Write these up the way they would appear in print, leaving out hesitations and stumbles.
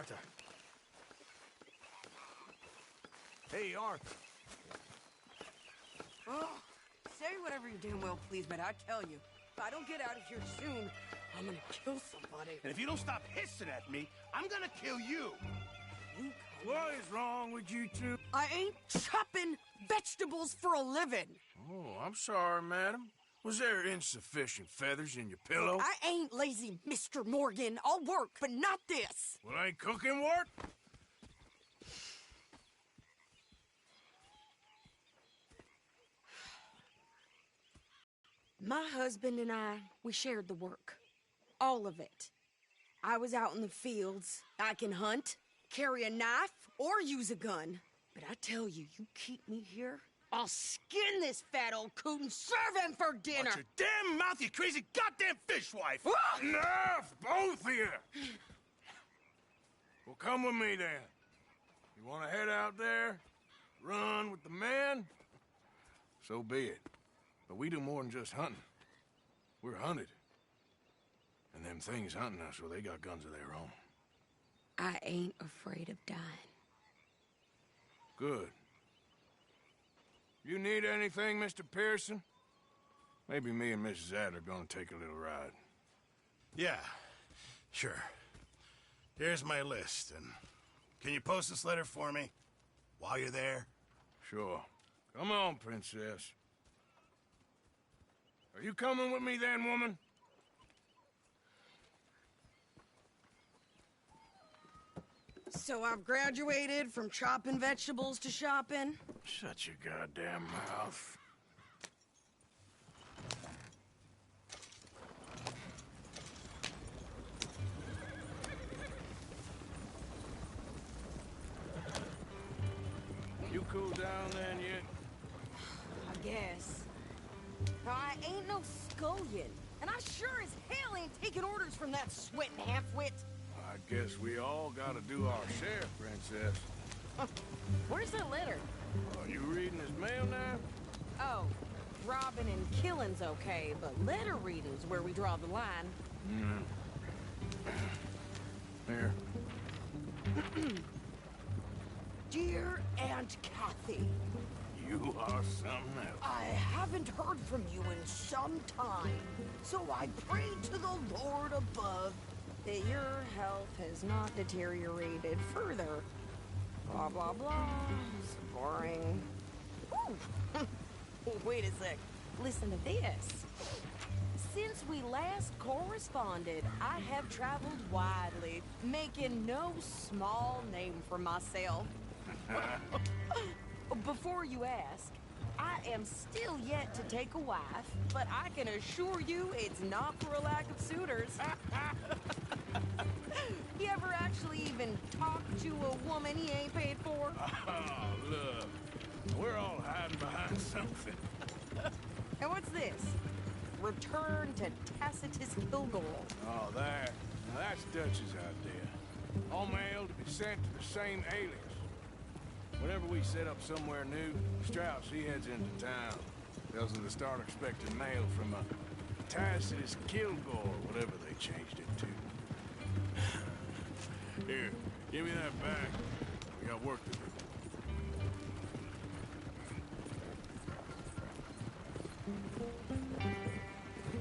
Arthur. Hey, Arthur. Oh, say whatever you damn well please, but I tell you, if I don't get out of here soon, I'm gonna kill somebody. And if you don't stop hissing at me, I'm gonna kill you. You What is wrong with you two? I ain't chopping vegetables for a living. Oh, I'm sorry, madam. Was there insufficient feathers in your pillow? I ain't lazy, Mr. Morgan. I'll work, but not this. Well, ain't cooking work? My husband and I, we shared the work. All of it. I was out in the fields. I can hunt, carry a knife, or use a gun. But I tell you, you keep me here, I'll skin this fat old coot and serve him for dinner. Watch your damn mouth, you crazy goddamn fishwife! Enough, both of you! Well, come with me, then. You want to head out there, run with the men? So be it. But we do more than just hunting. We're hunted. And them things hunting us, well, they got guns of their own. I ain't afraid of dying. Good. You need anything, Mr. Pearson? Maybe me and Mrs. Adler are gonna take a little ride. Yeah, sure. Here's my list, and can you post this letter for me while you're there? Sure. Come on, princess. Are you coming with me then, woman? So I've graduated from chopping vegetables to shopping. Shut your goddamn mouth. You cool down then yet? I guess. Now, I ain't no scullion, and I sure as hell ain't taking orders from that sweating half-wit. I guess we all gotta do our share, princess. Where's that letter? Are you reading his mail now? Oh, robbing and killing's okay, but letter reading's where we draw the line. Here. Dear Aunt Kathy, You are something else. I haven't heard from you in some time, so I pray to the Lord above that your health has not deteriorated further. Blah, blah, blah. It's boring. Ooh. Wait a sec. Listen to this. Since we last corresponded, I have traveled widely, making no small name for myself. Before you ask, I am still yet to take a wife, but I can assure you it's not for a lack of suitors. You ever actually even talk to a woman he ain't paid for? Oh, look. We're all hiding behind something. And what's this? Return to Tacitus Kilgore. Oh, that. Now that's Dutch's idea. All mail to be sent to the same alias. Whenever we set up somewhere new, Strauss, he heads into town. Tells them to start expecting mail from a Tacitus Kilgore, whatever they changed it to. Here, give me that back. We got work to do.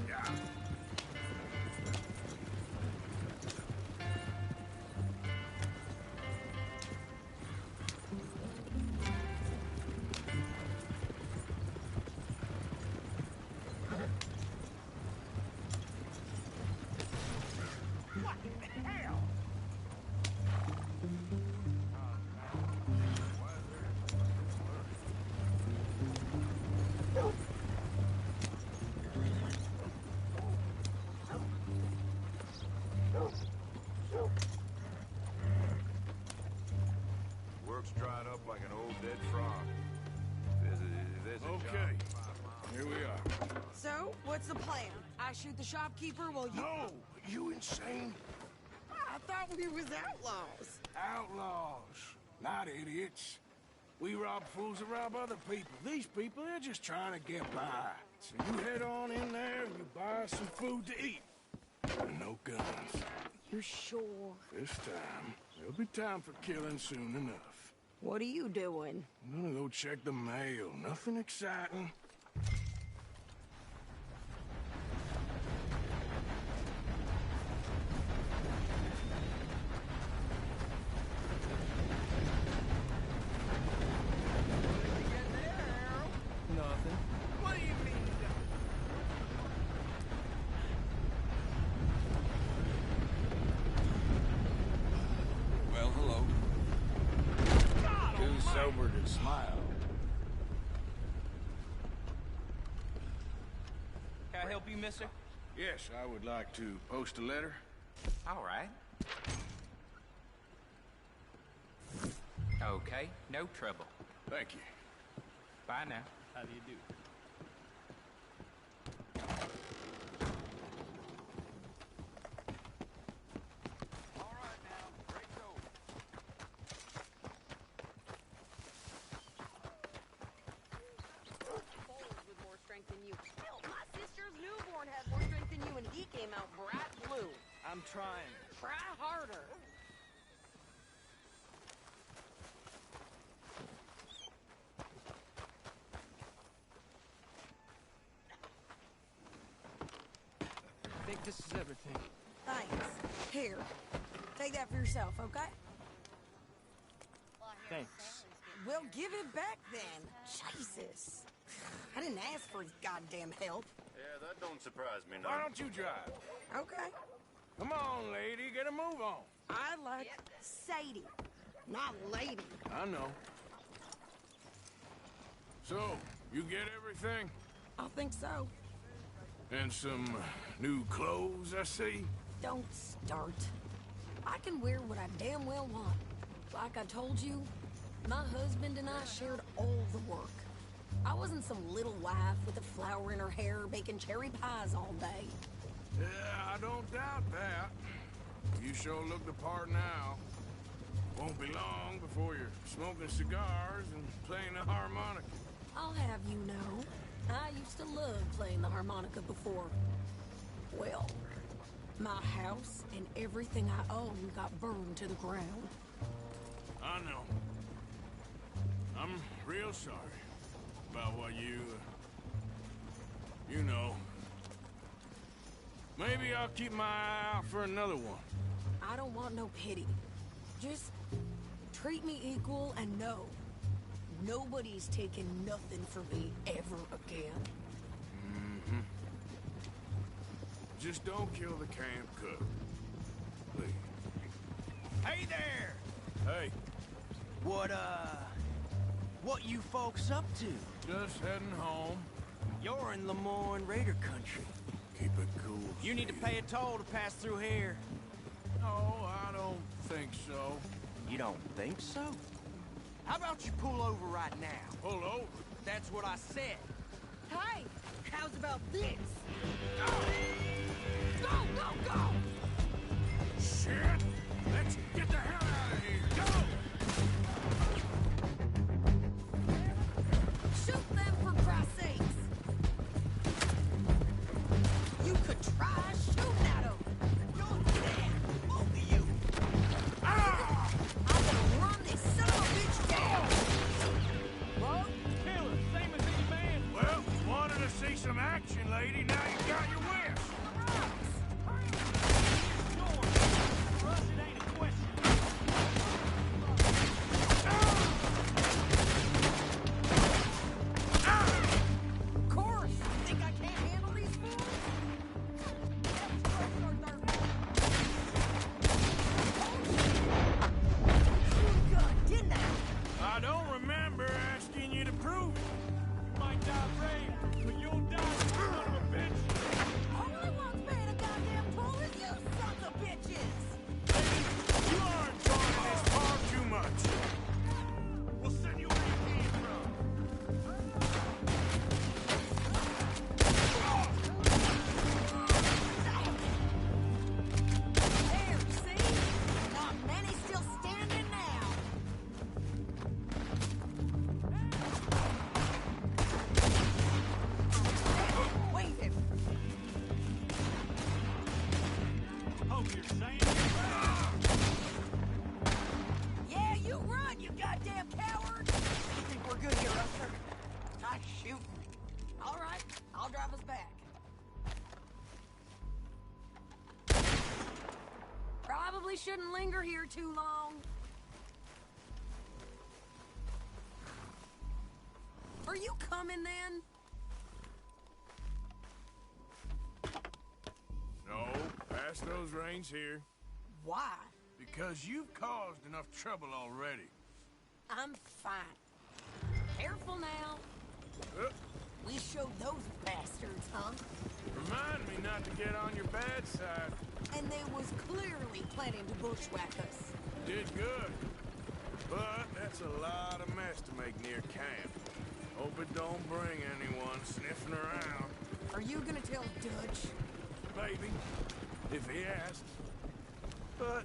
Yeah. What the hell? Work's dried up like an old dead frog. There's a Okay. job. Here we are. So, what's the plan? I shoot the shopkeeper while you... No! You insane? I thought we was outlaws. Outlaws, not idiots. We rob fools that rob other people. These people, they're just trying to get by. So you head on in there and you buy some food to eat. And no guns. You sure? This time, There'll be time for killing soon enough. What are you doing? I'm gonna go check the mail. Nothing exciting. Nothing. What do you mean? Well, hello. Too sober to smile. Can I help you, mister? Yes, I would like to post a letter. All right. Okay, no trouble. Thank you. Bye now. How do you do? All right now, break over. Foals with more strength than you. Hell, my sister's newborn had more strength than you, and he came out bright blue. I'm trying. Try harder. I think this is everything. Thanks. Here, take that for yourself, okay? Thanks. Well, give it back then. Jesus. I didn't ask for his goddamn help. Yeah, that don't surprise me Why none. don't you drive? Okay. Come on, lady, get a move on. I like Sadie, not lady. I know. So, you get everything? I think so. And some new clothes, I see? Don't start. I can wear what I damn well want. Like I told you, my husband and I shared all the work. I wasn't some little wife with a flower in her hair baking cherry pies all day. Yeah, I don't doubt that. You sure look the part now. Won't be long before you're smoking cigars and playing the harmonica. I'll have you know, I used to love playing the harmonica before. Well, my house and everything I owned got burned to the ground. I know. I'm real sorry about what you know. Maybe I'll keep my eye out for another one. I don't want no pity. Just treat me equal and know nobody's taking nothing from me ever again. Just don't kill the camp cook. Please. Hey there! Hey, What you folks up to? just heading home. You're in Lemoyne Raider country. Keep it cool. You need to pay a toll to pass through here. No, I don't think so. You don't think so? How about you pull over right now? Pull over. That's what I said. Hey, how's about this? Go, go, go! Shit! Let's get the hell out of here. Go! Shoot them for Christ's sakes! You could try shooting at them. You're dead, both of you. Ah! I'm gonna run this son of a bitch down. Bro, Killer, same as any man. Well, wanted to see some action, lady. Now you got your wish. For us, it ain't a question. of course. Think I can't handle these fools? Good, didn't I? I don't remember asking you to prove it. You might die brave, but you'll die, you son of a bitch. Only one's paying a goddamn toll is you sons of bitches! You are enjoying this far too much. We'll send you where you came from. There, see? Not many still standing now. You... All right, I'll drive us back. Probably shouldn't linger here too long. Are you coming then? No, pass those reins here. Why? Because you've caused enough trouble already. I'm fine. Careful now. We showed those bastards, huh? Remind me not to get on your bad side. And they was clearly planning to bushwhack us. Did good. But that's a lot of mess to make near camp. Hope it don't bring anyone sniffing around. Are you gonna tell Dutch? Maybe, if he asks. But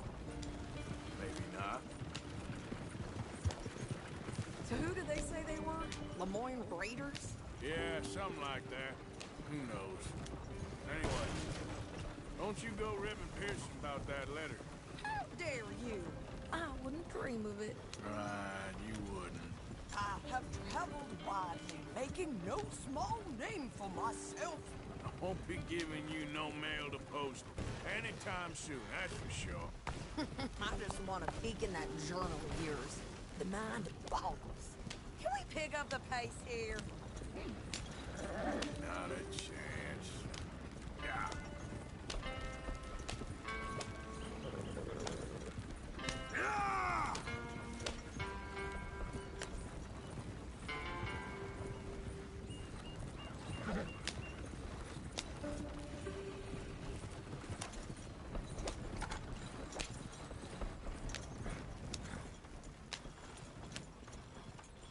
maybe not. So who did they say they were? Lemoyne Raiders? Yeah, something like that. Who knows? Anyway, don't you go ribbing Pearson about that letter. How dare you? I wouldn't dream of it. Right, you wouldn't. I have traveled widely, making no small name for myself. I won't be giving you no mail to post anytime soon, that's for sure. I just want to peek in that journal of yours. The mind boggles. Can we pick up the pace here? Not a chance. Yeah. Yeah!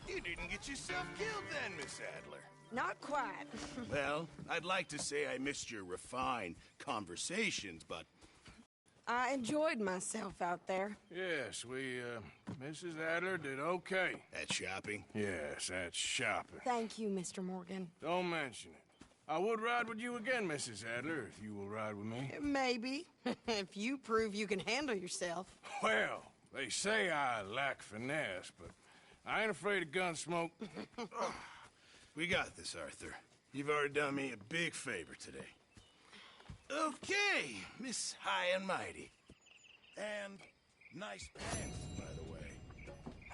You didn't get yourself killed then, Miss Adler. Not quite. Well, I'd like to say I missed your refined conversations, but I enjoyed myself out there. Yes, Mrs. Adler did okay. at shopping. Yes, that's shopping. Thank you, Mr. Morgan. Don't mention it. I would ride with you again, Mrs. Adler, if you will ride with me. Maybe. If you prove you can handle yourself. Well, they say I lack finesse, but I ain't afraid of gun smoke. We got this, Arthur. You've already done me a big favor today. Okay, Miss High and Mighty. And nice pants, by the way.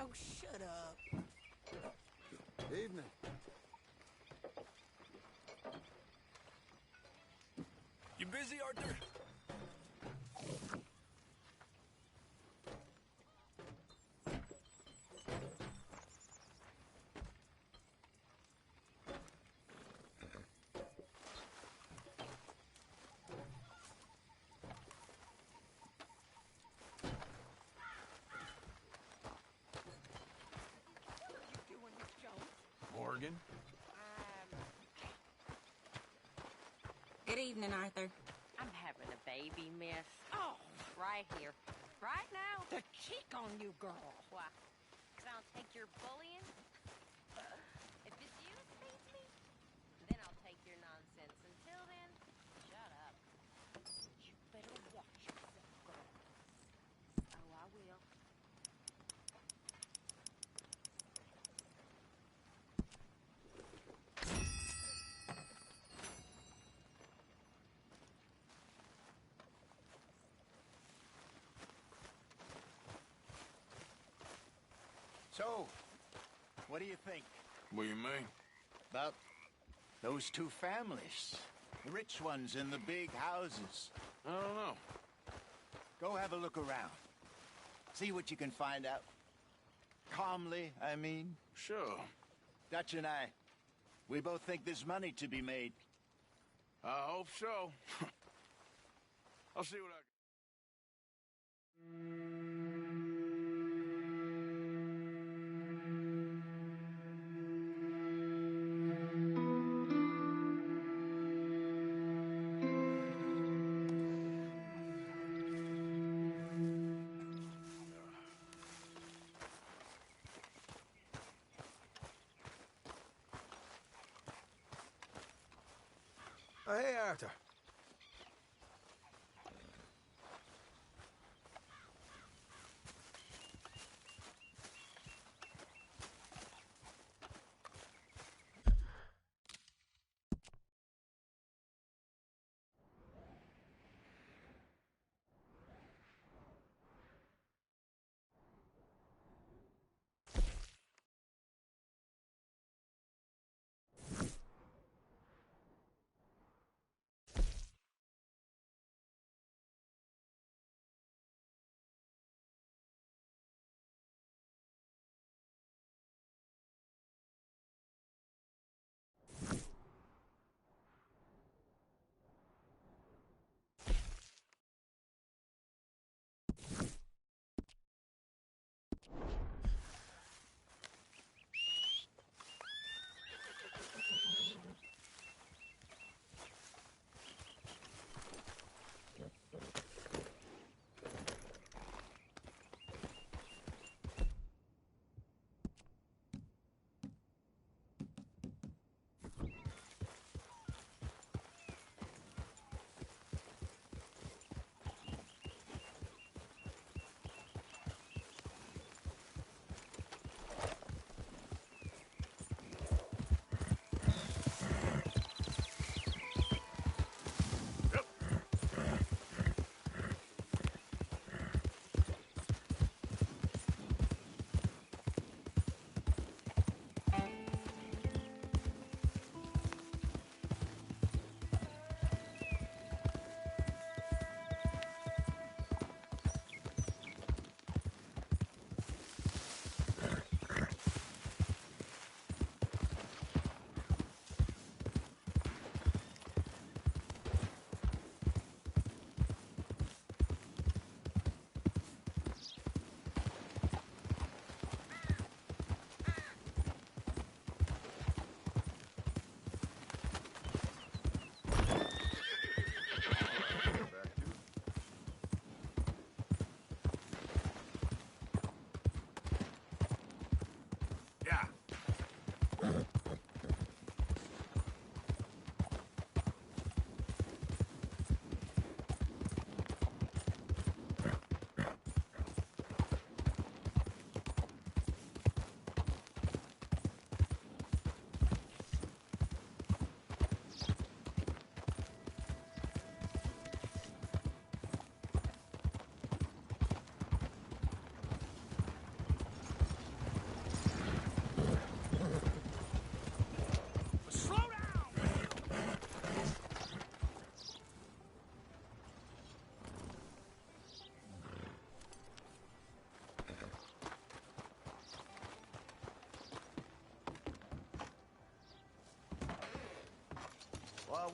Oh, shut up. Evening. You busy, Arthur? Morgan? Good evening, Arthur. I'm having a baby, miss. Oh, right here. Right now. The cheek on you, girl. Why? 'Cause I'll take your bullying? If it's you that feeds me, then I'll take your nonsense. Until then, shut up. You better watch yourself, girl. Oh, I will. So, what do you think What do you mean? about those two families? The rich ones in the big houses. I don't know. Go have a look around. See what you can find out. Calmly, I mean. Sure. Dutch and I, we both think there's money to be made. I hope so. I'll see what I can. Hey, Arthur.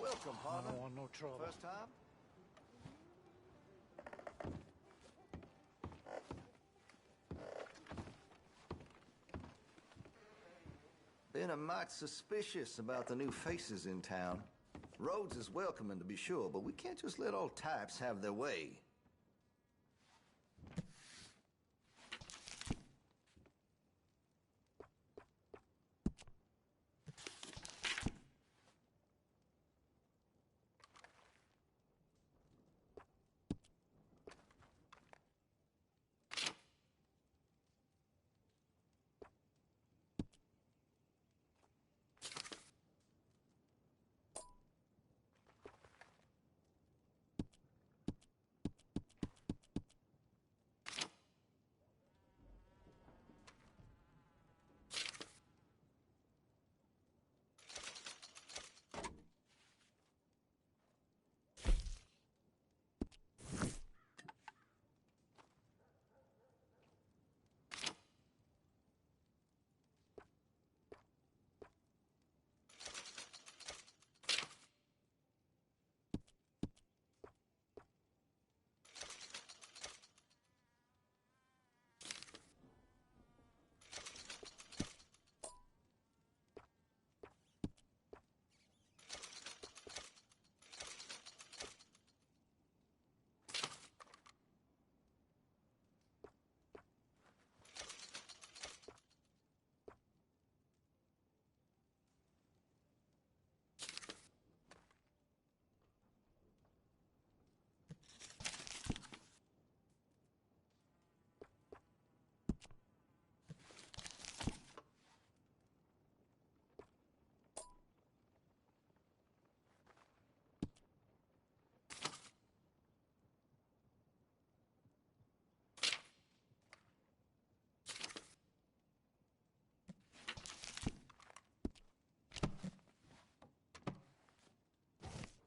welcome, partner. I don't want no trouble. First time? Been a mite suspicious about the new faces in town. Rhodes is welcoming, to be sure, but we can't just let old types have their way.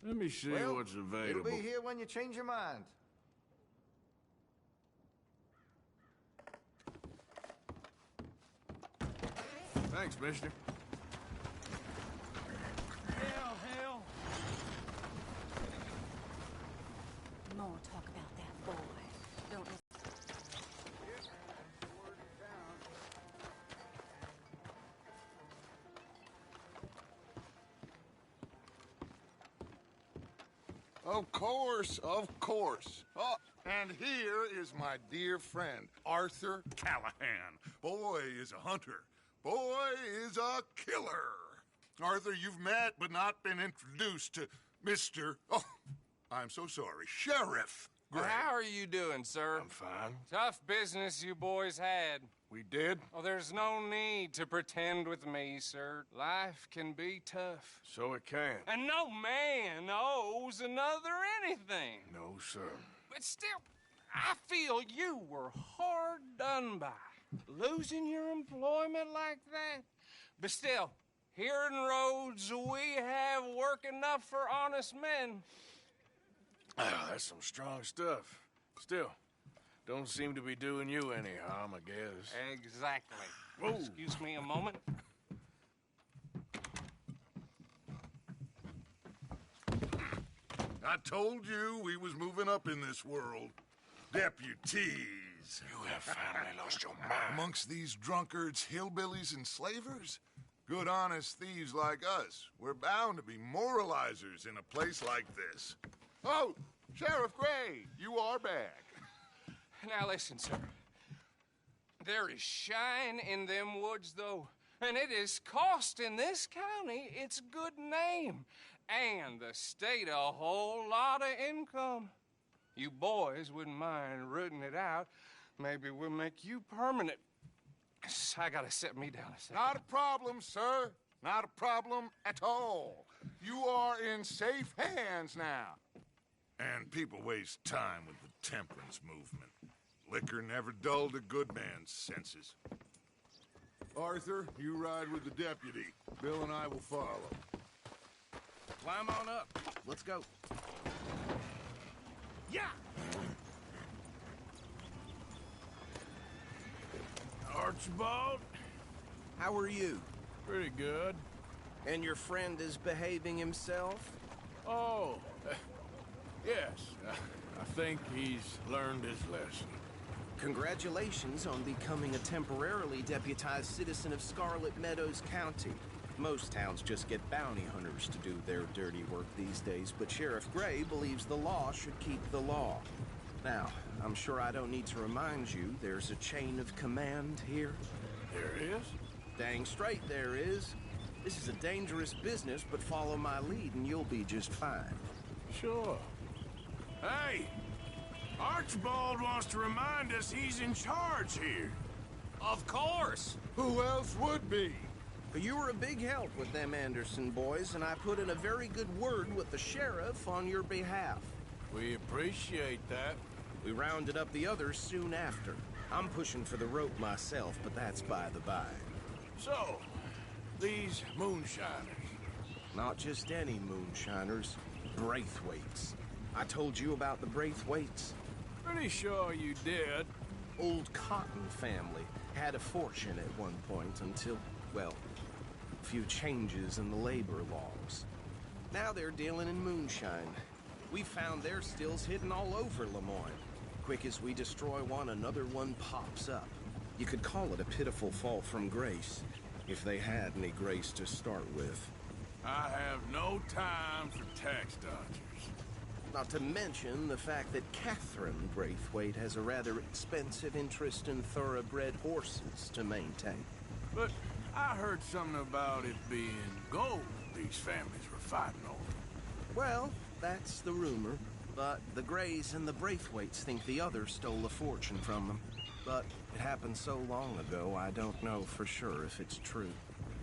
Let me see Well, what's available. It'll be here when you change your mind. Thanks, mister. Hell. More talk about that boy. Don't Of course, of course. Oh, and here is my dear friend, Arthur Callahan. Boy is a hunter. Boy is a killer. Arthur, you've met but not been introduced to Mr. Oh, I'm so sorry, Sheriff Gray. Well, how are you doing, sir? I'm fine. Tough business you boys had. We did? Oh, there's no need to pretend with me, sir. Life can be tough. So it can. And no man owes another anything. No, sir. But still, I feel you were hard done by. Losing your employment like that. But still, here in Rhodes, we have work enough for honest men. Ah, that's some strong stuff. Still, don't seem to be doing you any harm, I guess. Exactly. Whoa. Excuse me a moment. I told you we was moving up in this world. Deputies. You have finally lost your mind. Amongst these drunkards, hillbillies, and slavers? Good honest thieves like us. We're bound to be moralizers in a place like this. Oh, Sheriff Gray, you are back. Now listen, sir. There is shine in them woods, though, and it is costing this county its good name and the state a whole lot of income. You boys wouldn't mind rooting it out. Maybe we'll make you permanent. I gotta set me down a second. Not a problem, sir. Not a problem at all. You are in safe hands now. And people waste time with the temperance movement. Liquor never dulled a good man's senses. Arthur, you ride with the deputy. Bill and I will follow. Climb on up. Let's go. Yeah! Archibald? How are you? Pretty good. And your friend is behaving himself? Oh, yes. I think he's learned his lesson. Congratulations on becoming a temporarily deputized citizen of Scarlet Meadows County. Most towns just get bounty hunters to do their dirty work these days, but Sheriff Gray believes the law should keep the law. Now, I'm sure I don't need to remind you there's a chain of command here. There is? Dang straight there is. This is a dangerous business, but follow my lead and you'll be just fine. Sure. Hey! Archibald wants to remind us he's in charge here. Of course! Who else would be? But you were a big help with them Anderson boys, and I put in a very good word with the sheriff on your behalf. We appreciate that. We rounded up the others soon after. I'm pushing for the rope myself, but that's by the by. So, these moonshiners. Not just any moonshiners, Braithwaites. I told you about the Braithwaites? Pretty sure you did. Old Cotton family had a fortune at one point until, well, a few changes in the labor laws. Now they're dealing in moonshine. We found their stills hidden all over Lemoyne. Quick as we destroy one, another one pops up. You could call it a pitiful fall from grace, if they had any grace to start with. I have no time for tax dodgers. Not to mention the fact that Catherine Braithwaite has a rather expensive interest in thoroughbred horses to maintain. But I heard something about it being gold these families were fighting over. Well, that's the rumor. But the Grays and the Braithwaites think the others stole a fortune from them. But it happened so long ago, I don't know for sure if it's true.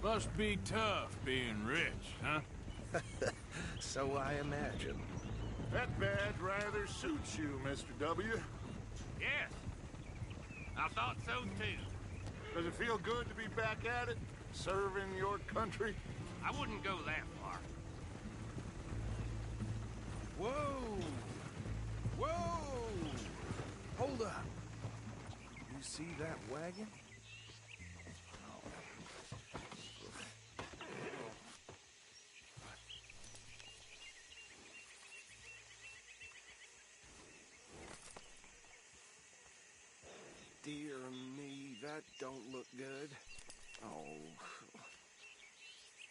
Must be tough being rich, huh? So I imagine. That badge rather suits you, Mr. W. Yes. I thought so too. Does it feel good to be back at it? Serving your country? I wouldn't go that far. Whoa! Whoa! Hold up. You see that wagon? Dear me, that don't look good. Oh.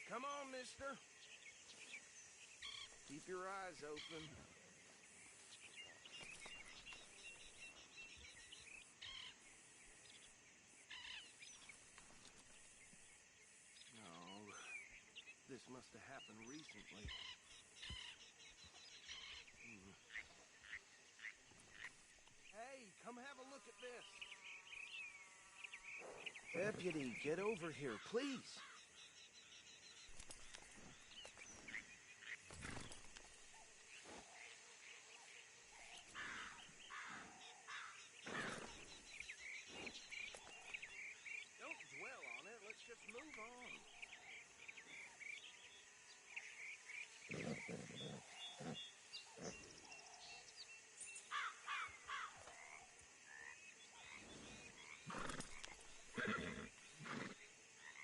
Come on, mister. Keep your eyes open. No, this must have happened recently. Hey, come have a look at this. Deputy, get over here, please. Don't dwell on it. Let's just move on.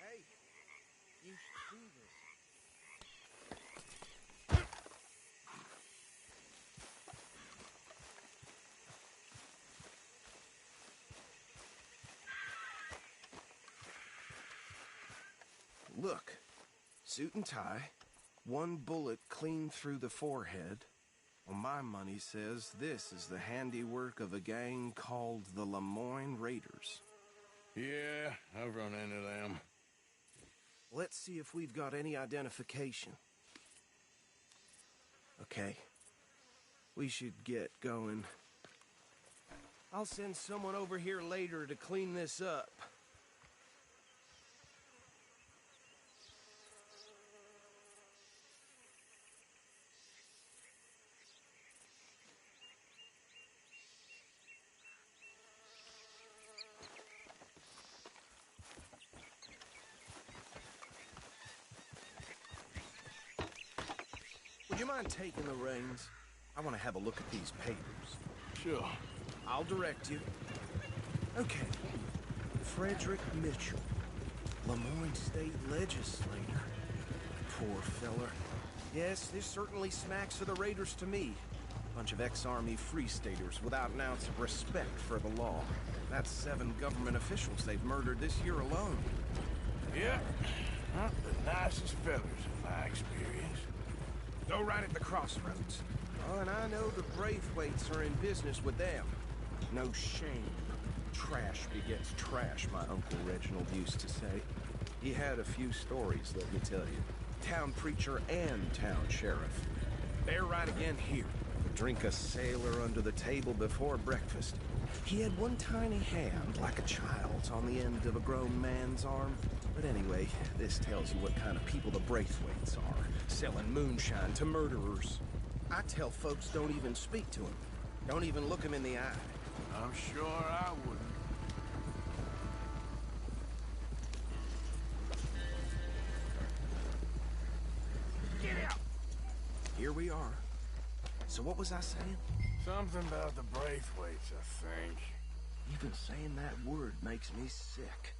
Hey, you should see this. Look, suit and tie, one bullet clean through the forehead. Well, my money says this is the handiwork of a gang called the Lemoyne Raiders. Yeah, I've run into them. Let's see if we've got any identification. Okay. We should get going. I'll send someone over here later to clean this up. Would you mind taking the reins? I want to have a look at these papers. Sure. I'll direct you. Okay. Frederick Mitchell, Lemoyne State Legislator. Poor feller. Yes, this certainly smacks of the Raiders to me. Bunch of ex-Army Free Staters without an ounce of respect for the law. That's 7 government officials they've murdered this year alone. Yeah, not the nicest fellas in my experience. Go right at the crossroads. Oh, and I know the Braithwaites are in business with them. No shame. Trash begets trash, my Uncle Reginald used to say. He had a few stories, let me tell you. Town preacher and town sheriff. They're right again here. Drink a sailor under the table before breakfast. He had one tiny hand, like a child's, on the end of a grown man's arm. But anyway, this tells you what kind of people the Braithwaites are, selling moonshine to murderers. I tell folks don't even speak to him. Don't even look him in the eye. I'm sure I wouldn't. Get out! Here we are. So what was I saying? Something about the Braithwaites, I think. Even saying that word makes me sick.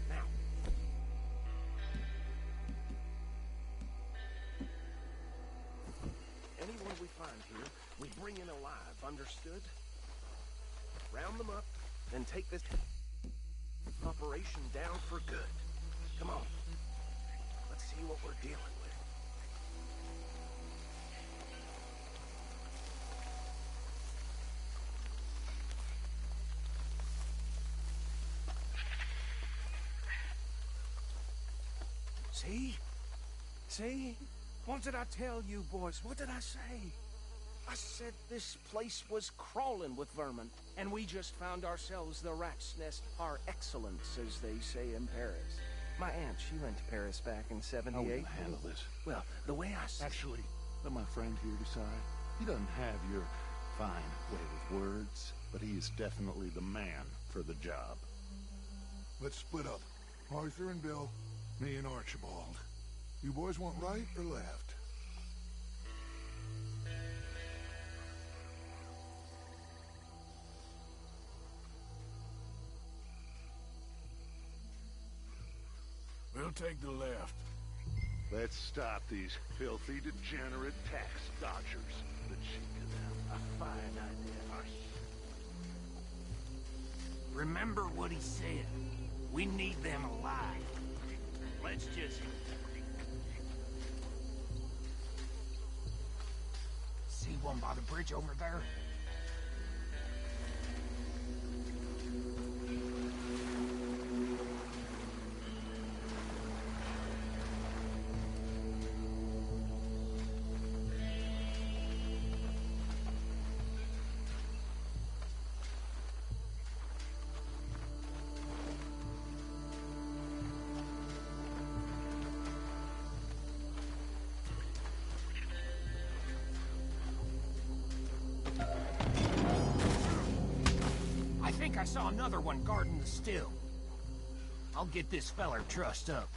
Now. Anyone we find here, we bring in alive, understood? Round them up, and take this operation down for good. Come on. Let's see what we're dealing with. See? See? What did I tell you, boys? What did I say? I said this place was crawling with vermin, and we just found ourselves the rat's nest par excellence, as they say in Paris. My aunt, she went to Paris back in '78. How will you handle this? Well, the way I see... Actually, let my friend here decide. He doesn't have your fine way with words, but he is definitely the man for the job. Let's split up. Arthur and Bill, me and Archibald. You boys want right or left? We'll take the left. Let's stop these filthy, degenerate tax dodgers. The cheek of them. A fine idea. Remember what he said. We need them alive. Let's just... See one by the bridge over there? I saw another one guarding the still. I'll get this feller trussed up.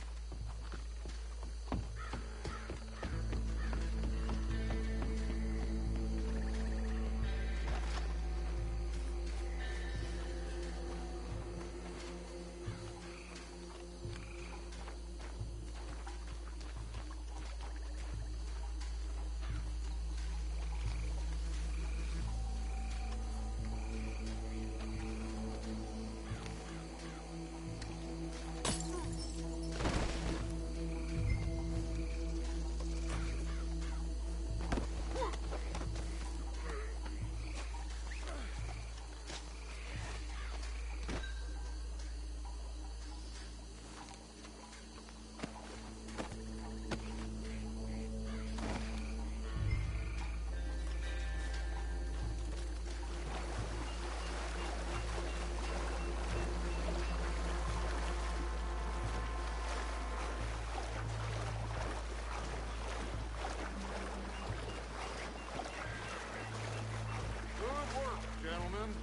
Gentlemen.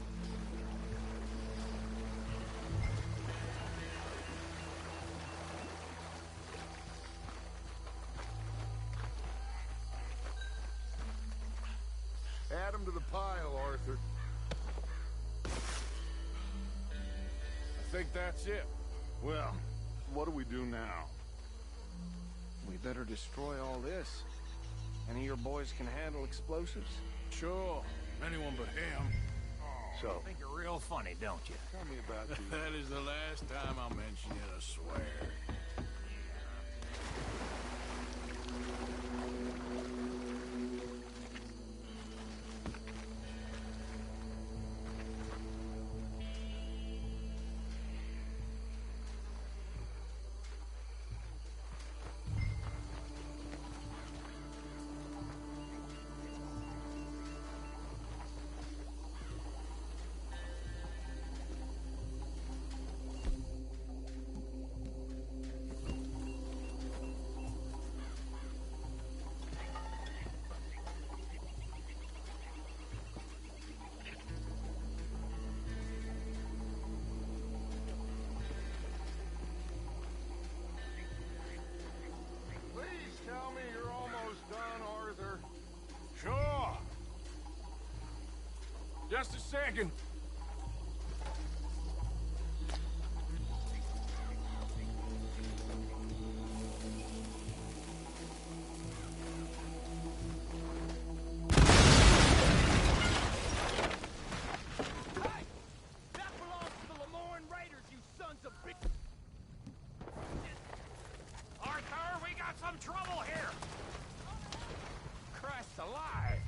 Add them to the pile, Arthur. I think that's it. Well, what do we do now? We better destroy all this. Any of your boys can handle explosives? Sure. Anyone but him. So, you think you're real funny, don't you? Tell me about you. That is the last time I'll mention it, I swear. Tell me you're almost done, Arthur. Sure. Just a second. Trouble here! Christ alive!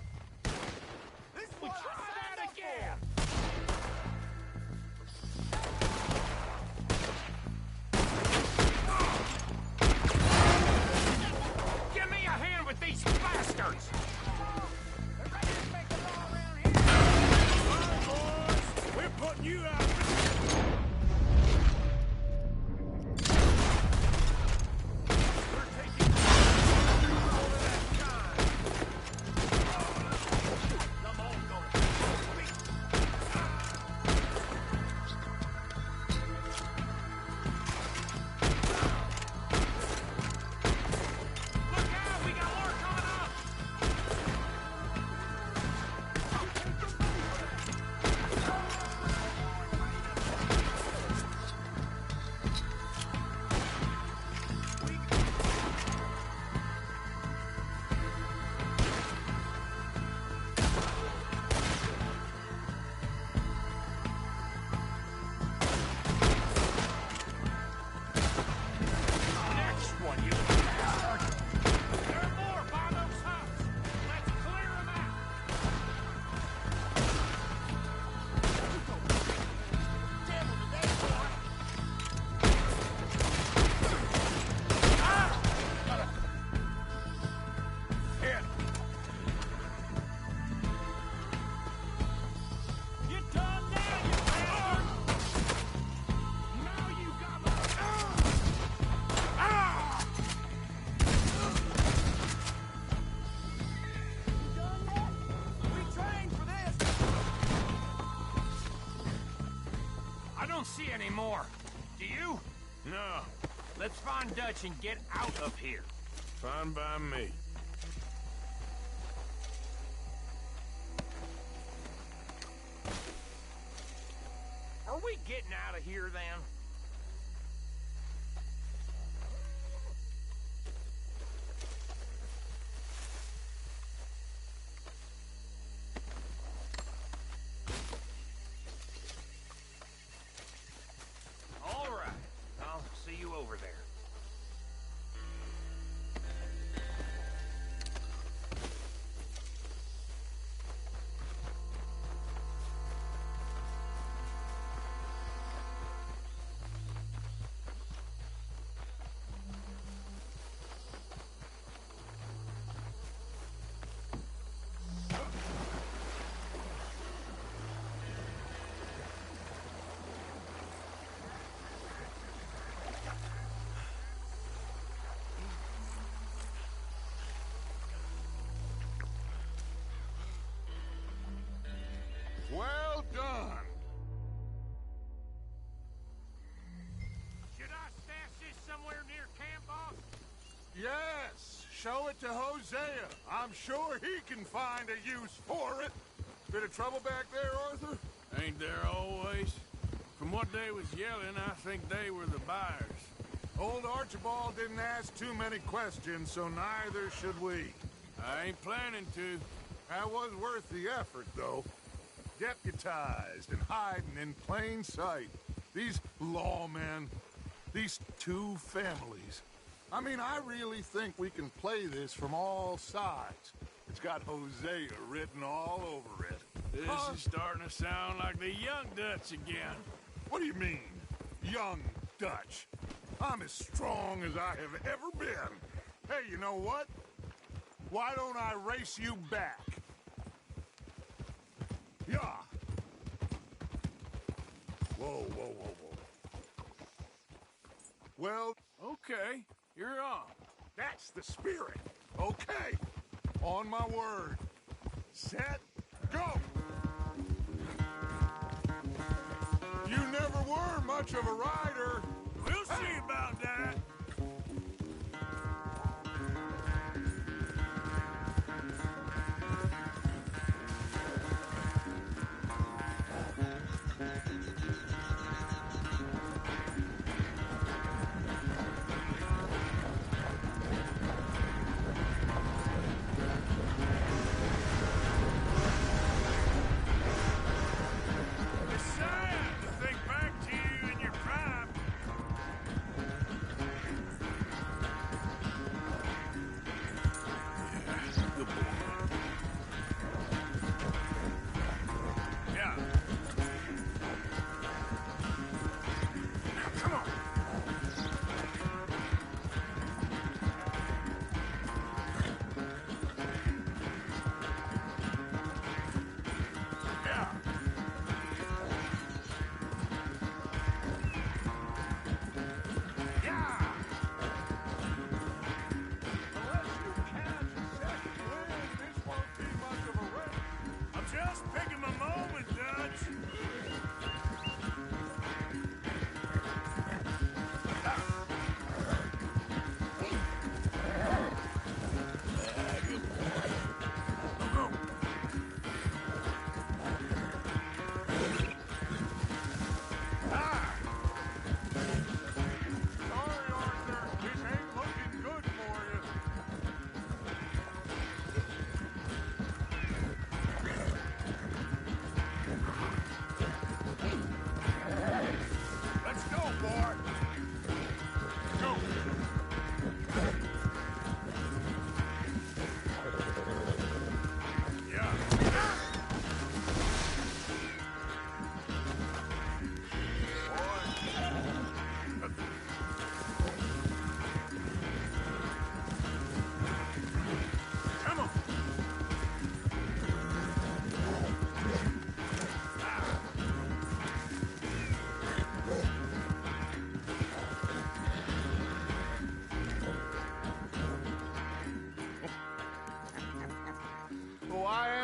This is We what try I signed that up again! Give me a hand with these bastards! They're ready to make the law around here! All right, boys. We're putting you out. See any more. Do you? No. Let's find Dutch and get out of here. Fine by me. Are we getting out of here then? All right. I'll see you over there. Well done. Should I stash this somewhere near camp, boss? Yes, show it to Hosea. I'm sure he can find a use for it. Bit of trouble back there, Arthur? Ain't there always? From what they was yelling, I think they were the buyers. Old Archibald didn't ask too many questions, so neither should we. I ain't planning to. That was worth the effort, though. Deputized and hiding in plain sight. These lawmen, these two families. I mean, I really think we can play this from all sides. It's got Hosea written all over it. This is starting to sound like the Young Dutch again. What do you mean, Young Dutch? I'm as strong as I have ever been. Hey, you know what? Why don't I race you back? Yeah. Whoa, whoa, whoa, whoa. Well, okay, you're on. That's the spirit. Okay. On my word. Set, go! You never were much of a rider. We'll see about that.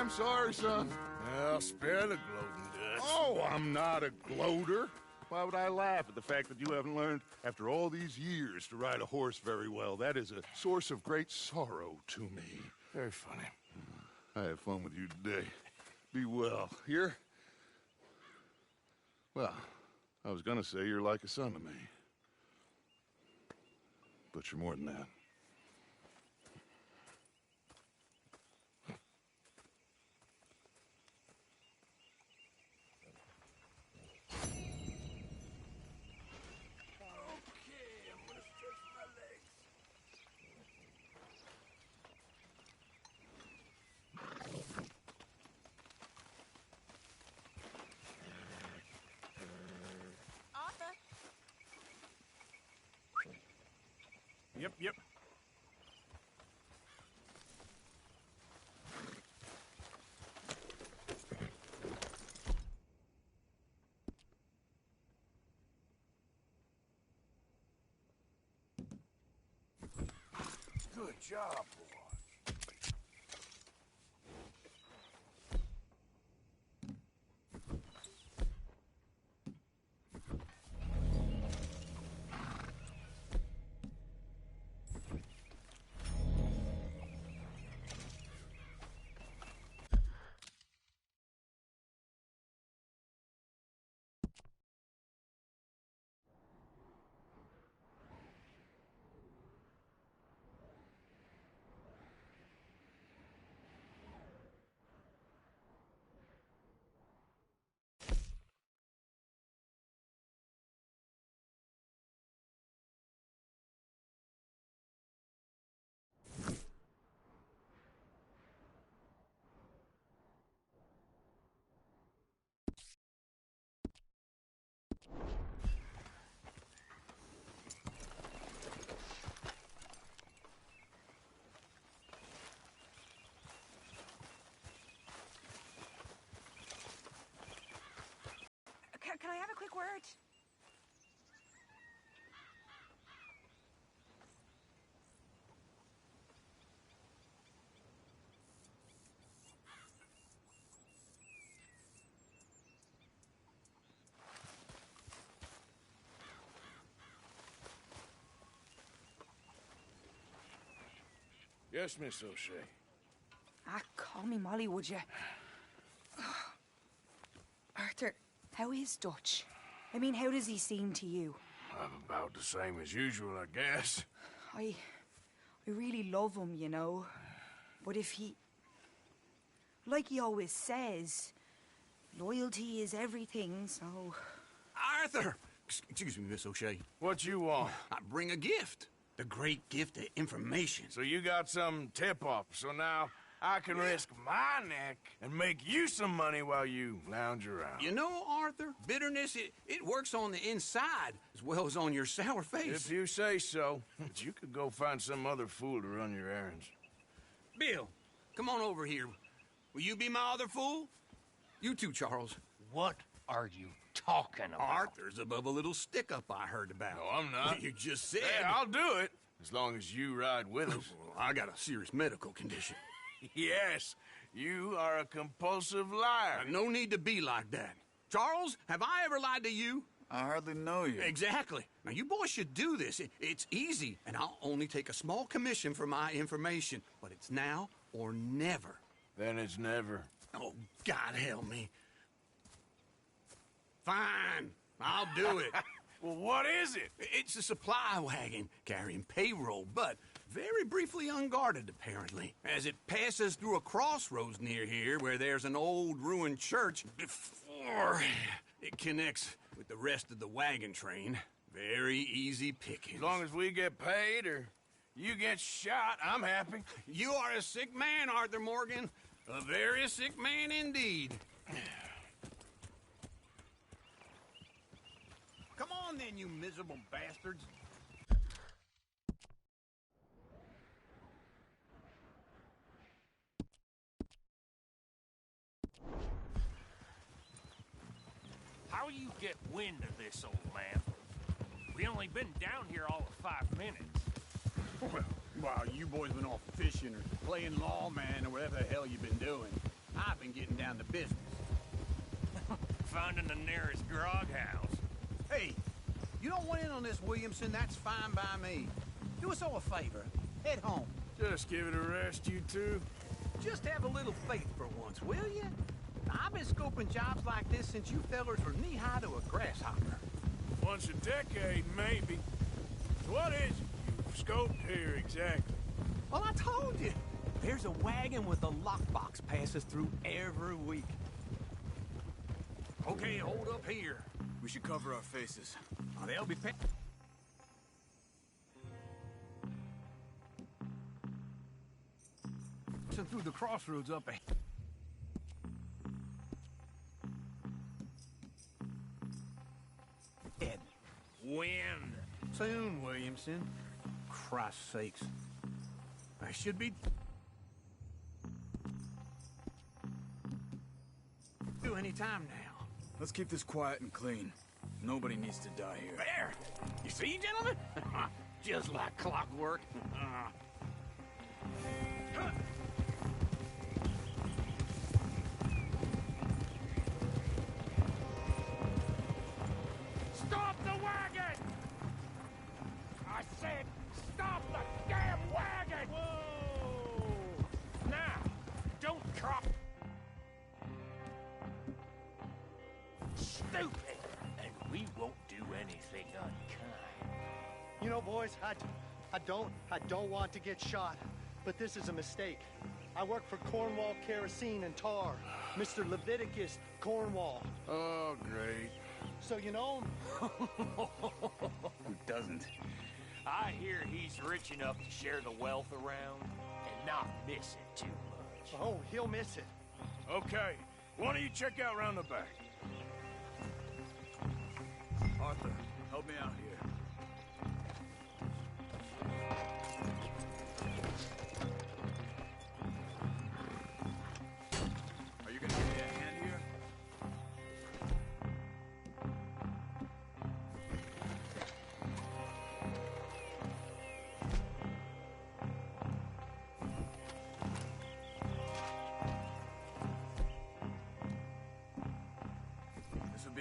I'm sorry, son. Well, spare the gloating, Dutch. Oh, I'm not a gloater. Why would I laugh at the fact that you haven't learned, after all these years, to ride a horse very well? That is a source of great sorrow to me. Very funny. I had fun with you today. Be well. Here? Well, I was gonna say you're like a son to me. But you're more than that. Yep. Good job, boy. quick word? Yes, Miss O'Shea. Ah, call me Molly, would you? Arthur, how is Dutch? I mean, how does he seem to you? About the same as usual, I guess. I really love him, you know. But if he... Like he always says, loyalty is everything, so... Arthur! Excuse me, Miss O'Shea. What you want? I bring a gift. The great gift of information. So you got some tip-off, so now I can risk my neck and make you some money while you lounge around. You know, Arthur, bitterness, it works on the inside as well as on your sour face. If you say so. But you could go find some other fool to run your errands. Bill, come on over here. Will you be my other fool? You too, Charles. What are you talking about? Arthur's above a little stick-up I heard about. No, I'm not. You just said... Hey, I'll do it, as long as you ride with us. Well, I got a serious medical condition. Yes, you are a compulsive liar. No need to be like that. Charles, have I ever lied to you? I hardly know you. Exactly. Now, you boys should do this. It's easy, and I'll only take a small commission for my information. But it's now or never. Then it's never. Oh, God help me. Fine, I'll do it. Well, what is it? It's a supply wagon carrying payroll, but very briefly unguarded, apparently. As it passes through a crossroads near here where there's an old ruined church before it connects with the rest of the wagon train. Very easy pickings. As long as we get paid or you get shot, I'm happy. You are a sick man, Arthur Morgan. A very sick man indeed. Come on then, you miserable bastards. How you get wind of this, old man? We only been down here all of 5 minutes. Well, while you boys been off fishing or playing lawman or whatever the hell you've been doing, I've been getting down to business. Finding the nearest grog house. Hey, you don't want in on this, Williamson, that's fine by me. Do us all a favor. Head home. Just give it a rest, you two. Just have a little faith for once, will you? I've been scoping jobs like this since you fellers were knee-high to a grasshopper. Once a decade, maybe. So what is it you've scoped here exactly? Well, I told you. There's a wagon with a lockbox passes through every week. Okay, hold up here. We should cover our faces. Oh, they'll be passing through the crossroads up ahead. When? Soon, Williamson. Christ's sakes. I should be... do any time now. Let's keep this quiet and clean. Nobody needs to die here. There! You see, gentlemen? Just like clockwork. Stop the wagon! I said, stop the damn wagon! Whoa! Now, don't drop. Stupid! And we won't do anything unkind. You know, boys, I don't want to get shot, but this is a mistake. I work for Cornwall Kerosene and Tar, Mr. Leviticus Cornwall. Oh, great. So you know him? Who doesn't? I hear he's rich enough to share the wealth around and not miss it too much. Oh, he'll miss it. Okay, why don't you check out around the back? Arthur, help me out here. Are you gonna give me a hand here?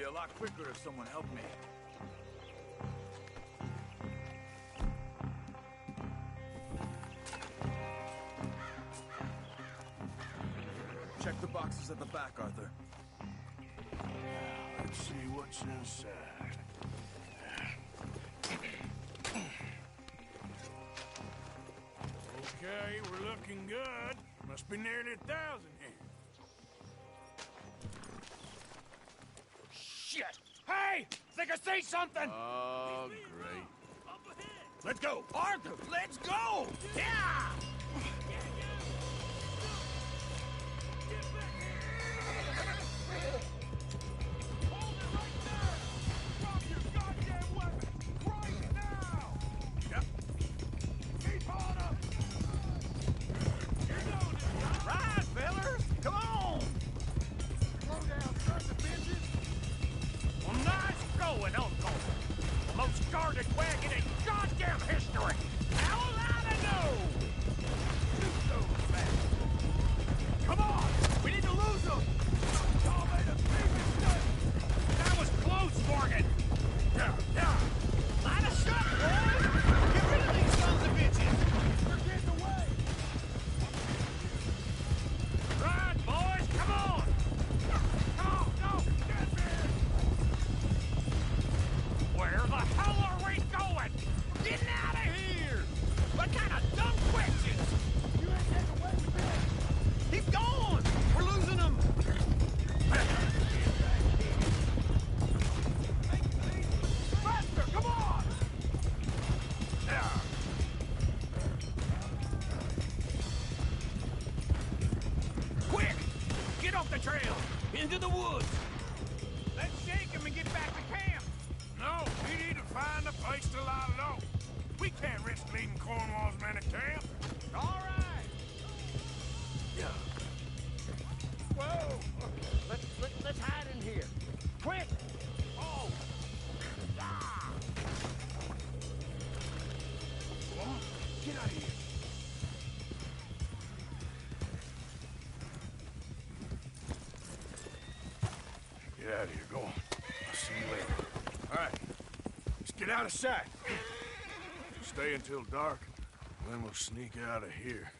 be a lot quicker if someone helped me. Check the boxes at the back, Arthur. Let's see what's inside. Okay, we're looking good. Must be nearly 1,000 here. Shit! Hey! Think I see something! Oh, great. Let's go! Arthur, let's go! Yeah! Right, fellas! Come on! Slow down, sons of bitches! Well, nice going, Uncle! The most guarded wagon in goddamn history! How will I know? Shoot those bastards! Come on! We need to lose them! Y'all made a big mistake! That was close, Morgan! Yeah! Line us up, boys! Get rid of these sons of bitches! We're getting away! Right, boys, come on! No, get me! Where the hell are we going? We're getting out of here! What kind of dumb questions? You ain't getting away with this! Keep going! We're losing them! Faster, come on! Quick! Get off the trail! Into the woods! Let's shake him and get back to camp! No, we need to find a place to lie low. We can't risk leading Cornwall's men to camp. All right! Yeah. Whoa! Let's hide in here. Quick! Oh! Ah! Come on, get out of here. Get out of here, go on. I'll see you later. All right, let's get out of sight. Stay until dark, then we'll sneak out of here.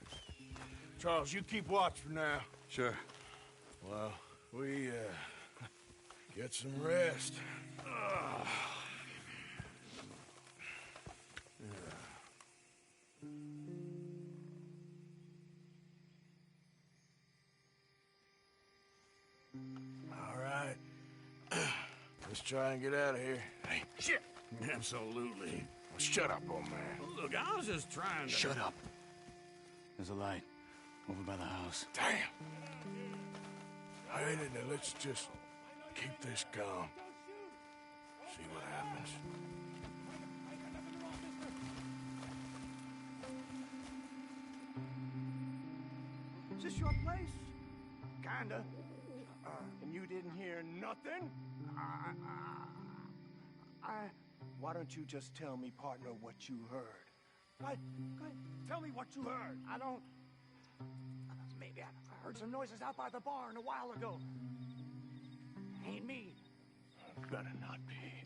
Charles, you keep watch for now. Sure. Well, we, get some rest. Ugh. All right. Let's try and get out of here. Hey, shit! Absolutely. Well, shut up, old man. Look, I was just trying to... Shut up. There's a light over by the house. Damn. All right, now let's just keep this calm. See what happens. Is this your place? Kinda. And you didn't hear nothing? Why don't you just tell me, partner, what you heard? Go ahead. Tell me what you heard. I don't... Maybe I heard some noises out by the barn a while ago. Ain't me. Better not be.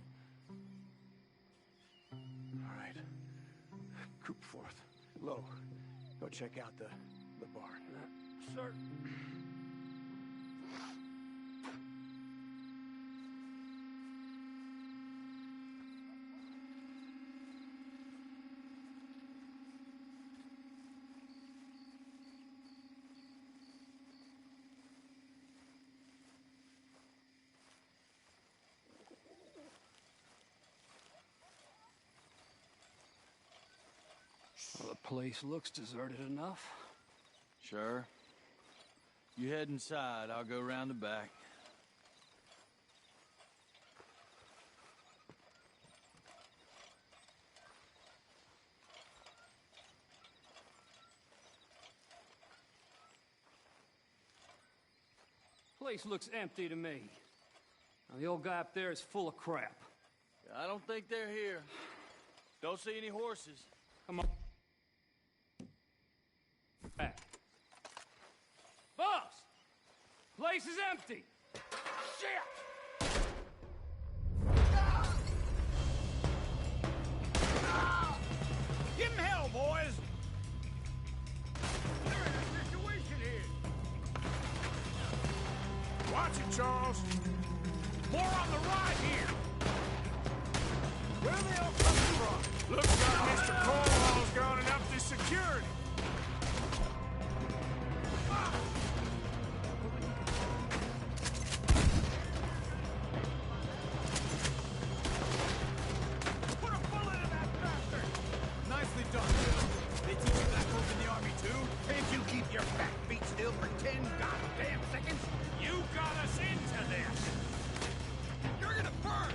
All right. Coop forth. Low. Go check out the barn. Sir. Well, the place looks deserted enough. Sure. You head inside, I'll go round the back. Place looks empty to me. Now, the old guy up there is full of crap. I don't think they're here. Don't see any horses. Come on. Back. Boss! Place is empty! Shit! Charles? More on the right here. Where are they all coming from? Looks like Mr. Cornwall's gone and upped his security. Put a bullet in that bastard! Nicely done, Bill. They teach you that move in the army, too? Can't you keep your back feet still for 10 goddamn seconds? You got us into this! You're gonna burn!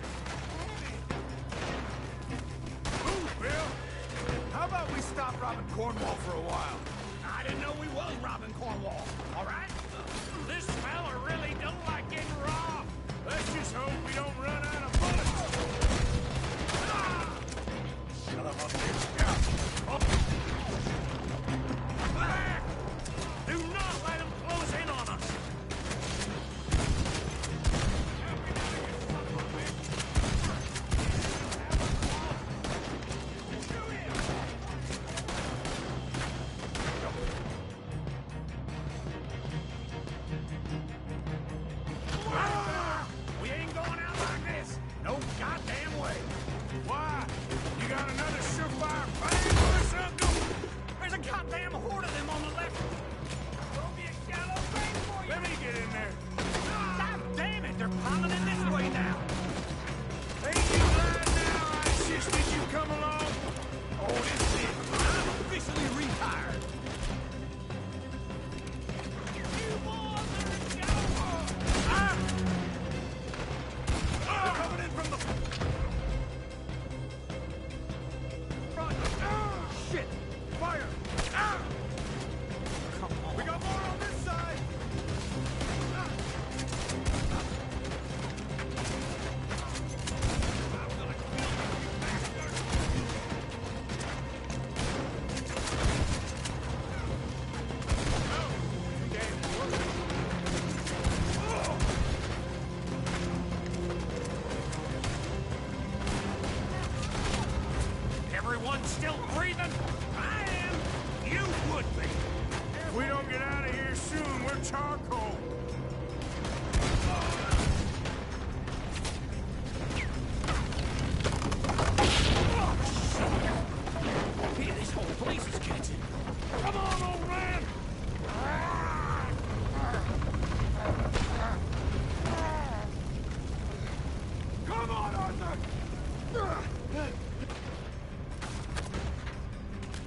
Move, Bill! How about we stop robbing Cornwall for a while? I didn't know we was robbing Cornwall, all right? This fella really don't like getting robbed. Let's just hope we don't run out of bullets. Son of a bitch. Yeah. Back! Do not let him close in on us! We ain't going out like this! No goddamn way! Why? You got another surefire bang or something? There's a goddamn horde of them on the left! There'll be a shallow bang for you! Let me get in there. God damn it! They're piling in this way now! Ain't you glad now I insisted you come along? Oh, this is it! I'm officially retired! You boys are in shallow! They're coming in from the front! Shit! Fire! Come on! We got more on this side! Everyone still breathing? I am. You would be. If we don't get out of here soon, we're charcoal. Here, this whole place is catching. Come on, old man! Come on, Arthur!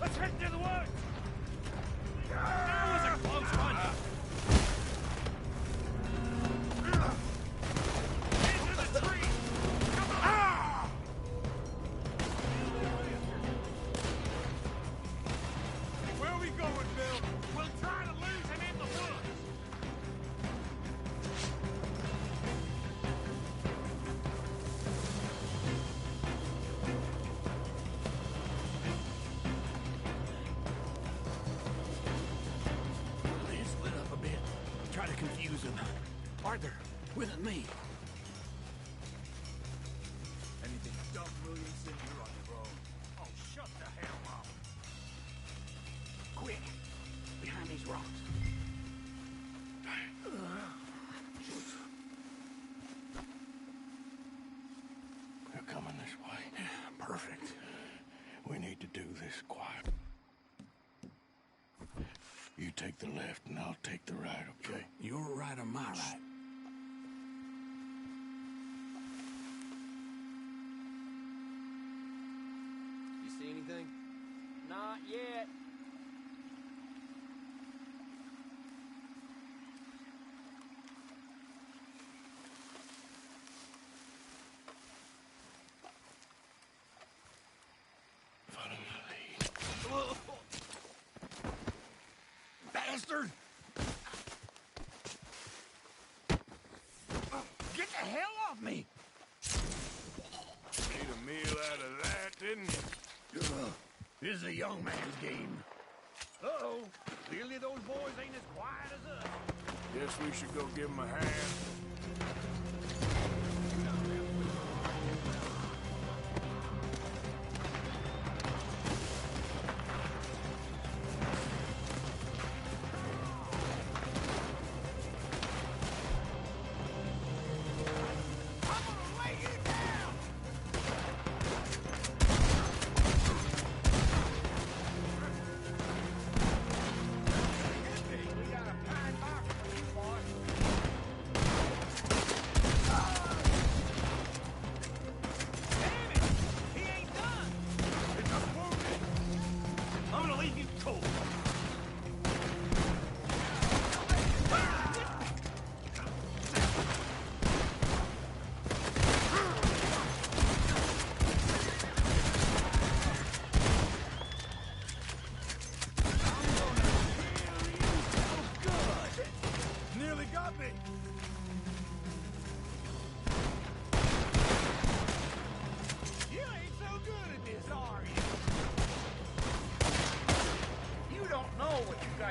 Let's head to the woods! That was a close one! Into the tree! Come on! Where are we going, Bill? We'll try to lose him in the woods! They split up a bit. Try to confuse him. Arthur, with me. Anything dumb, Williamson, you're on your own. Oh, shut the hell up! Quick, behind these rocks. They're coming this way. Perfect. We need to do this quiet. You take the left and I'll take the right, okay? Your right or my right? You see anything? Not yet. Follow my lead. Bastard! Get the hell off me! Made a meal out of that, didn't you? This is a young man's game. Uh-oh. Clearly those boys ain't as quiet as us. Guess we should go give him a hand.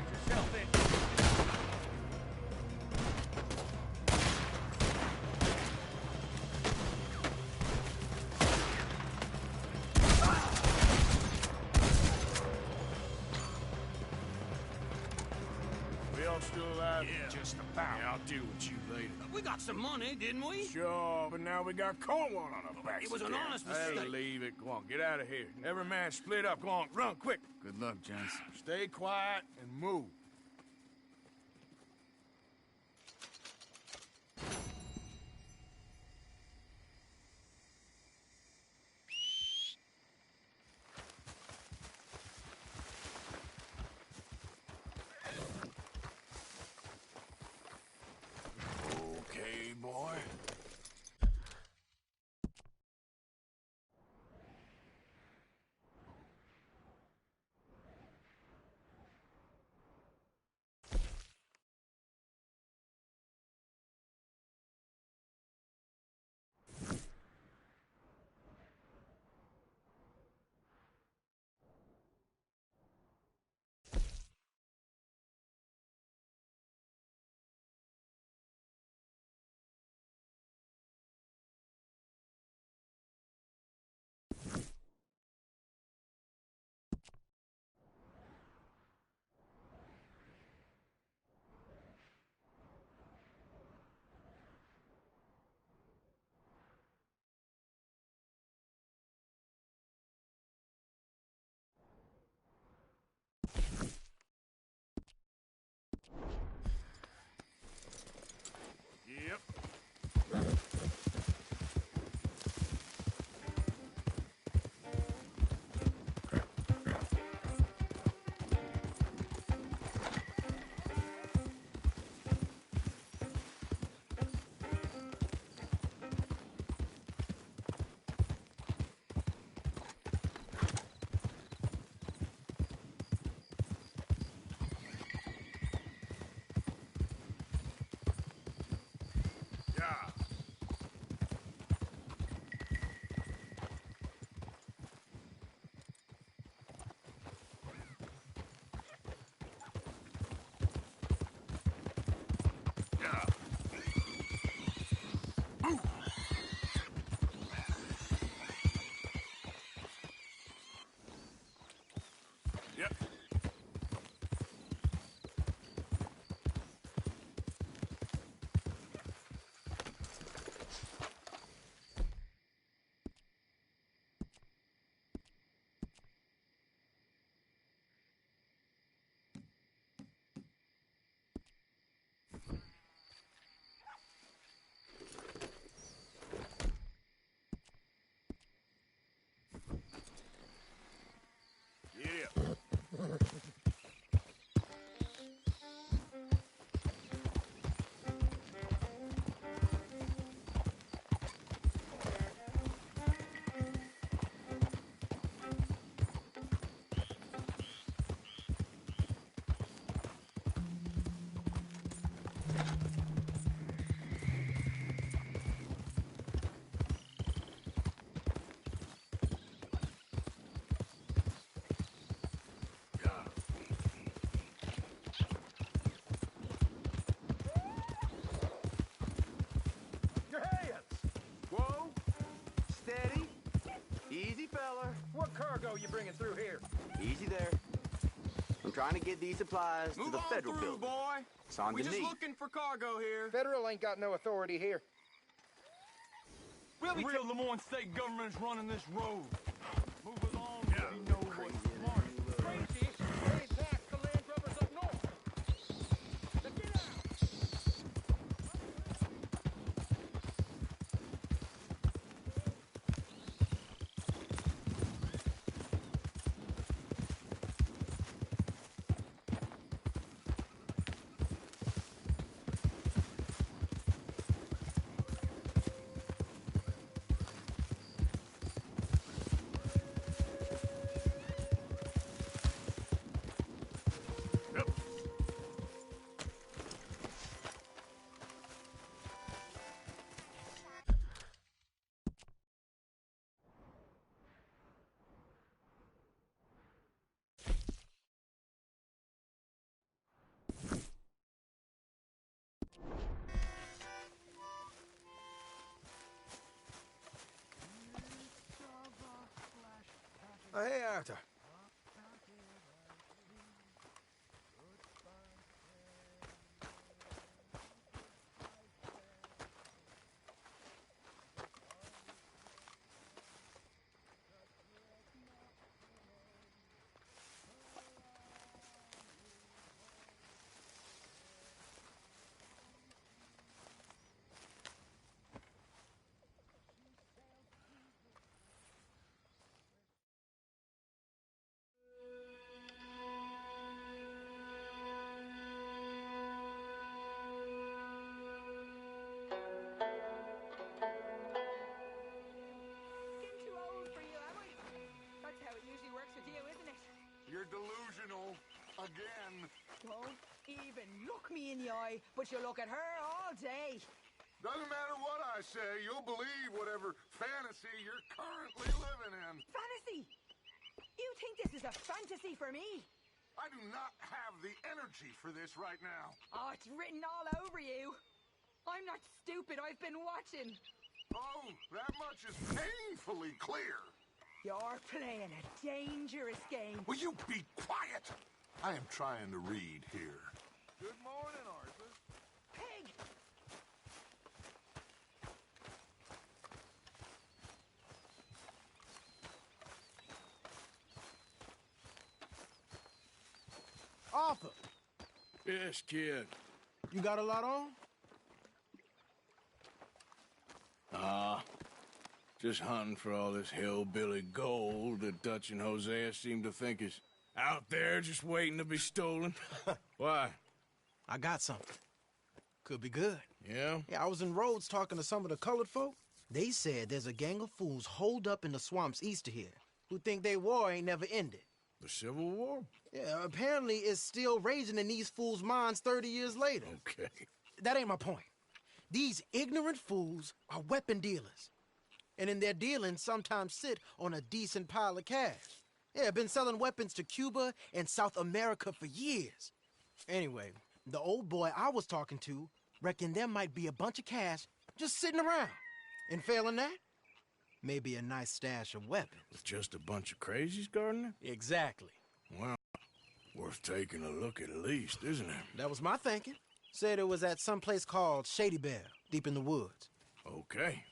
got yourself in. We all still alive? Yeah. Just about. Yeah, I'll deal with you later. We got some money, didn't we? Sure, but now we got Cornwall on our backs. It was an again. honest Hey, mistake. leave it. Go on, get out of here. Every man split up. Go on, run, quick. Good luck, gents. Stay quiet and move. Okay, boy. Yep. Yeah. Yeah. Move. Yep. Yeah. Your hands! Whoa! Steady. Easy, fella. What cargo you bringing through here? Easy there. I'm trying to get these supplies Move to the on federal through, building. boy. It's on We're the just knee. looking for cargo here. Federal ain't got no authority here. The real Lemoyne state government is running this road. Move along, you know what's smart. Crazy, they attack the land grubbers up north. Now get out! Oh, hey, Arthur. You're delusional. Again. Don't even look me in the eye, but you look at her all day. Doesn't matter what I say, you'll believe whatever fantasy you're currently living in. Fantasy? You think this is a fantasy for me? I do not have the energy for this right now. Oh, it's written all over you. I'm not stupid, I've been watching. Oh, that much is painfully clear. You're playing a dangerous game. Will you be quiet? I am trying to read here. Good morning, Arthur. Pig! Arthur, Yes, kid. you got a lot on? Just hunting for all this hillbilly gold that Dutch and Hosea seem to think is out there just waiting to be stolen. Why? I got something. Could be good. Yeah? Yeah, I was in Rhodes talking to some of the colored folk. They said there's a gang of fools holed up in the swamps east of here who think their war ain't never ended. The Civil War? Yeah, apparently it's still raging in these fools' minds 30 years later. Okay. That ain't my point. These ignorant fools are weapon dealers. And in their dealing, sometimes sit on a decent pile of cash. Yeah, been selling weapons to Cuba and South America for years. Anyway, the old boy I was talking to reckoned there might be a bunch of cash just sitting around. And failing that, maybe a nice stash of weapons. With just a bunch of crazies, Gardner? Exactly. Well, worth taking a look at least, isn't it? That was my thinking. Said it was at some place called Shady Belle, deep in the woods. Okay.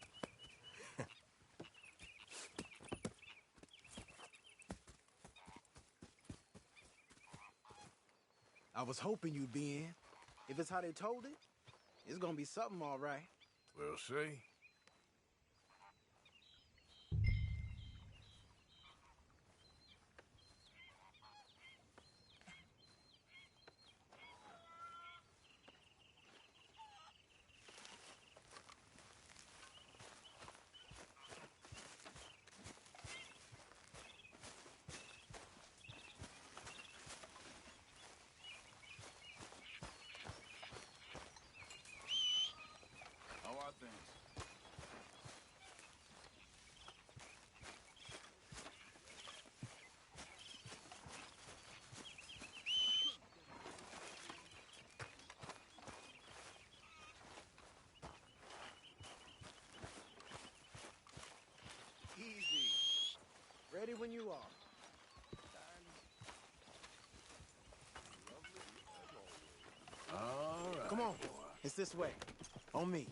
I was hoping you'd be in. If it's how they told it, it's gonna be something all right. We'll see. How are things? Easy. Ready when you are. All right. Come on. It's this way. On me.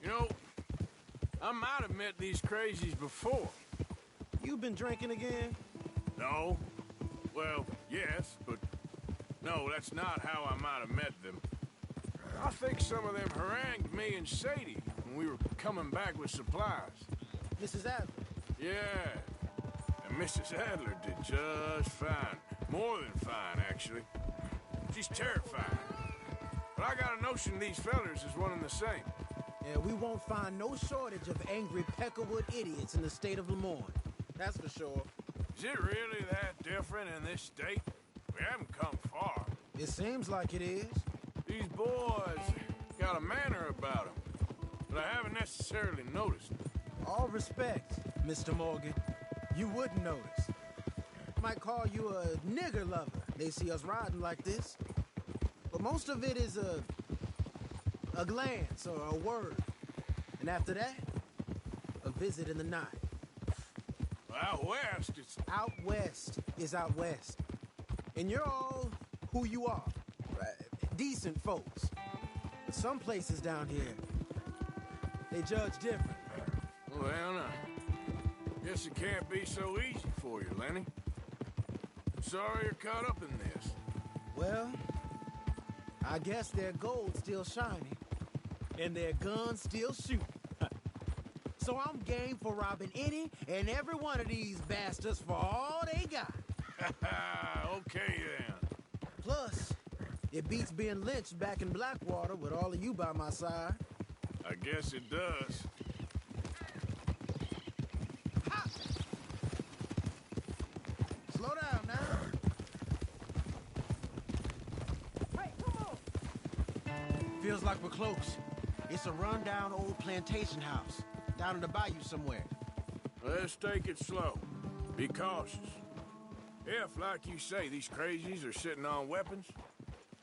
You know, I might have met these crazies before. You been drinking again? No. Well, yes, but no, that's not how I might have met them. I think some of them harangued me and Sadie when we were coming back with supplies. Mrs. Adler? Yeah. And Mrs. Adler did just fine. More than fine, actually. She's terrifying. But I got a notion these fellers is one and the same. Yeah, we won't find no shortage of angry Peckerwood idiots in the state of Lemoyne. That's for sure. Is it really that different in this state? We haven't come far. It seems like it is. These boys got a manner about them, but I haven't necessarily noticed. All respect, Mr. Morgan. You wouldn't notice. Might call you a nigger lover. They see us riding like this. But most of it is a glance or a word. And after that, a visit in the night. Out west, it's... Out west is out west. And you're all who you are. Right? Decent folks. But some places down here, they judge different. Well, now, guess it can't be so easy for you, Lenny. Sorry you're caught up in this. Well, I guess their gold's still shining, and their guns still shooting. So I'm game for robbing any and every one of these bastards for all they got. Okay, then. Plus, it beats being lynched back in Blackwater with all of you by my side. I guess it does. Ha! Slow down now. Hey, come on! Feels like we're close. It's a rundown old plantation house down in the bayou somewhere. Let's take it slow. Be cautious. If, like you say, these crazies are sitting on weapons,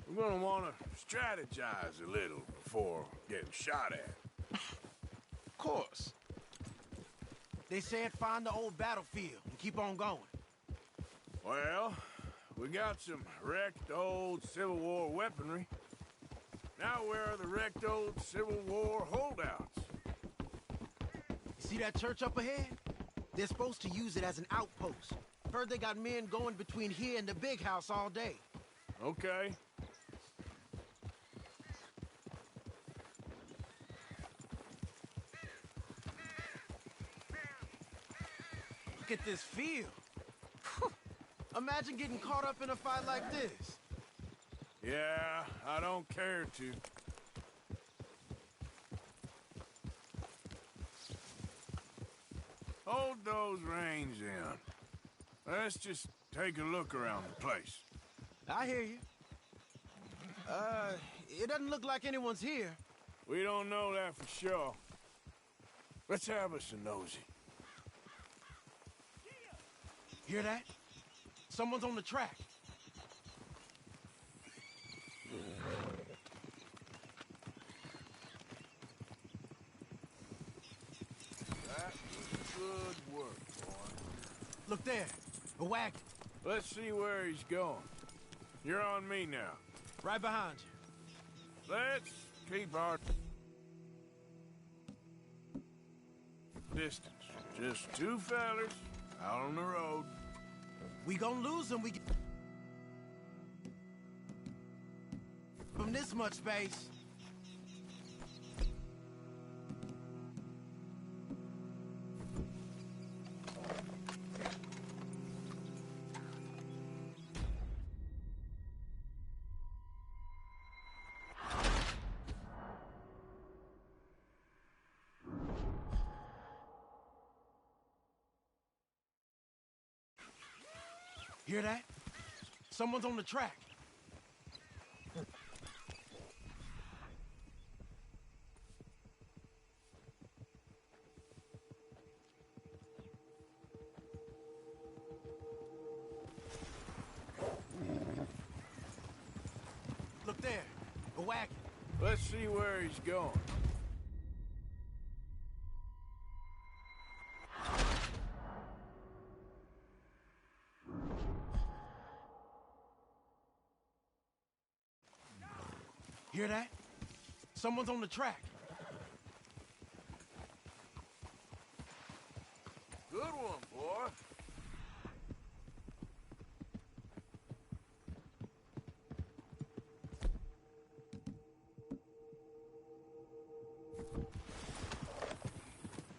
we're gonna want to strategize a little before getting shot at. Of course. They said find the old battlefield and keep on going. Well, we got some wrecked old Civil War weaponry. Now where are the wrecked old Civil War holdouts? You see that church up ahead? They're supposed to use it as an outpost. Heard they got men going between here and the big house all day. Okay. Look at this field. Imagine getting caught up in a fight like this. Yeah, I don't care to. Hold those reins in. Let's just take a look around the place. I hear you. It doesn't look like anyone's here. We don't know that for sure. Let's have us a nosy. Hear that? Someone's on the track. That was good work, boy. Look there, a wagon. Let's see where he's going. You're on me now. Right behind you. Let's keep our distance. Just two fellers out on the road. We gonna lose them. We get from this much space. Hear that? Someone's on the track. Look there, a wagon. Let's see where he's going. Hear that? Someone's on the track. Good one, boy.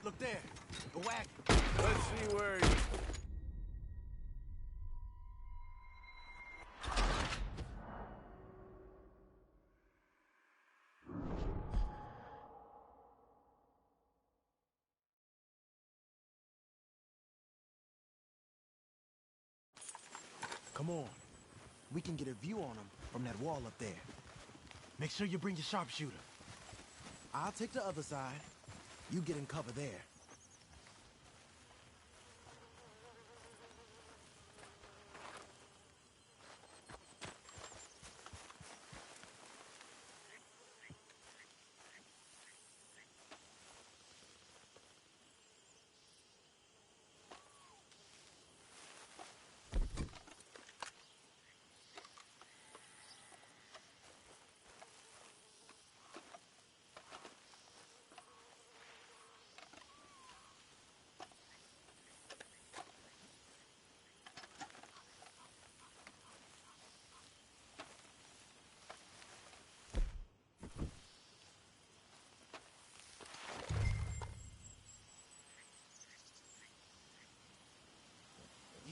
Look there, a wagon. Let's see where he... Come on. We can get a view on them from that wall up there. Make sure you bring your sharpshooter. I'll take the other side. You get in cover there.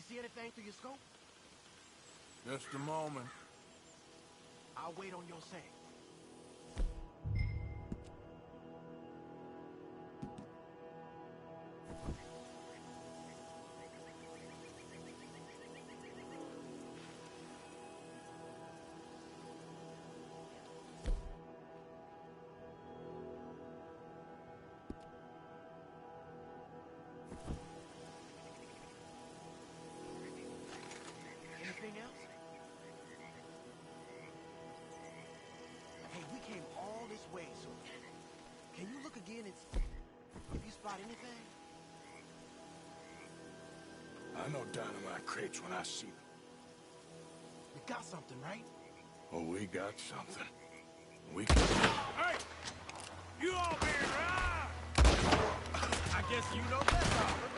see anything through your scope? Just a moment. I'll wait on your say. Anything else? Hey, we came all this way, so can you look again and if you spot anything? I know dynamite crates when I see them. We got something, right? Oh, we got something. We can... Hey! You all being right! I guess you know best, Albert.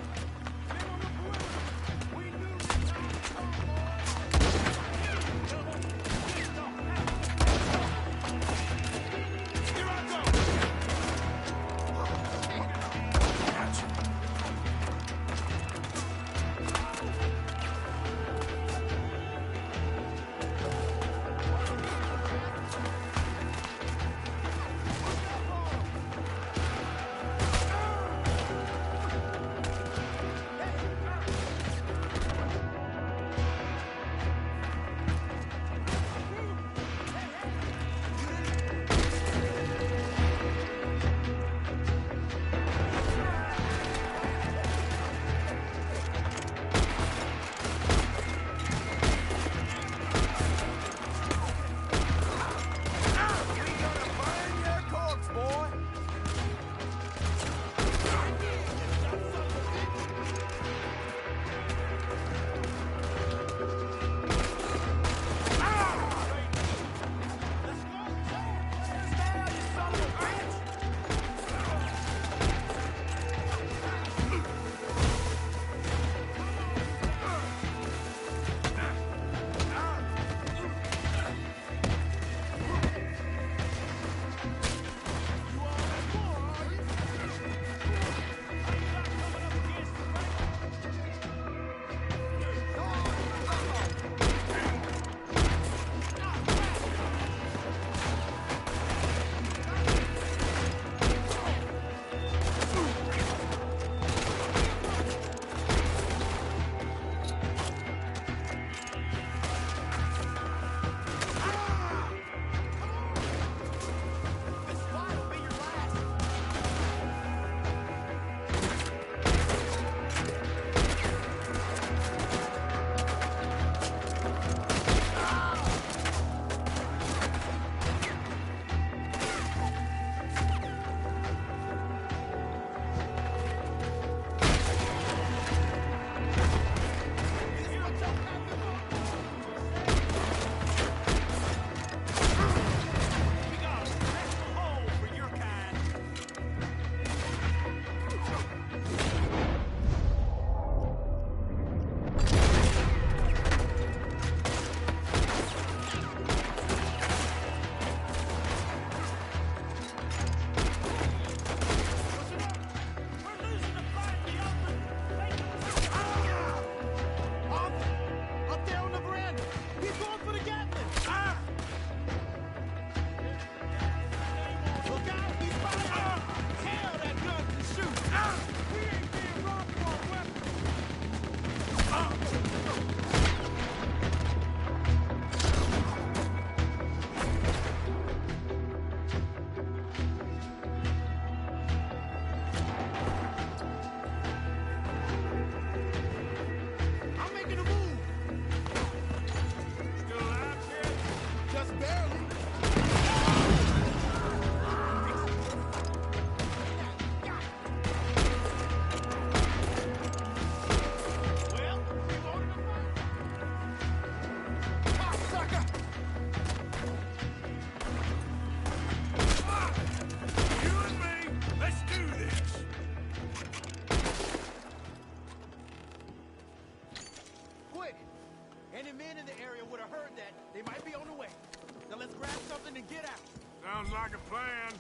Sounds like a plan.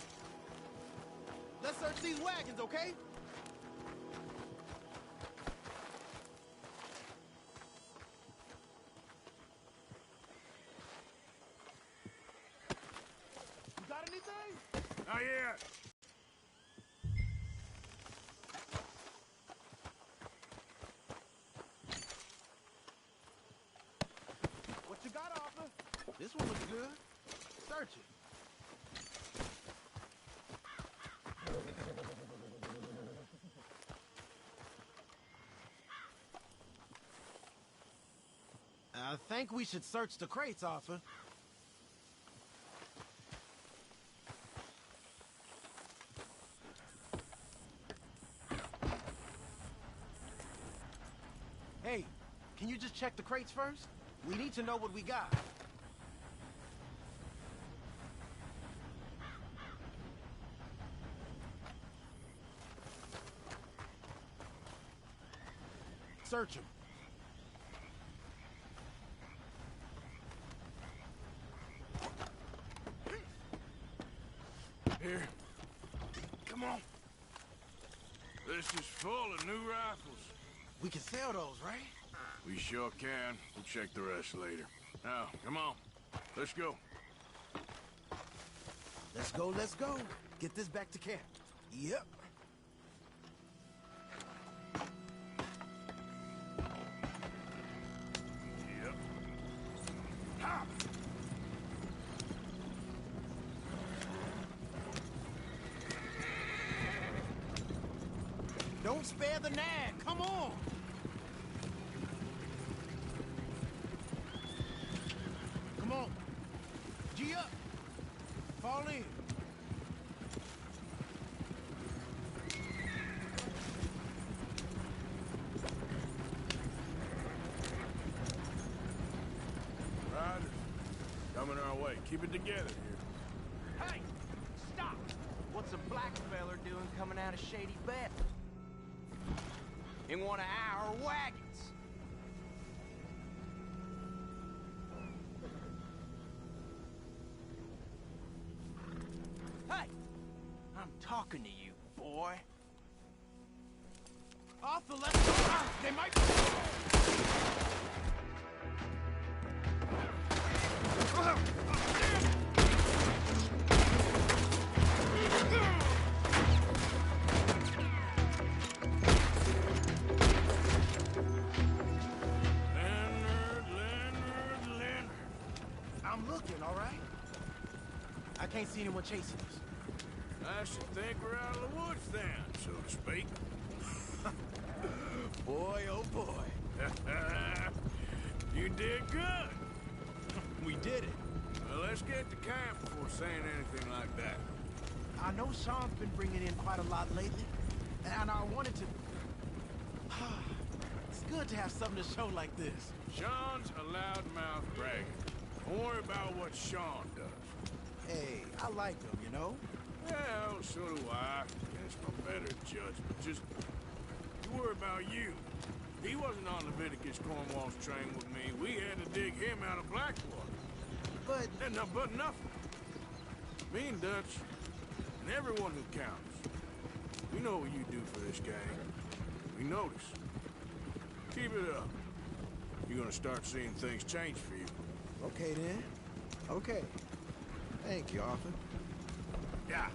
Let's search these wagons, okay? Not yet. What you got, Arthur? This one looks good. Search it. I think we should search the crates, Arthur. Hey, can you just check the crates first? We need to know what we got. Search them. Here. Come on. This is full of new rifles. We can sell those, right? We sure can. We'll check the rest later. Now, come on. Let's go. Let's go, let's go. Get this back to camp. Yep. Yep. Ha! Don't spare the nag. Come on. Come on. G up. Fall in. Riders. Coming our way. Keep it together here. Hey! Stop! What's a black feller doing coming out of Shady Beth? In one of our wagons. Hey! I'm talking to you, boy. Arthur, let's go. They might be... I'm looking, all right? I can't see anyone chasing us. I should think we're out of the woods then, so to speak. Boy, oh boy. You did good. We did it. Well, let's get to camp before saying anything like that. I know Sean's been bringing in quite a lot lately, and I wanted to... It's good to have something to show like this. Sean's a loudmouth bragger. Don't worry about what Sean does. Hey, I like him, you know? Well, so do I. Against my better judgment. Just you worry about you. He wasn't on Leviticus Cornwall's train with me. We had to dig him out of Blackwater. But... But nothing. Me and Dutch, and everyone who counts. We know what you do for this gang. We notice. Keep it up. You're gonna start seeing things change for you. Okay, then. Okay. Thank you, Arthur. Yeah.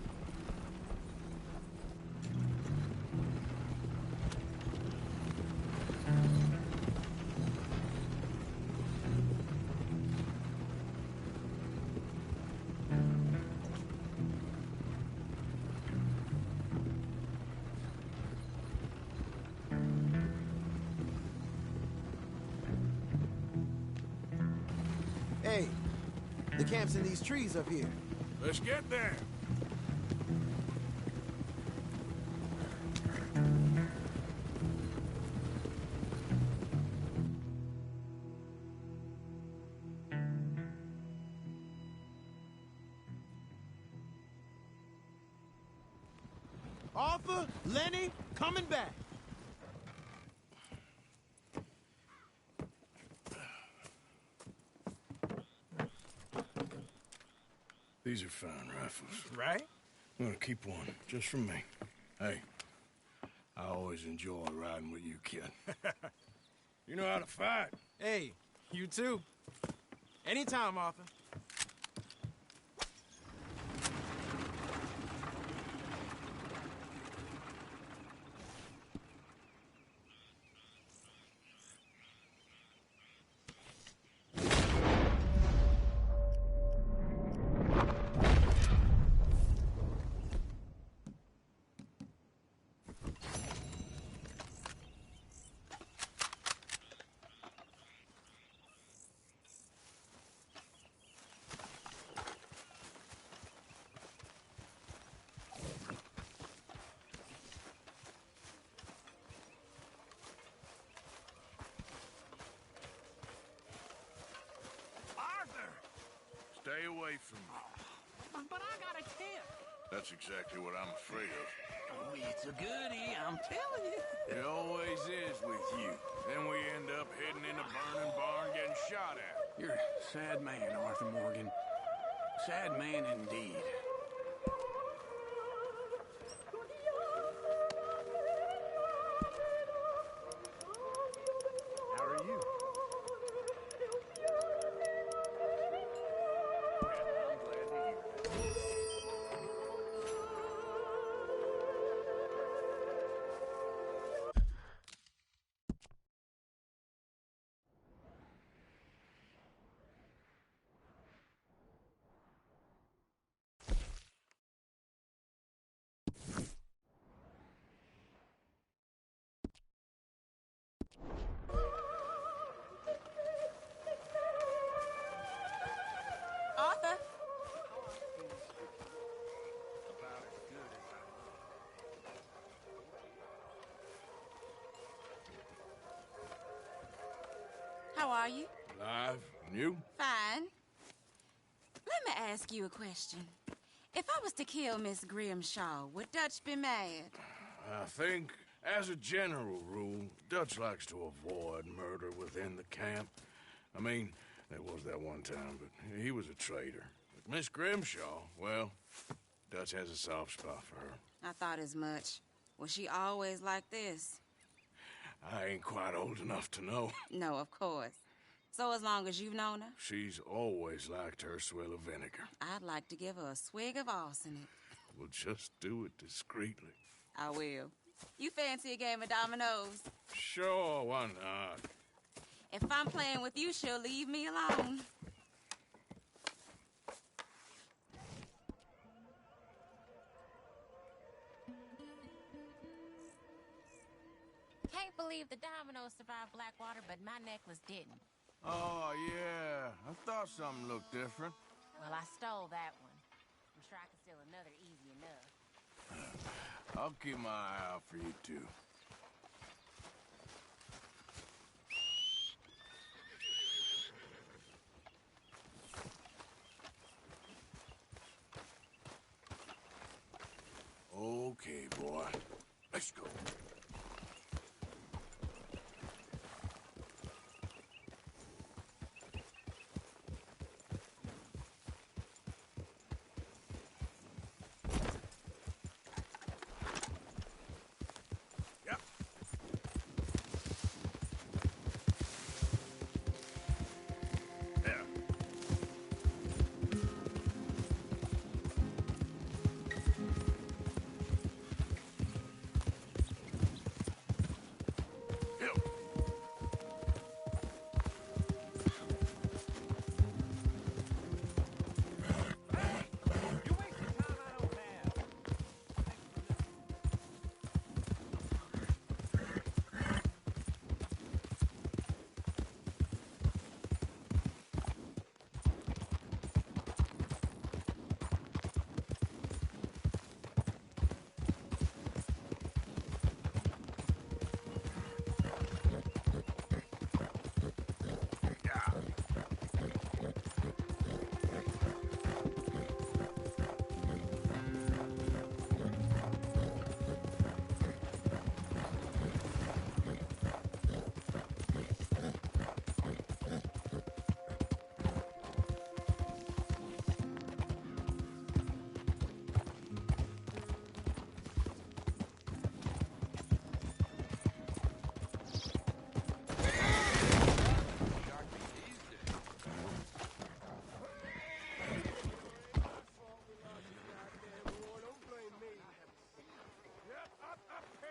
Hey, the camp's in these trees up here. Let's get there. Arthur, Lenny, coming back. These are fine rifles. Right? I'm gonna keep one, just for me. Hey, I always enjoy riding with you, kid. You know how to fight. Hey, you too. Anytime, Arthur. away from me. But I got a tip. That's exactly what I'm afraid of. Oh, it's a goodie, I'm telling you. It always is with you. Then we end up heading in a burning barn getting shot at. You're a sad man, Arthur Morgan. Sad man indeed. How are you? Arthur? How are you? Alive? And you? Fine. Let me ask you a question. If I was to kill Miss Grimshaw, would Dutch be mad? I think, as a general rule, Dutch likes to avoid murder within the camp. I mean, there was that one time, but he was a traitor. But Miss Grimshaw, well, Dutch has a soft spot for her. I thought as much. Was she always like this? I ain't quite old enough to know. No, of course. So as long as you've known her? She's always liked her swill of vinegar. I'd like to give her a swig of arsenic. We'll just do it discreetly. I will. You fancy a game of dominoes? Sure, why not? If I'm playing with you, she'll leave me alone. Can't believe the dominoes survived Blackwater, but my necklace didn't. Oh, yeah. I thought something looked different. Well, I stole that one. I'm sure I can steal another easy enough. I'll keep my eye out for you, too. Okay, boy. Let's go.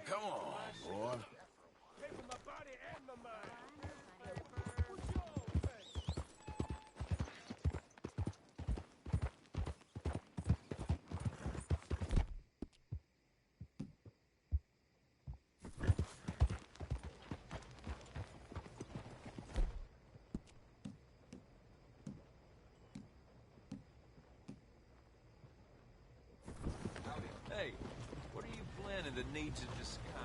Come on, boy. Hey, what are you planning that needs of this kind?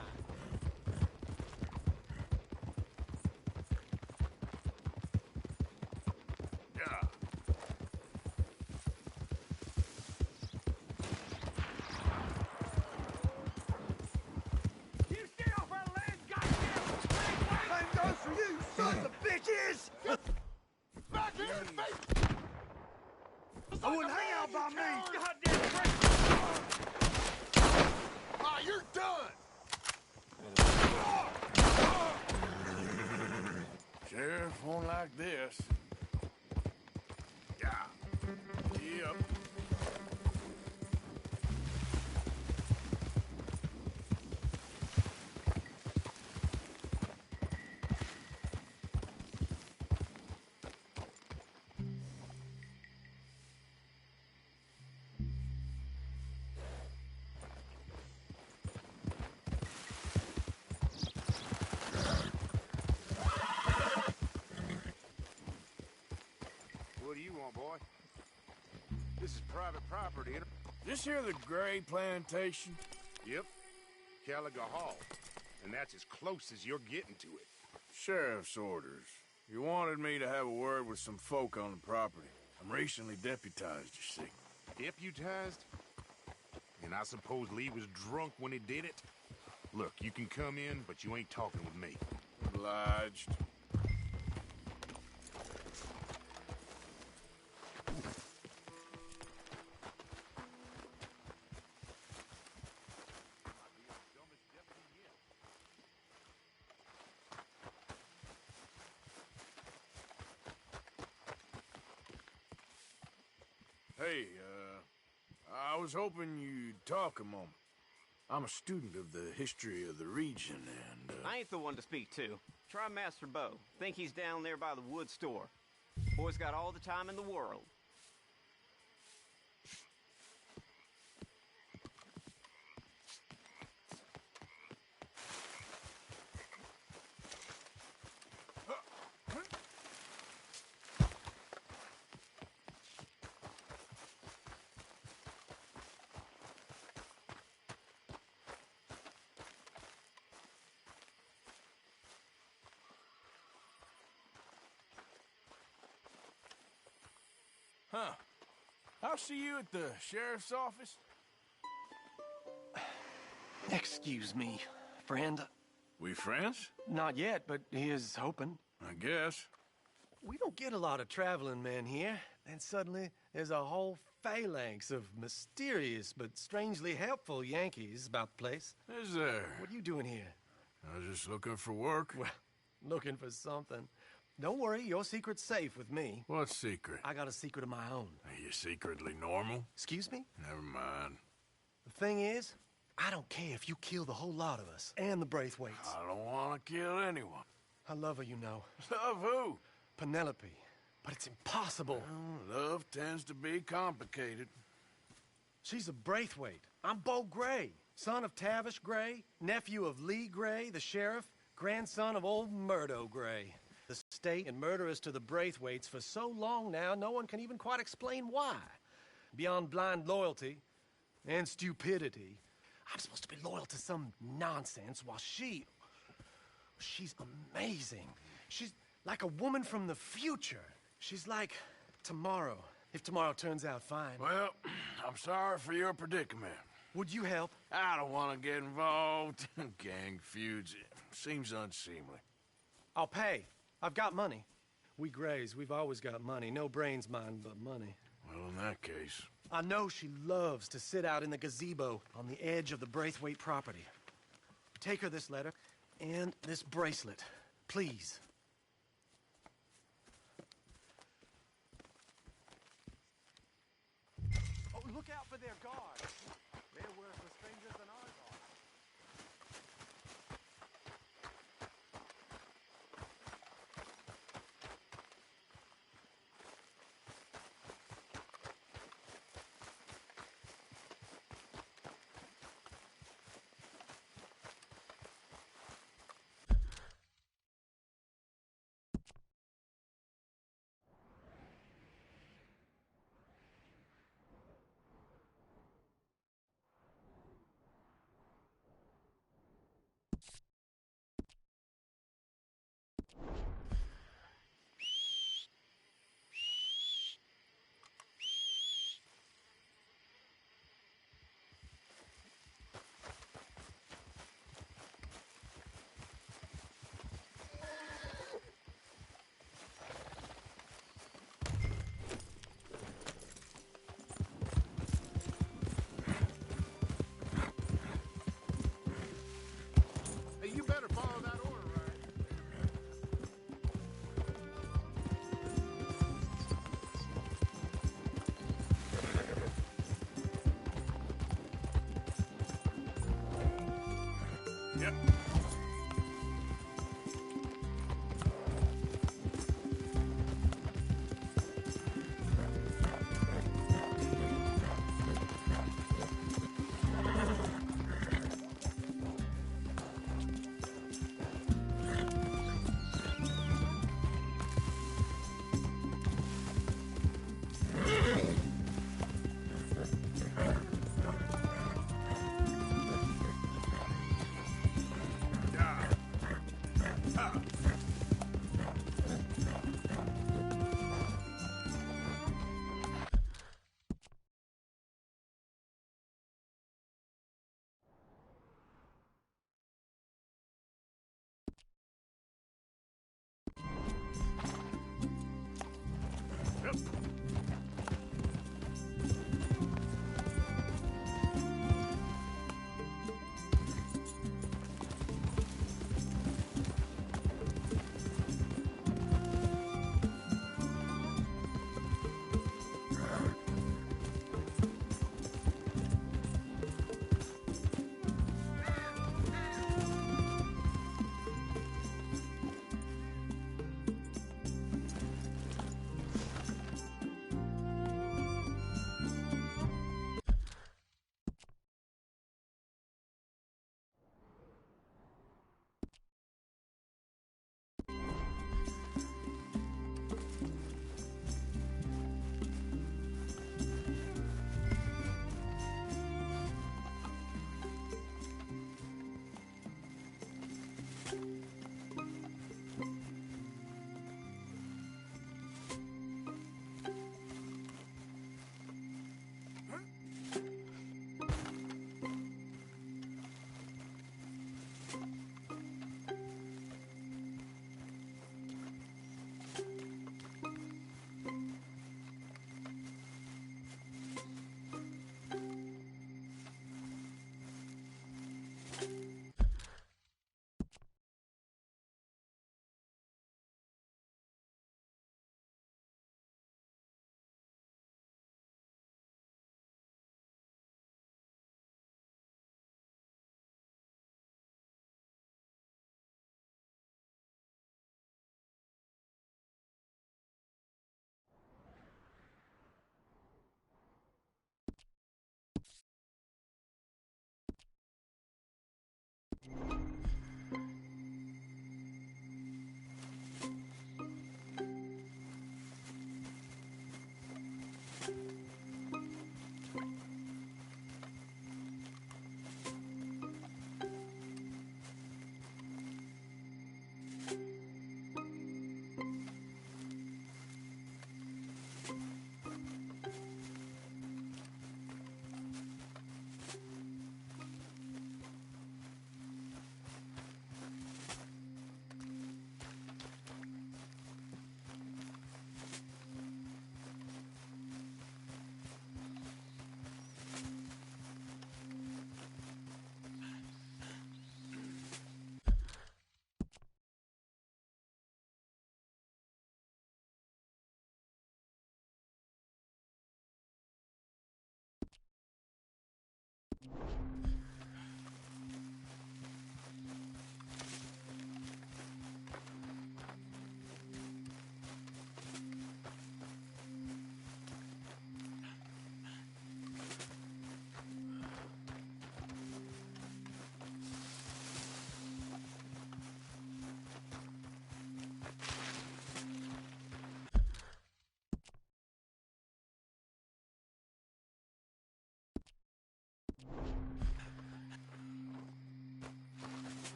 I wouldn't hang out by me. Goddamn prick! Ah, you're done! Sheriff won't like this. Yeah. Yep. What do you want, boy? This is private property. This here the Gray Plantation? Yep. Caliga Hall. And that's as close as you're getting to it. Sheriff's orders. You wanted me to have a word with some folk on the property. I'm recently deputized, you see. Deputized? And I suppose Lee was drunk when he did it? Look, you can come in, but you ain't talking with me. Obliged. Hey, I was hoping you'd talk a moment. I'm a student of the history of the region, and, I ain't the one to speak to. Try Master Bo. Think he's down there by the wood store. Boy's got all the time in the world. Huh. I'll see you at the sheriff's office. Excuse me, friend. We friends? Not yet, but he is hoping. I guess. We don't get a lot of traveling men here, and suddenly there's a whole phalanx of mysterious but strangely helpful Yankees about the place. Is there? What are you doing here? I was just looking for work. Well, looking for something. Don't worry, your secret's safe with me. What secret? I got a secret of my own. Are you secretly normal? Excuse me? Never mind. The thing is, I don't care if you kill the whole lot of us and the Braithwaites. I don't want to kill anyone. I love her, you know. Love who? Penelope. But it's impossible. Well, love tends to be complicated. She's a Braithwaite. I'm Bo Gray, son of Tavish Gray, nephew of Lee Gray, the sheriff, grandson of old Murdo Gray. The state and murderers to the Braithwaites for so long now, no one can even quite explain why. Beyond blind loyalty and stupidity, I'm supposed to be loyal to some nonsense while she's amazing. She's like a woman from the future. She's like tomorrow, if tomorrow turns out fine. Well, I'm sorry for your predicament. Would you help? I don't want to get involved in gang feuds. It seems unseemly. I'll pay. I've got money. We Grays, we've always got money. No brains, mind, but money. Well, in that case... I know she loves to sit out in the gazebo on the edge of the Braithwaite property. Take her this letter and this bracelet, please. Oh, look out for their guards. They're worse for strangers than ours are.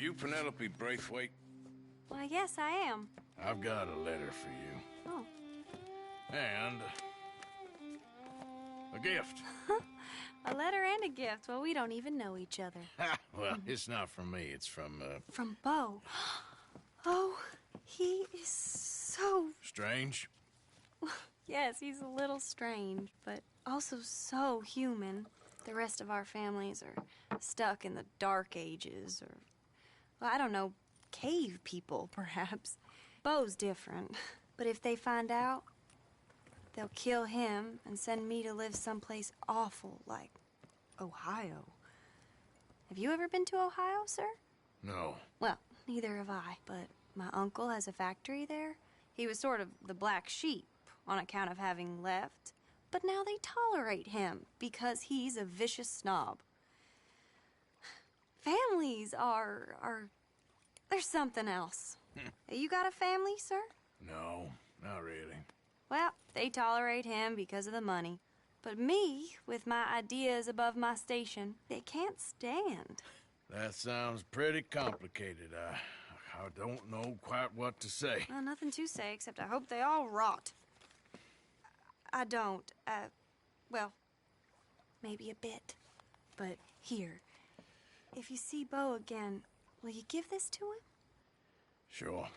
you Penelope Braithwaite? Well, yes, I am. I've got a letter for you. Oh. And a gift. A letter and a gift. Well, we don't even know each other. Well, it's not from me. It's from, From Bo. Oh, he is so... Strange? Yes, he's a little strange, but also so human. The rest of our families are stuck in the Dark Ages, or, well, I don't know, cave people, perhaps. Bo's different, but if they find out, they'll kill him and send me to live someplace awful like Ohio. Have you ever been to Ohio, sir? No. Well, neither have I, but my uncle has a factory there. He was sort of the black sheep on account of having left, but now they tolerate him because he's a vicious snob. Families are there's something else. You got a family, sir? No, not really. Well, they tolerate him because of the money. But me, with my ideas above my station, they can't stand. That sounds pretty complicated. I don't know quite what to say. Well, nothing to say, except I hope they all rot. I don't, well, maybe a bit. But here, if you see Bo again, will you give this to him? Sure.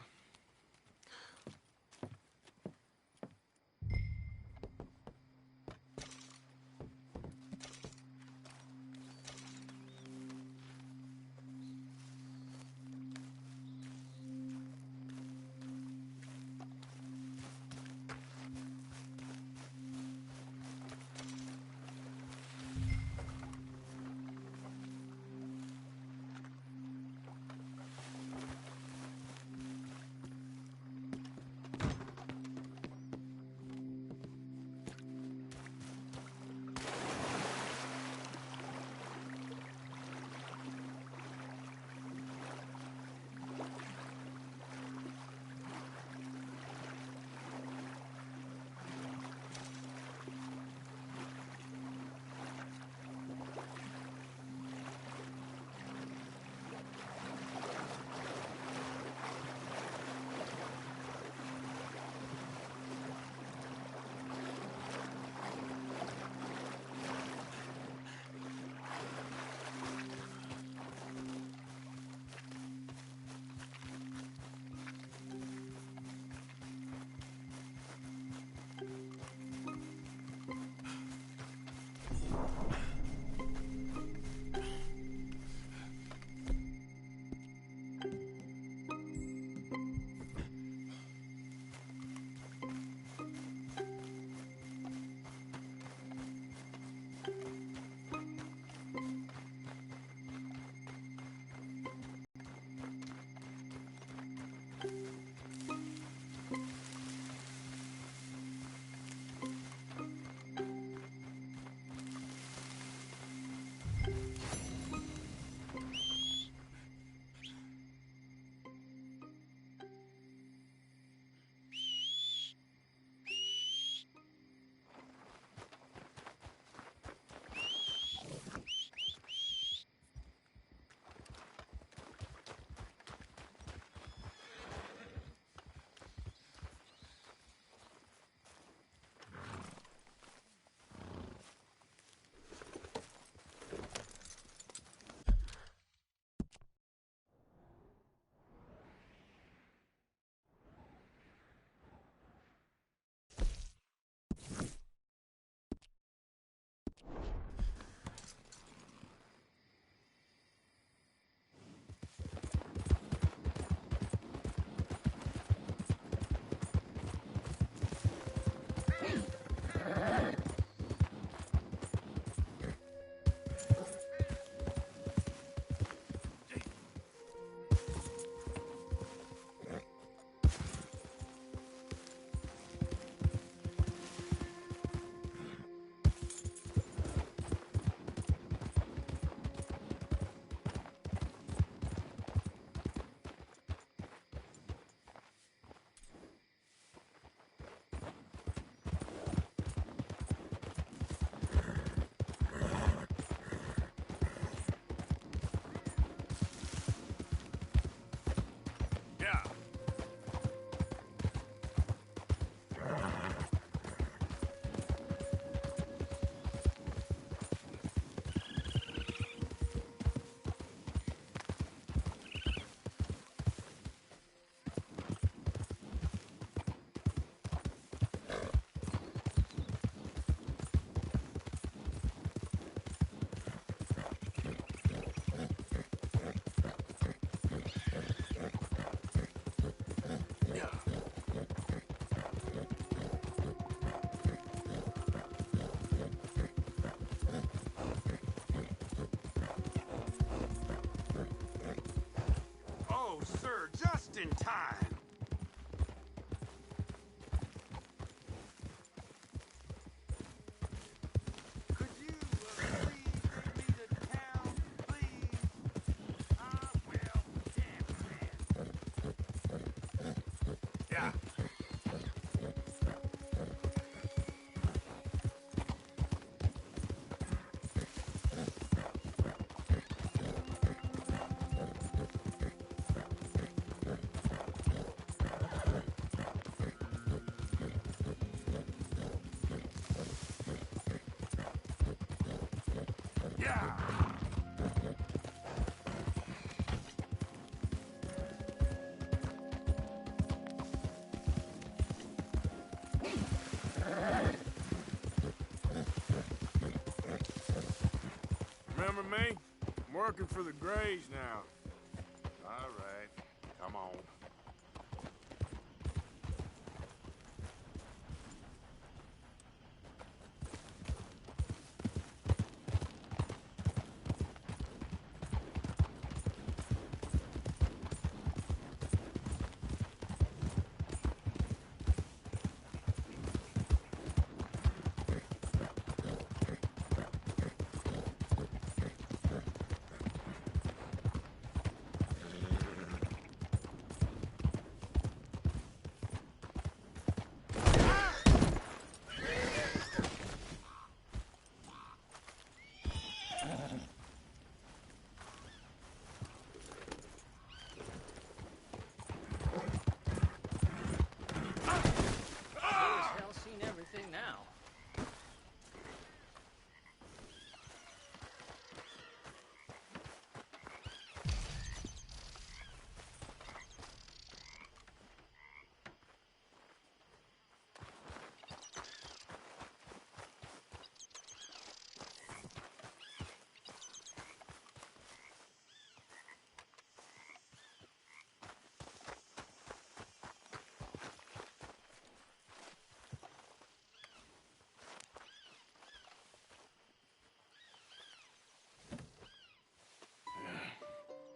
Just in time. Yeah. Yeah. Remember me? I'm working for the Grays now. All right, come on. Hell, seen everything now.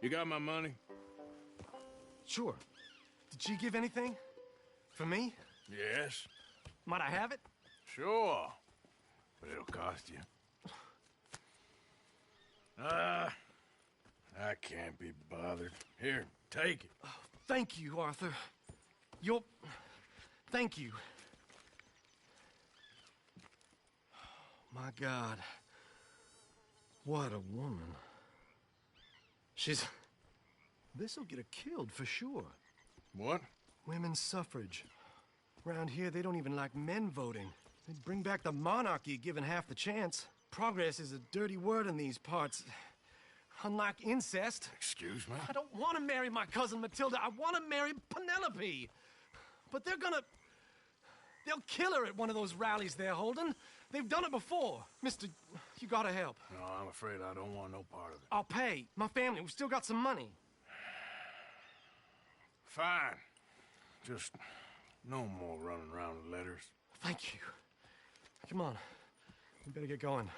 You got my money? Sure. Did she give anything? For me? Yes. Might I have it? Sure. But it'll cost you. I can't be bothered. Here, take it. Oh, thank you, Arthur. Thank you. My God. What a woman. This'll get her killed for sure. What? Women's suffrage. Around here, they don't even like men voting. They'd bring back the monarchy given half the chance. Progress is a dirty word in these parts. Unlike incest. Excuse me? I don't want to marry my cousin Matilda. I want to marry Penelope. But they'll kill her at one of those rallies they're holding. They've done it before. Mister, you gotta help. No, I'm afraid I don't want no part of it. I'll pay. My family, we've still got some money. Fine. Just no more running around with letters. Thank you. Come on. We better get going.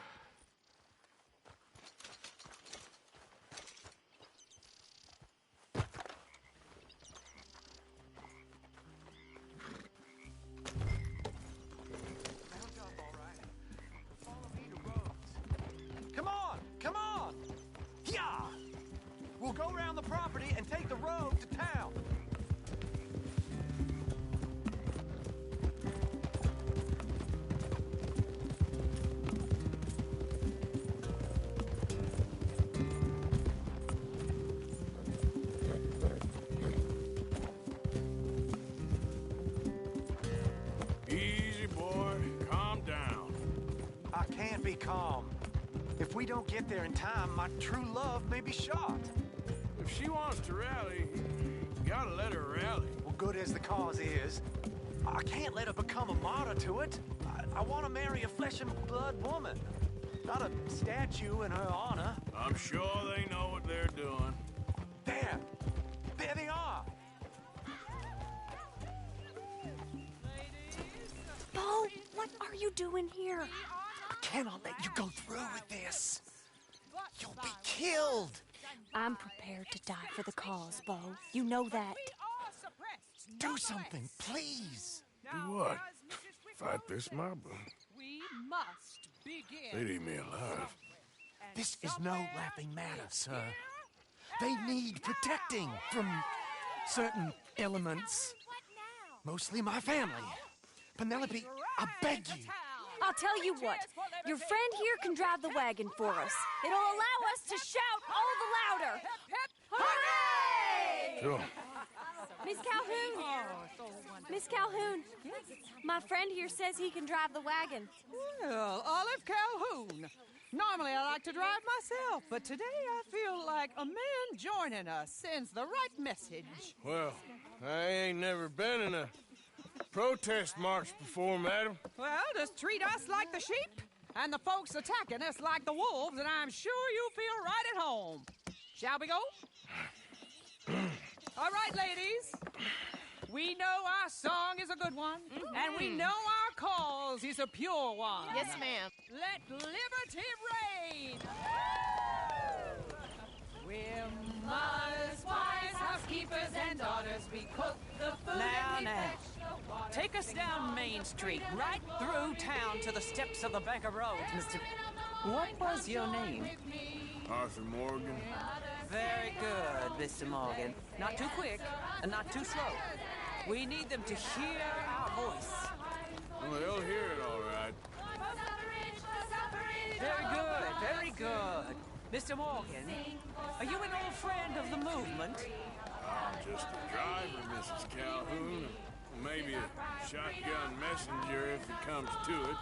We'll go around the property and take the road to town. Easy, boy. Calm down. I can't be calm. If we don't get there in time, my true love may be shot. If she wants to rally, you gotta let her rally. Well, good as the cause is, I can't let her become a martyr to it. I want to marry a flesh and blood woman, not a statue in her honor. I'm sure they know what they're doing. There they are. Bo, what are you doing here? I cannot let you go through with this. You'll be killed. I'm prepared to die for the cause, Bo. You know that. Do something, please. Do what? Fight this mob? We must begin. They'd eat me alive. This is no laughing matter, sir. They need protecting from certain elements. Mostly my family. Penelope, I beg you. I'll tell you what. Your friend here can drive the wagon for us. It'll allow us to shout all the louder. Hooray! Sure. Miss Calhoun! Miss Calhoun, my friend here says he can drive the wagon. Well, Olive Calhoun. Normally I like to drive myself, but today I feel like a man joining us sends the right message. Well, I ain't never been in a protest march before, madam. Well, just treat us like the sheep, and the folks attacking us like the wolves, and I'm sure you'll feel right at home. Shall we go? All right, ladies. We know our song is a good one, and we know our cause is a pure one. Yes, ma'am. Let liberty reign. We're mothers, wives, housekeepers, and daughters. We cook the food and we fetch the water. Take us down Main Street, right through town to the steps of the Banker Road, Mr. What was your name? Arthur Morgan. Very good, Mr. Morgan. Not too quick, and not too slow. We need them to hear our voice. Well, they'll hear it all right. Very good, very good. Mr. Morgan, are you an old friend of the movement? I'm just a driver, Mrs. Calhoun. Maybe a shotgun messenger if it comes to it.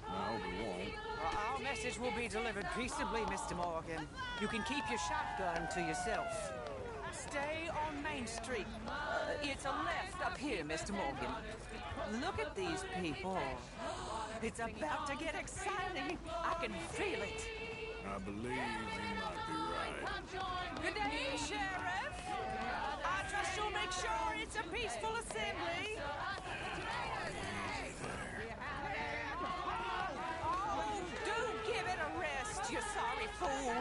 I hope it won't. Well, our message will be delivered peaceably, Mr. Morgan. You can keep your shotgun to yourself. Stay on Main Street. It's a left up here, Mr. Morgan. Look at these people. It's about to get exciting. I can feel it. I believe you might be right. Good day, Sheriff. I trust you'll make sure it's a peaceful assembly. Oh, do give it a rest, you sorry fool.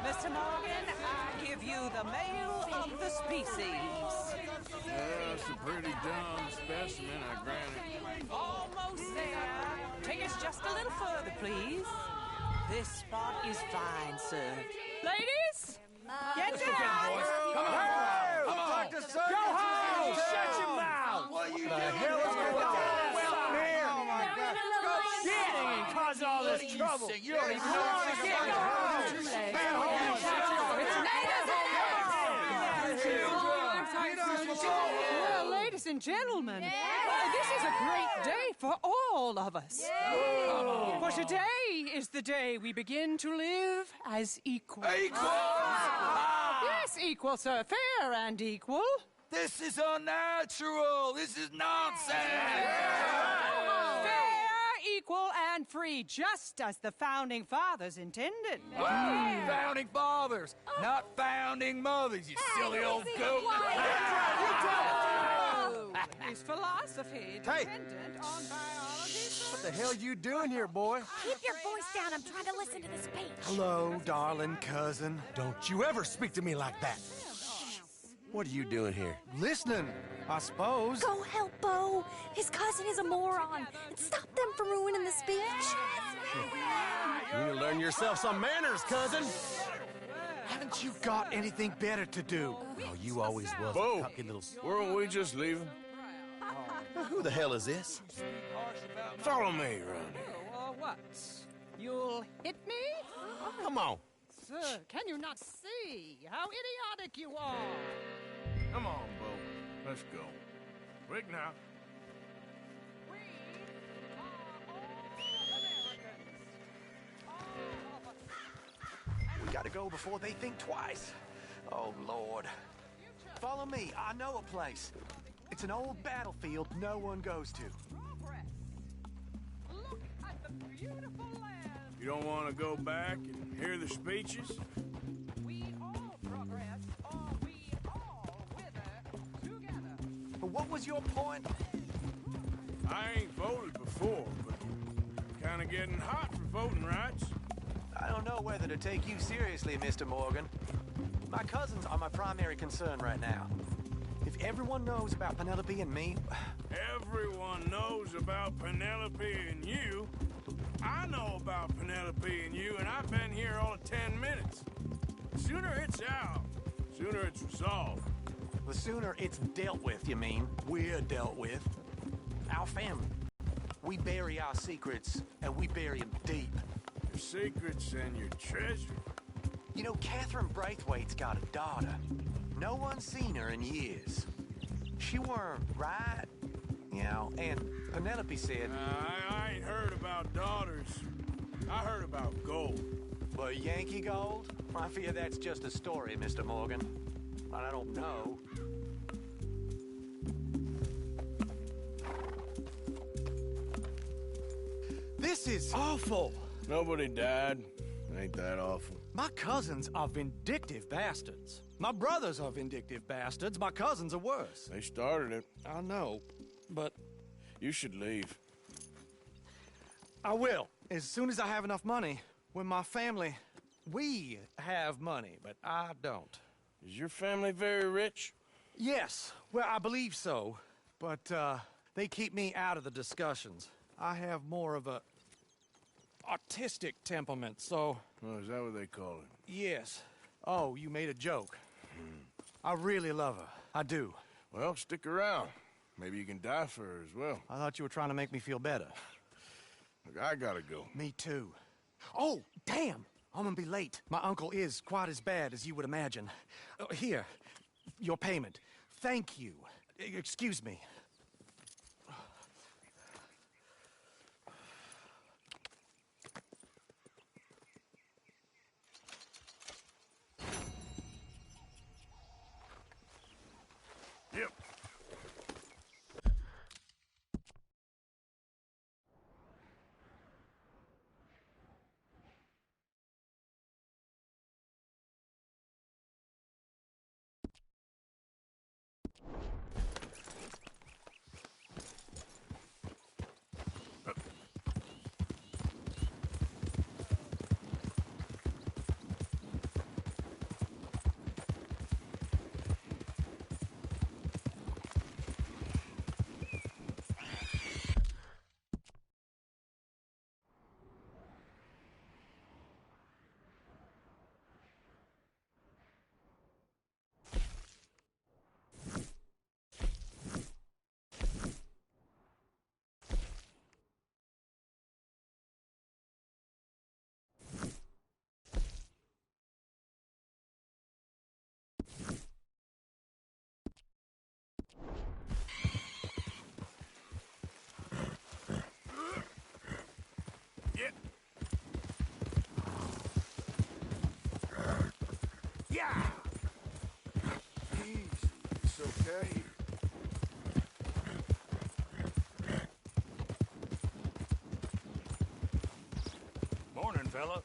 Mr. Morgan, I give you the male of the species. That's a pretty dumb specimen, I grant it. Almost there. Take us just a little further, please. This spot is fine, sir. Ladies, get down! Come on! Come on! Go home! Shut your mouth! What are you doing? The hell is going on? Here! Oh my God! Go shit! And cause all this trouble. You don't even know what's going on. Well, ladies and gentlemen, this is a great day for all of us. For today is the day we begin to live as equals. Yes, equal, sir. Fair and equal. This is unnatural. This is nonsense. Fair, equal, and free, just as the Founding Fathers intended. Founding fathers, not founding mothers, you silly old goat. Is philosophy dependent on biology? What the hell you doing here, boy? Keep your voice down. I'm trying to listen to the speech. Hello, darling cousin. Don't you ever speak to me like that. What are you doing here? Listening, I suppose. Go help Bo. His cousin is a moron. And stop them from ruining the speech. You need to learn yourself some manners, cousin. Haven't you got anything better to do? Oh, you always was Bo, a cocky little... weren't we just leaving? Who the hell is this? Follow me around here. What? You'll hit me? Come on. Sir, can you not see how idiotic you are? Come on, Bo. Let's go. Quick now. We gotta go before they think twice. Oh, Lord. Follow me. I know a place. It's an old battlefield no one goes to. Look at the beautiful land. You don't want to go back and hear the speeches? We all progress, or we all wither together. But what was your point? I ain't voted before, but kind of getting hot for voting rights. I don't know whether to take you seriously, Mr. Morgan. My cousins are my primary concern right now. If if everyone knows about Penelope and me... Everyone knows about Penelope and you. I know about Penelope and you, and I've been here all of 10 minutes. Sooner it's out, sooner it's resolved. The sooner it's dealt with, you mean? We're dealt with. Our family. We bury our secrets, and we bury them deep. Your secrets and your treasure. You know, Catherine Braithwaite's got a daughter. No one's seen her in years. She weren't right, you know, and Penelope said... I ain't heard about daughters. I heard about gold. But Yankee gold? I fear that's just a story, Mr. Morgan. I don't know. This is awful. Nobody died. Ain't that awful? My cousins are vindictive bastards. My brothers are vindictive bastards. My cousins are worse. They started it. I know, but... You should leave. I will, as soon as I have enough money. When my family... We have money, but I don't. Is your family very rich? Yes, well, I believe so. But, they keep me out of the discussions. I have more of a... artistic temperament, so... Oh, is that what they call it? Yes. Oh, you made a joke. I really love her. I do. Well, stick around. Maybe you can die for her as well. I thought you were trying to make me feel better. Look, I gotta go. Me too. Oh, damn! I'm gonna be late. My uncle is quite as bad as you would imagine. Here, your payment. Thank you. Excuse me. Yep. Yeah! Easy. It's okay. Morning, fella.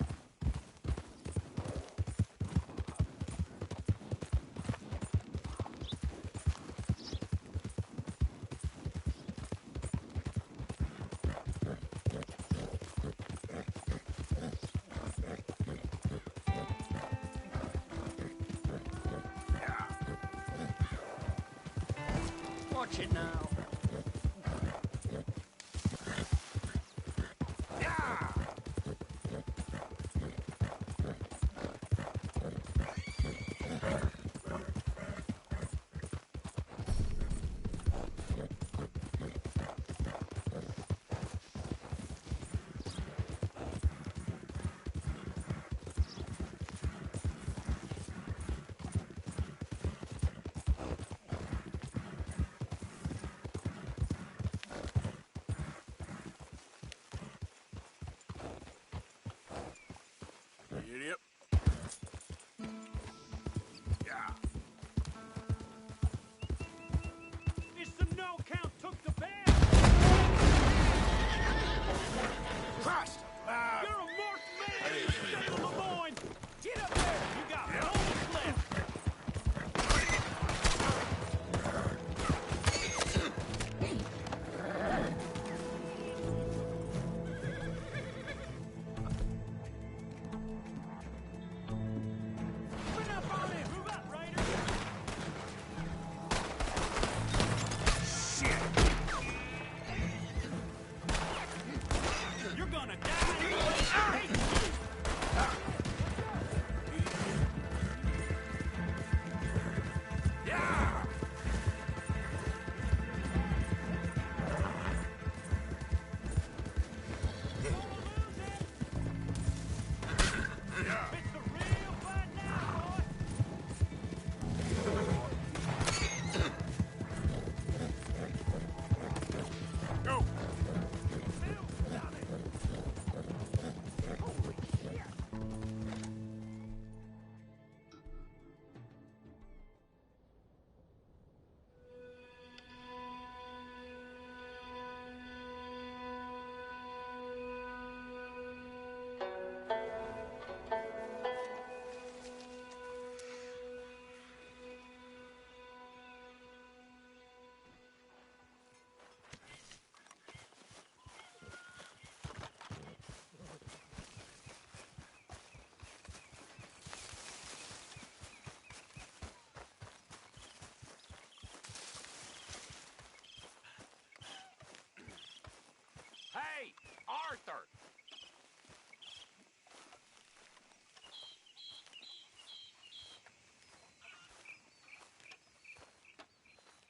Watch it now.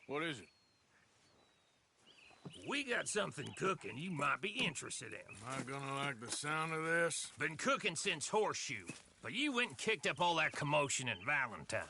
What is it? We got something cooking you might be interested in. Am I gonna like the sound of this? Been cooking since Horseshoe, but you went and kicked up all that commotion in Valentine.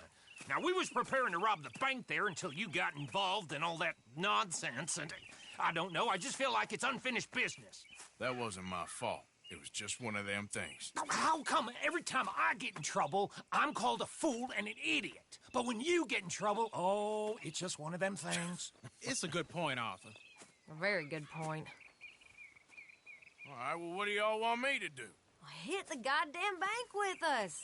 Now, we was preparing to rob the bank there until you got involved in all that nonsense, and I don't know, I just feel like it's unfinished business. That wasn't my fault. It was just one of them things. How come every time I get in trouble, I'm called a fool and an idiot? But when you get in trouble, oh, it's just one of them things. It's a good point, Arthur. A very good point. All right, well, what do y'all want me to do? Hit the goddamn bank with us.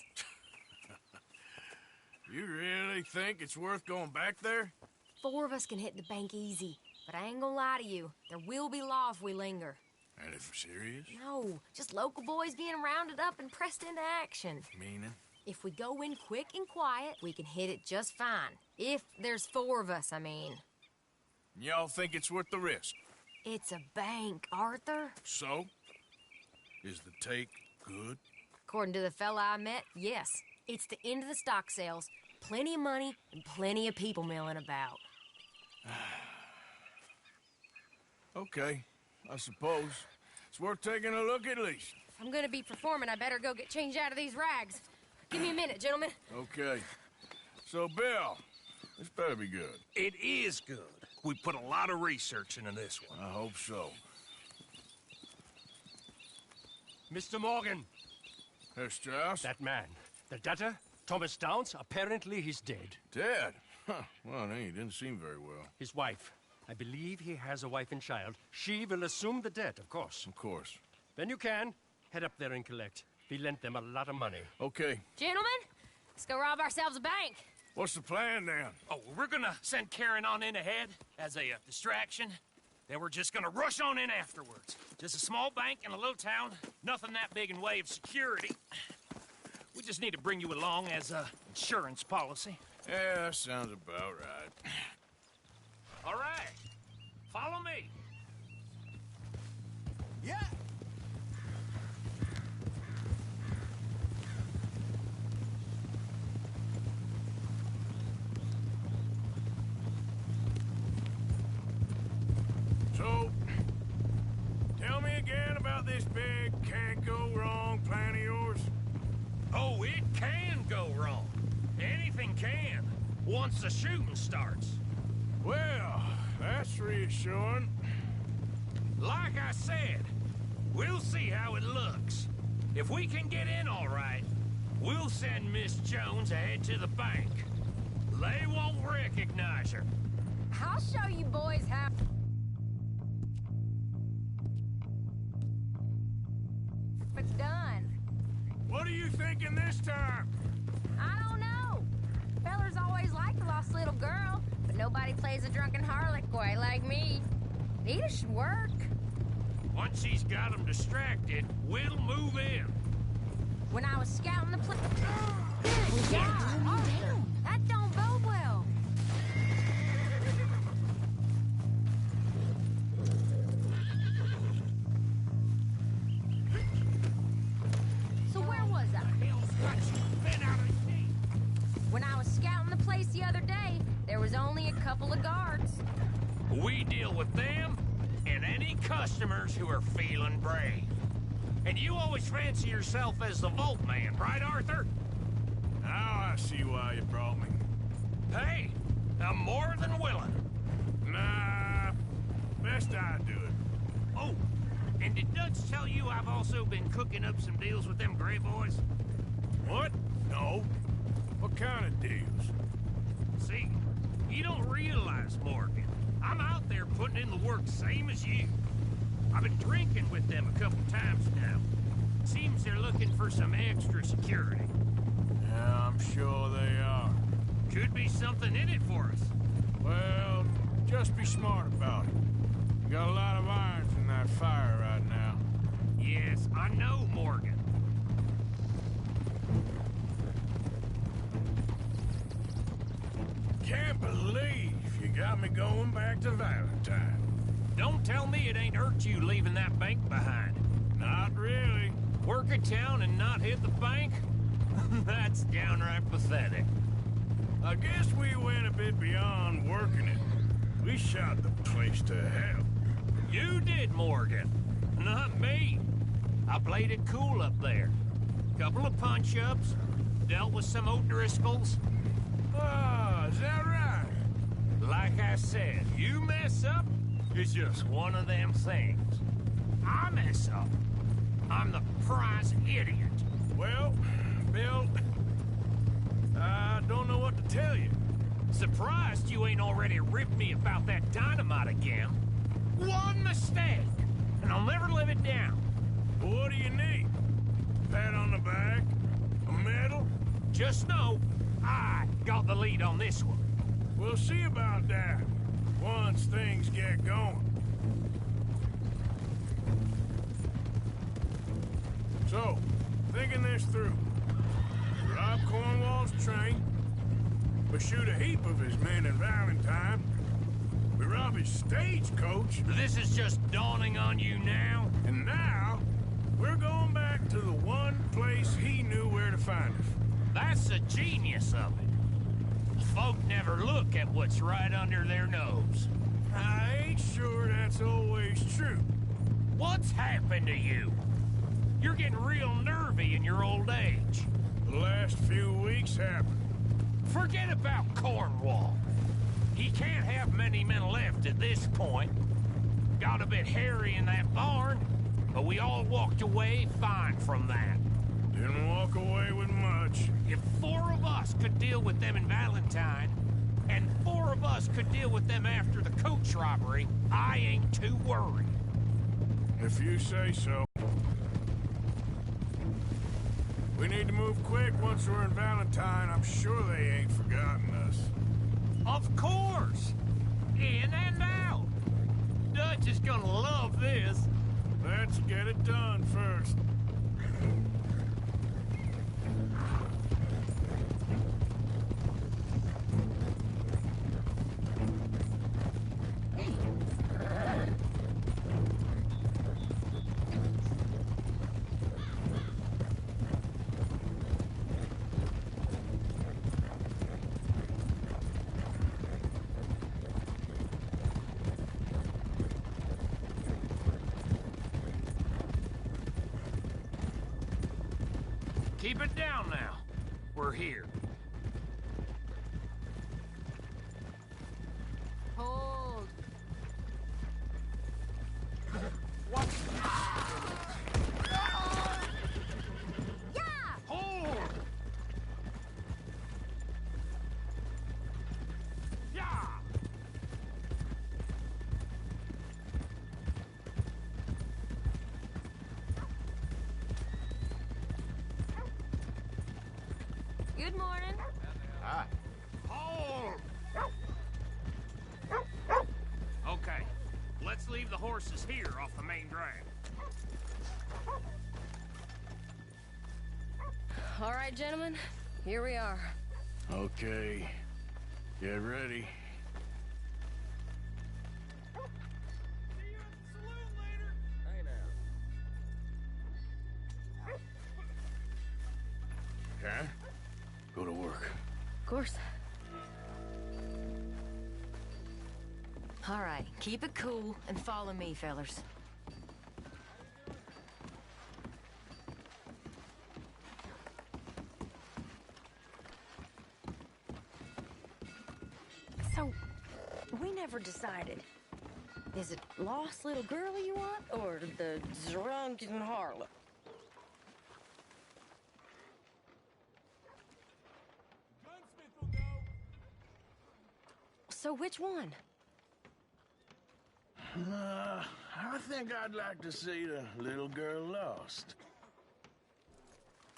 You really think it's worth going back there? 4 of us can hit the bank easy. But I ain't gonna lie to you. There will be law if we linger. And if we're serious? No, just local boys being rounded up and pressed into action. Meaning? If we go in quick and quiet, we can hit it just fine. If there's 4 of us, I mean. Y'all think it's worth the risk? It's a bank, Arthur. So? Is the take good? According to the fella I met, yes. It's the end of the stock sales. Plenty of money and plenty of people milling about. Okay, I suppose. It's worth taking a look at least. If I'm gonna be performing, I better go get changed out of these rags. Give me a minute, gentlemen. Okay. So, Bill, this better be good. It is good. We put a lot of research into this one. I hope so. Mr. Morgan. Herr Strauss? That man. The debtor, Thomas Downs, apparently he's dead. Dead? Huh. Well, he didn't seem very well. His wife. I believe he has a wife and child. She will assume the debt, of course. Of course. When you can, head up there and collect. We lent them a lot of money. Okay. Gentlemen, let's go rob ourselves a bank. What's the plan, then? Oh, we're gonna send Karen on in ahead as a distraction. Then we're just gonna rush on in afterwards. Just a small bank in a little town. Nothing that big in way of security. We just need to bring you along as a insurance policy. Yeah, that sounds about right. All right. Follow me. Yeah. So, tell me again about this big can't-go-wrong plan of yours. Oh, it can go wrong. Anything can, once the shooting starts. Well, that's reassuring. Like I said, we'll see how it looks. If we can get in all right, we'll send Miss Jones ahead to the bank. They won't recognize her. I'll show you boys how. It's done. What are you thinking this time? I don't know. Fellers always like the lost little girl, but nobody plays a drunken harlot quite like me. Nita should work. Once she's got them distracted, we'll move in. When I was scouting the place... Arthur, that don't bode well. So where was I? When I was scouting the place the other day, there was only a couple of guards. We deal with them and any customers who are feeling brave. And you always fancy yourself as the Vault Man, right, Arthur? Now I see why you brought me. Hey, I'm more than willing. Nah, best I do it. Oh, and did Dutch tell you I've also been cooking up some deals with them Gray Boys? What? No. What kind of deals? See, you don't realize, Morgan. I'm out there putting in the work same as you. I've been drinking with them a couple times now. Seems they're looking for some extra security. Yeah, I'm sure they are. Could be something in it for us. Well, just be smart about it. You got a lot of irons in that fire right now. Yes, I know, Morgan. Can't believe you got me going back to Valentine. Don't tell me it ain't hurt you leaving that bank behind. Not really. Work a town and not hit the bank? That's downright pathetic. I guess we went a bit beyond working it. We shot the place to hell. You did, Morgan. Not me. I played it cool up there. Couple of punch-ups, dealt with some O'Driscolls. Ah, is that right? Like I said, you mess up, it's just one of them things. I mess up, I'm the prize idiot. Well, Bill, I don't know what to tell you. Surprised you ain't already ripped me about that dynamite again. One mistake, and I'll never live it down. Well, what do you need? Pat on the back? A medal? Just know, I got the lead on this one. We'll see about that once things get going. So, thinking this through. Rob Cornwall's train. We shoot a heap of his men in Valentine. We rob his stagecoach. This is just dawning on you now? And now, we're going back to the one place he knew where to find us. That's the genius of it. Folk never look at what's right under their nose. I ain't sure that's always true. What's happened to you? You're getting real nervy in your old age. The last few weeks happened. Forget about Cornwall. He can't have many men left at this point. Got a bit hairy in that barn, but we all walked away fine from that. Didn't walk away with much. If 4 of us could deal with them in Valentine, and 4 of us could deal with them after the coach robbery, I ain't too worried. If you say so. We need to move quick once we're in Valentine. I'm sure they ain't forgotten us. Of course! In and out! Dutch is gonna love this. Let's get it done first. Keep it down now. We're here. Hold. What? Yeah! Hold! Yeah! Good morning. Hi. Hold! Okay, let's leave the horses here off the main drag. All right, gentlemen, here we are. Okay. Get ready. Okay. Go to work. Of course. All right, keep it cool and follow me, fellers. So, we never decided. Is it lost little girl you want, or the drunken harlot? So which one? I think I'd like to see the little girl lost.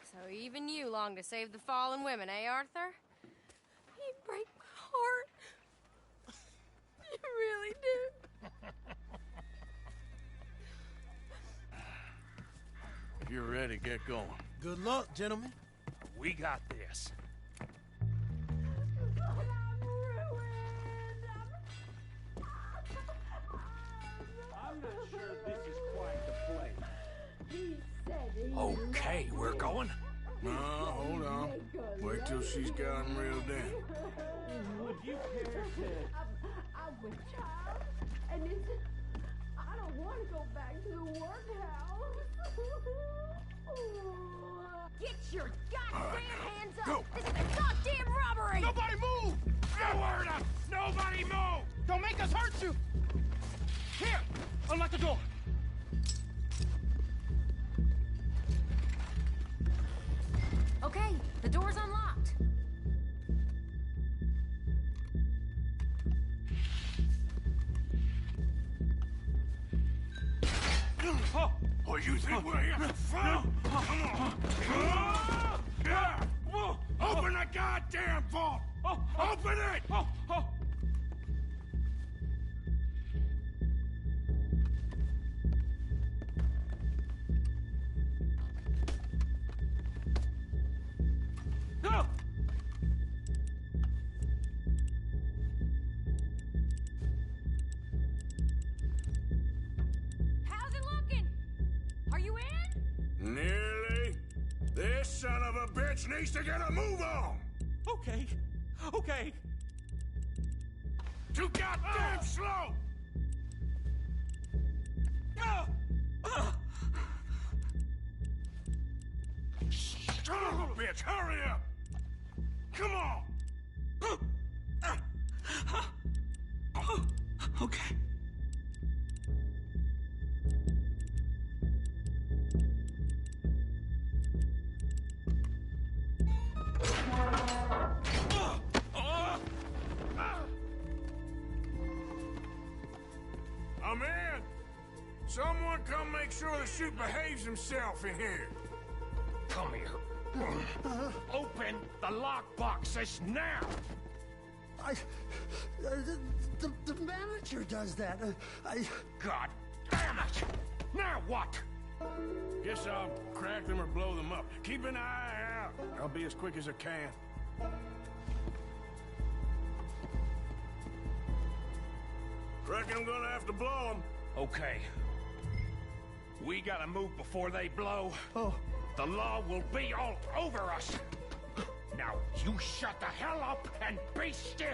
So even you long to save the fallen women, eh, Arthur? You break my heart. You really do. If you're ready, get going. Good luck, gentlemen. We got this. I'm not sure this is quite the place. Okay, we're going. No, hold on. Wait till she's gotten reeled in. Would you care to to the workhouse. Get your goddamn hands up! Go. This is a goddamn robbery! Nobody move! Nowhere to... Nobody move! Don't make us hurt you! Here! Unlock the door! Okay, the door's unlocked. Oh, you think we're here for fun? Come on! Open the goddamn vault! Open it! How's it looking? Are you in? Nearly. This son of a bitch needs to get a move on! Okay. Too goddamn slow! Son of a bitch, hurry up! Come on! Okay. I'm in! Someone come make sure the chute behaves himself in here. Come here. Open the lockboxes now! The manager does that. God damn it! Now what? Guess I'll crack them or blow them up. Keep an eye out. I'll be as quick as I can. Reckon I'm gonna have to blow them. Okay. We gotta move before they blow. The law will be all over us. Now, you shut the hell up and be still!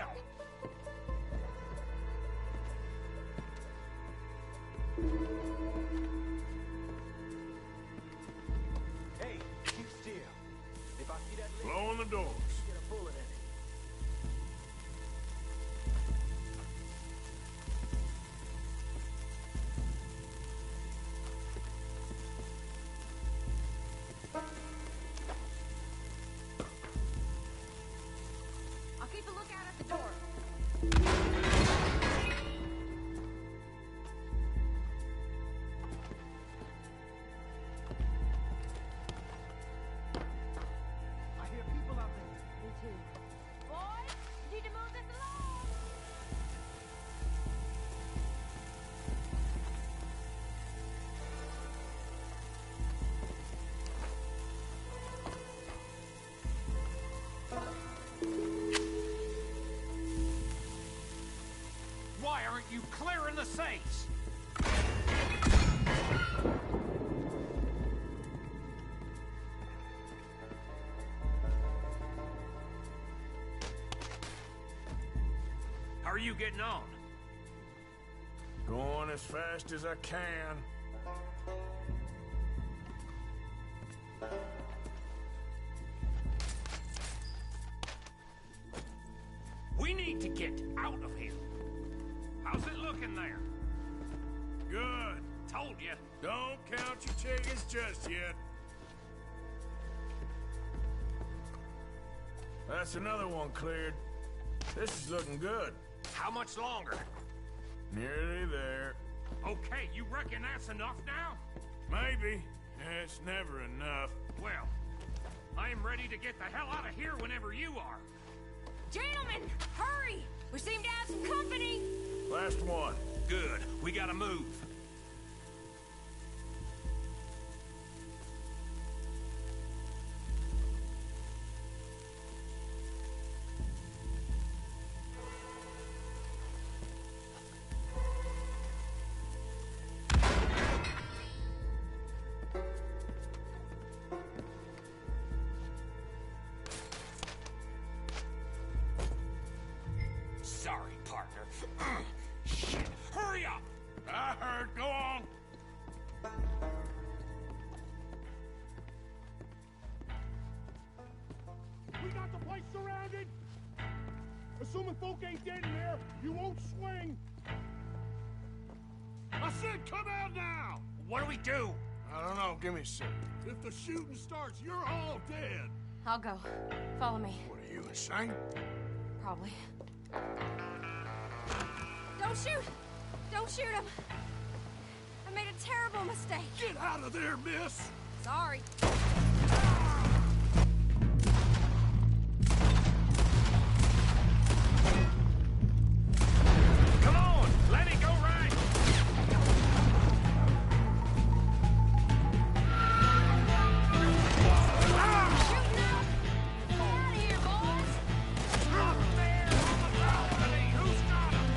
Hey, keep still. If I see that lid, Blowing the doors. get a bullet in it. I'll keep a lookout at the door. I hear people out there. Me too. Boys, you need to move this along. Why aren't you clearing the safes? How are you getting on? Going as fast as I can. We need to get out of here. How's it looking there? Good. Told you. Don't count your chickens just yet. That's another one cleared. This is looking good. How much longer? Nearly there. Okay, you reckon that's enough now? Maybe. It's never enough. Well, I'm ready to get the hell out of here whenever you are. Gentlemen, hurry! We seem to have some company. Last one. Good. We gotta move. Sorry, partner. Shit. Hurry up! I heard surrounded? Assuming folk ain't dead in there, you won't swing. I said come out now! What do we do? I don't know. Give me a second. If the shooting starts, you're all dead. I'll go. Follow me. What are you, insane? Probably. Don't shoot! Don't shoot him! I made a terrible mistake. Get out of there, miss! Sorry. Come on! Let it go right! Shoot now! Get out of here, boys! Up there on the balcony! Who's got him?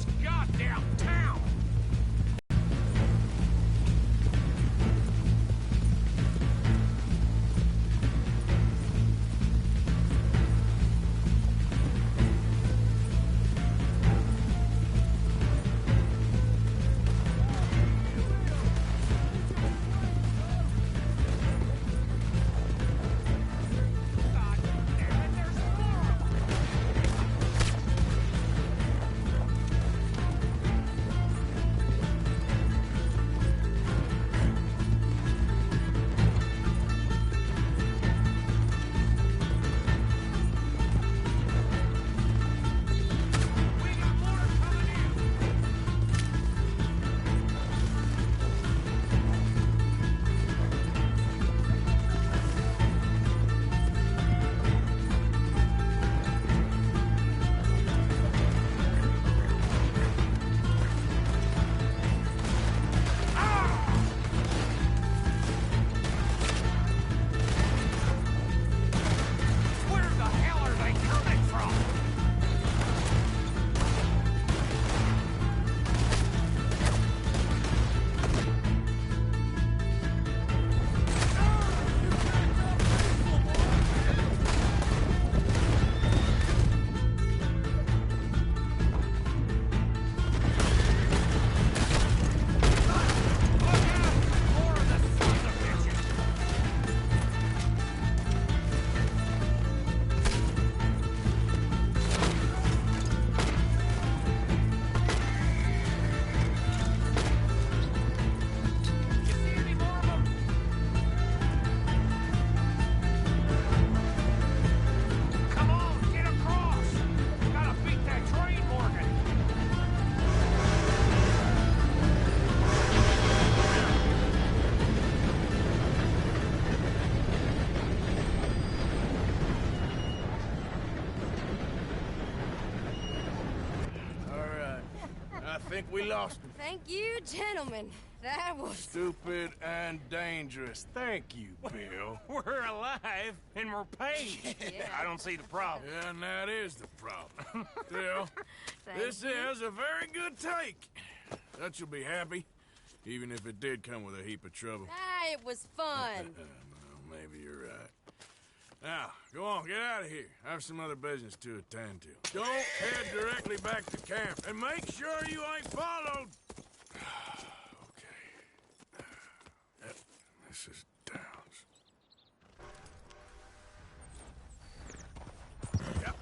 this goddamn town! I think we lost him. Thank you, gentlemen. That was... Stupid and dangerous. Thank you, Bill. We're alive, and we're paid. Yeah. I don't see the problem. Yeah, and that is the problem. Still, this is a very good take. Dutch will be happy, even if it did come with a heap of trouble. Ah, it was fun. Well, maybe you're right. Now, go on, get out of here. I have some other business to attend to. Don't head directly back to camp, and make sure you ain't followed. Okay. Yep, this is Downs. Yep.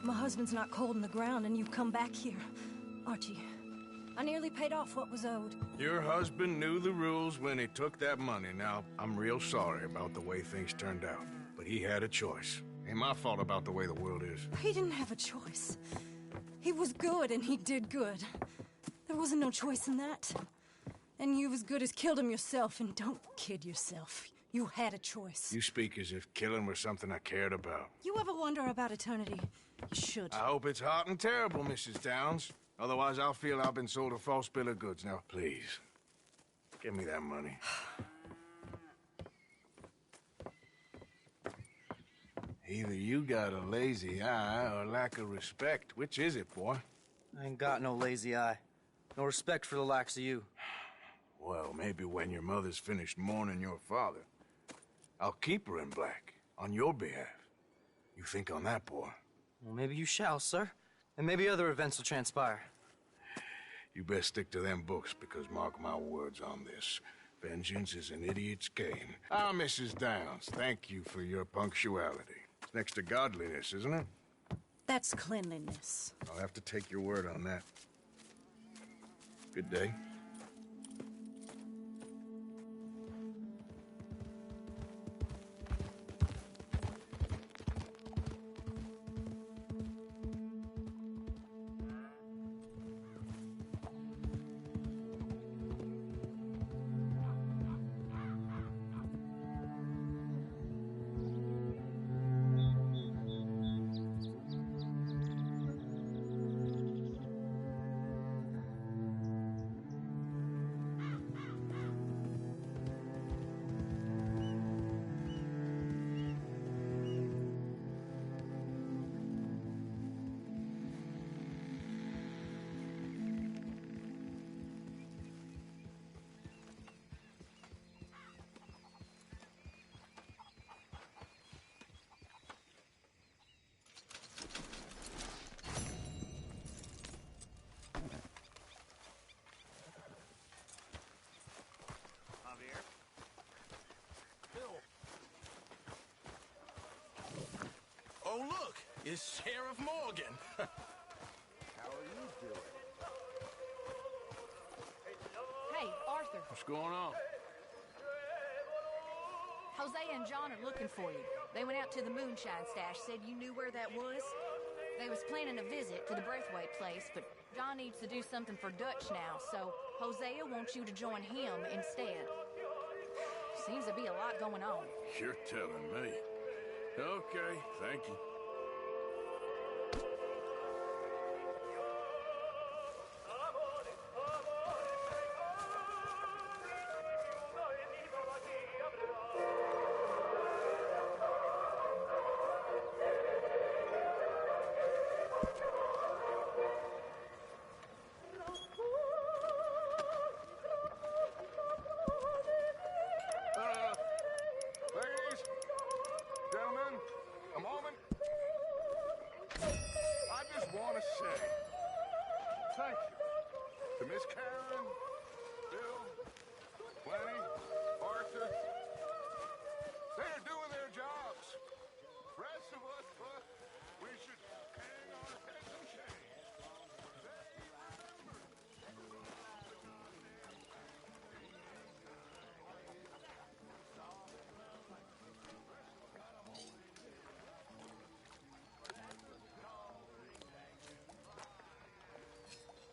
My husband's not cold in the ground, and you've come back here, Archie. I nearly paid off what was owed. Your husband knew the rules when he took that money. Now, I'm real sorry about the way things turned out, but he had a choice. Ain't my fault about the way the world is. He didn't have a choice. He was good, and he did good. There wasn't no choice in that. And you as good as killed him yourself, and don't kid yourself. You had a choice. You speak as if killing was something I cared about. You ever wonder about eternity? You should. I hope it's hot and terrible, Mrs. Downs. Otherwise, I'll feel I've been sold a false bill of goods. Now, please, give me that money. Either you got a lazy eye or lack of respect. Which is it, boy? I ain't got no lazy eye. No respect for the likes of you. Well, maybe when your mother's finished mourning your father, I'll keep her in black on your behalf. You think on that, boy? Well, maybe you shall, sir. And maybe other events will transpire. You best stick to them books, because mark my words on this. Vengeance is an idiot's game. Ah, Mrs. Downs, thank you for your punctuality. It's next to godliness, isn't it? That's cleanliness. I'll have to take your word on that. Good day. Oh, look! It's Sheriff Morgan. How are you doing? Hey, Arthur. What's going on? Hosea and John are looking for you. They went out to the moonshine stash, said you knew where that was. They was planning a visit to the Braithwaite place, but John needs to do something for Dutch now, so Hosea wants you to join him instead. Seems to be a lot going on. You're telling me. Okay, thank you. Ladies, gentlemen, a moment. I just want to say thank you to Miss Karen, Bill, Lenny, Arthur. They're doing their jobs. Rest of us, we should hang our heads in shame.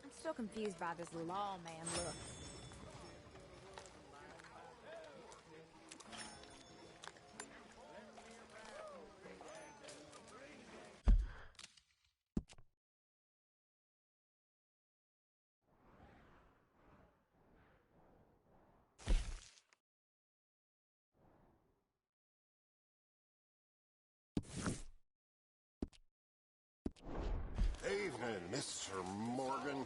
I'm still confused by this lawman look. Evening, Mr. Morgan.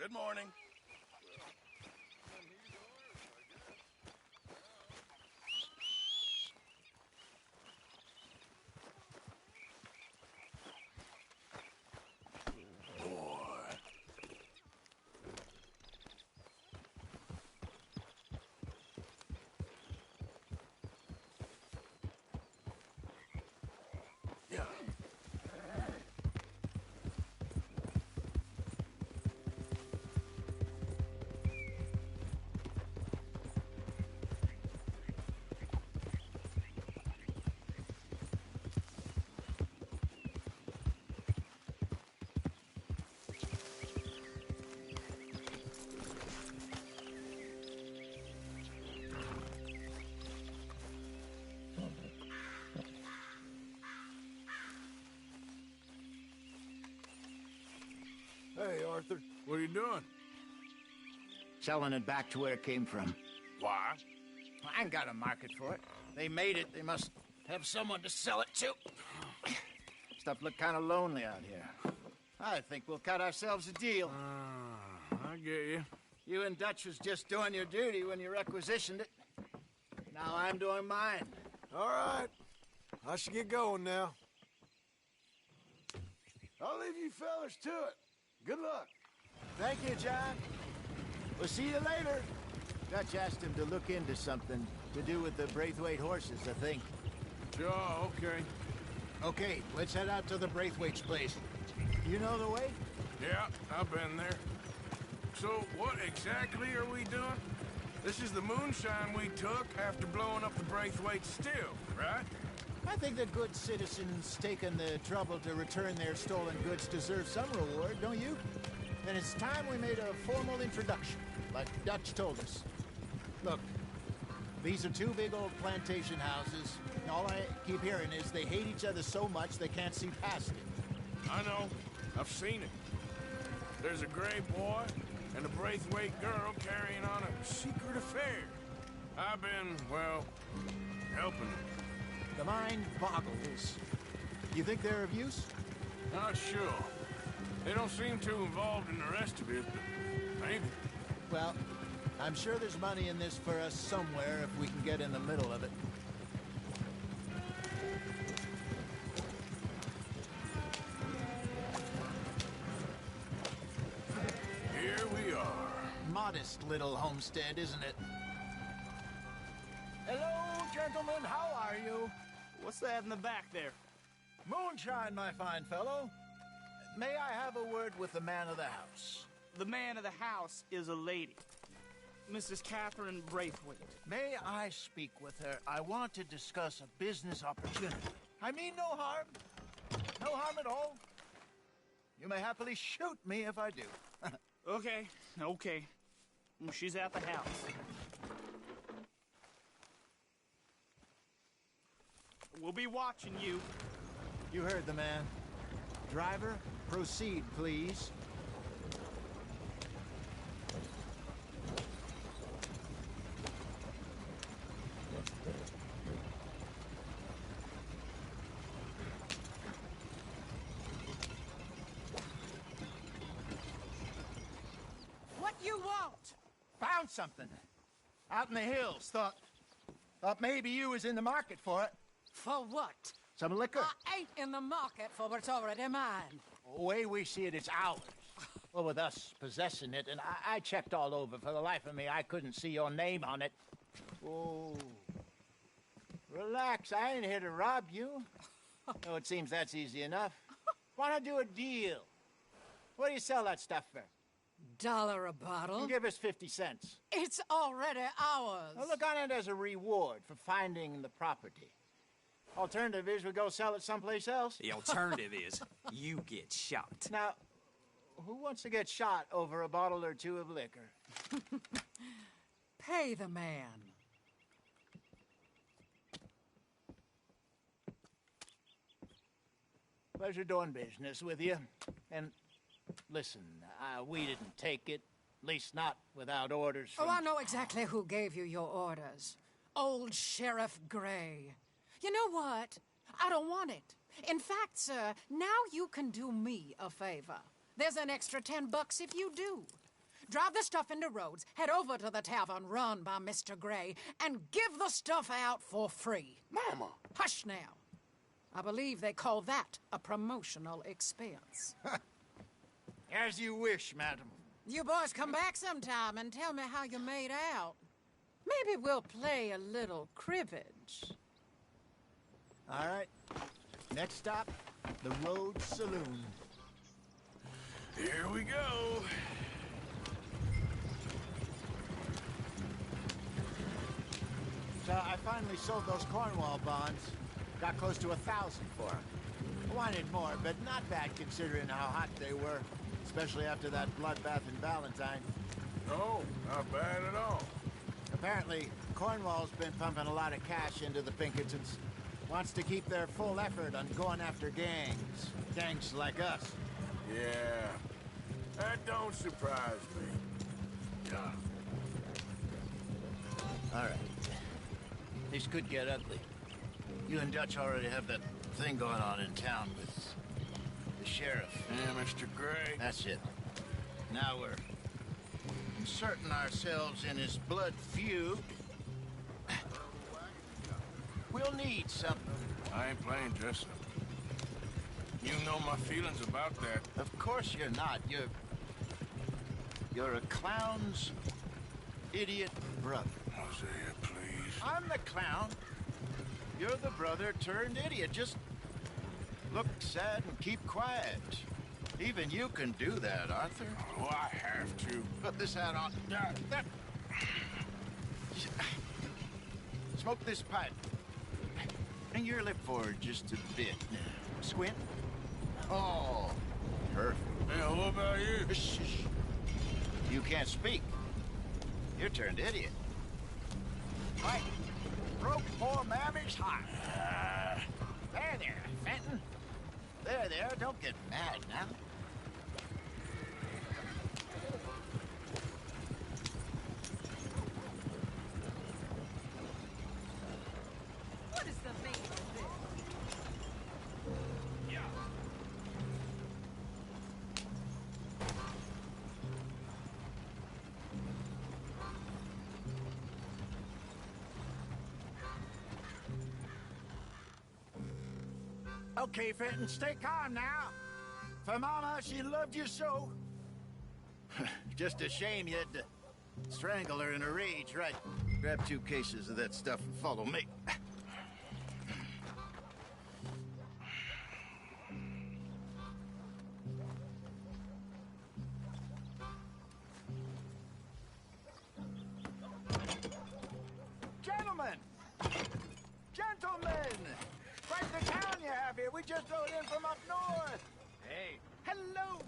Good morning. Hey, Arthur. What are you doing? Selling it back to where it came from. Why? I ain't got a market for it. They made it. They must have someone to sell it to. Stuff look kind of lonely out here. I think we'll cut ourselves a deal. I get you. You and Dutch was just doing your duty when you requisitioned it. Now I'm doing mine. All right. I should get going now. I'll leave you fellas to it. Good luck. Thank you, John. We'll see you later. Dutch asked him to look into something to do with the Braithwaite horses, I think. Sure, okay. Okay, let's head out to the Braithwaite's place. You know the way? Yeah, I've been there. So, what exactly are we doing? This is the moonshine we took after blowing up the Braithwaite still, right? I think that good citizens taking the trouble to return their stolen goods deserve some reward, don't you? And it's time we made a formal introduction, like Dutch told us. Look, these are two big old plantation houses. All I keep hearing is they hate each other so much they can't see past it. I know. I've seen it. There's a gray boy and a Braithwaite girl carrying on a secret affair. I've been, well, helping them. The mind boggles. You think they're of use? Not sure. They don't seem too involved in the rest of it, but maybe. Well, I'm sure there's money in this for us somewhere if we can get in the middle of it. Here we are. Modest little homestead, isn't it? Hello, gentlemen. How are you? What's that in the back there? Moonshine, my fine fellow. May I have a word with the man of the house? The man of the house is a lady. Mrs. Catherine Braithwaite. May I speak with her? I want to discuss a business opportunity. I mean no harm. No harm at all. You may happily shoot me if I do. Okay. Well, she's at the house. We'll be watching you. You heard the man. Driver, proceed, please. What you want? Found something. Out in the hills. Thought maybe you was in the market for it. For what? Some liquor. I ain't in the market for what's already mine. The way we see it, it's ours. Well, with us possessing it, and I checked all over. For the life of me, I couldn't see your name on it. Oh. Relax, I ain't here to rob you. Oh, it seems that's easy enough. Why not do a deal? What do you sell that stuff for? $1 a bottle? Give us 50 cents. It's already ours. Well, look on it as a reward for finding the property. Alternative is we go sell it someplace else. The alternative is you get shot. Now, who wants to get shot over a bottle or two of liquor? Pay the man. Pleasure doing business with you. And listen, we didn't take it. At least not without orders from... Oh, I know exactly who gave you your orders. Old Sheriff Gray. You know what? I don't want it. In fact, sir, now you can do me a favor. There's an extra $10 if you do. Drive the stuff into Rhodes, head over to the tavern run by Mr. Gray, and give the stuff out for free. Mama! Hush now. I believe they call that a promotional expense. As you wish, madam. You boys come back sometime and tell me how you made out. Maybe we'll play a little cribbage. All right. Next stop, the Rhodes Saloon. Here we go. So I finally sold those Cornwall bonds. Got close to 1,000 for them. I wanted more, but not bad considering how hot they were, especially after that bloodbath in Valentine. No, not bad at all. Apparently, Cornwall's been pumping a lot of cash into the Pinkertons. Wants to keep their full effort on going after gangs. Gangs like us. Yeah, that don't surprise me. Yeah. All right. This could get ugly. You and Dutch already have that thing going on in town with the sheriff. Yeah, Mr. Gray. That's it. Now we're inserting ourselves in his blood feud. We'll need something. I ain't playing dress up. You know my feelings about that. Of course you're not. You're a clown's idiot brother. Hosea, please. I'm the clown. You're the brother turned idiot. Just look sad and keep quiet. Even you can do that, Arthur. Oh, I have to. Put this hat on. Smoke this pipe. Bring your lip forward just a bit. Squint. Oh, perfect. Yeah, what about you? Shh. You can't speak. You're turned idiot. Right. Broke poor Mammy's heart. There, Fenton. There, don't get mad now. What is the meaning of this? Okay, Fenton, stay calm now. For Mama, she loved you so. Just a shame you had to strangle her in a rage, right? Grab 2 cases of that stuff and follow me. Gentlemen! Quite the town you have here. We just rode in from up north. Hey. Hello.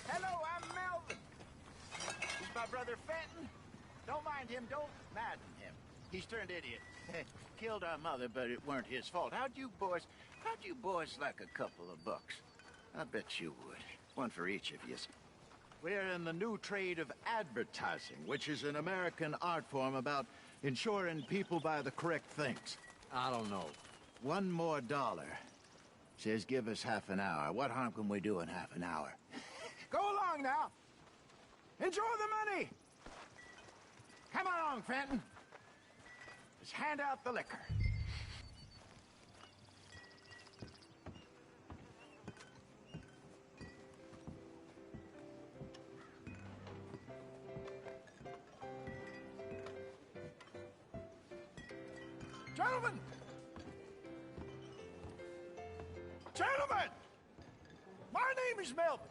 Hello, I'm Melvin. He's my brother Fenton. Don't mind him. Don't madden him. He's turned idiot. Killed our mother, but it weren't his fault. How'd you boys like a couple of bucks? I bet you would. One for each of you. We're in the new trade of advertising, which is an American art form about ensuring people buy the correct things. I don't know. $1 more. Says give us half an hour. What harm can we do in half an hour? Go along now. Enjoy the money. Come along, Fenton. Let's hand out the liquor. Gentlemen! Gentlemen! My name is Melvin.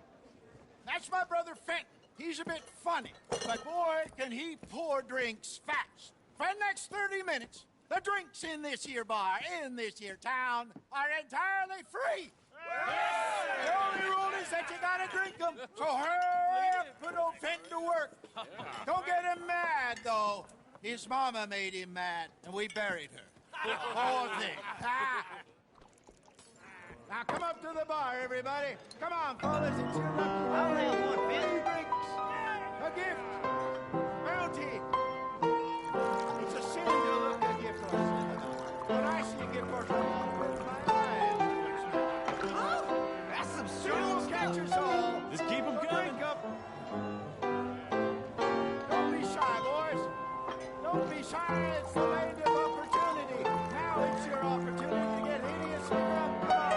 That's my brother Fenton. He's a bit funny, but boy, can he pour drinks fast. For the next 30 minutes, the drinks in this here bar, in this here town, are entirely free. The only rule is that you gotta drink them. So hurry up, put old Fenton to work. Don't get him mad, though. His mama made him mad, and we buried her. Poor thing. Now come up to the bar, everybody. Come on, fellas. It's your lucky day. I'll have one, Ben. Drinks. A gift. Bounty. It's a sin to look at gift horses. When I see a gift horse, I want to close my eyes. Oh, that's some serious. Catch us all. Just keep them coming. Drink up. It's the land of opportunity. Now it's your opportunity to get hideous and drunk.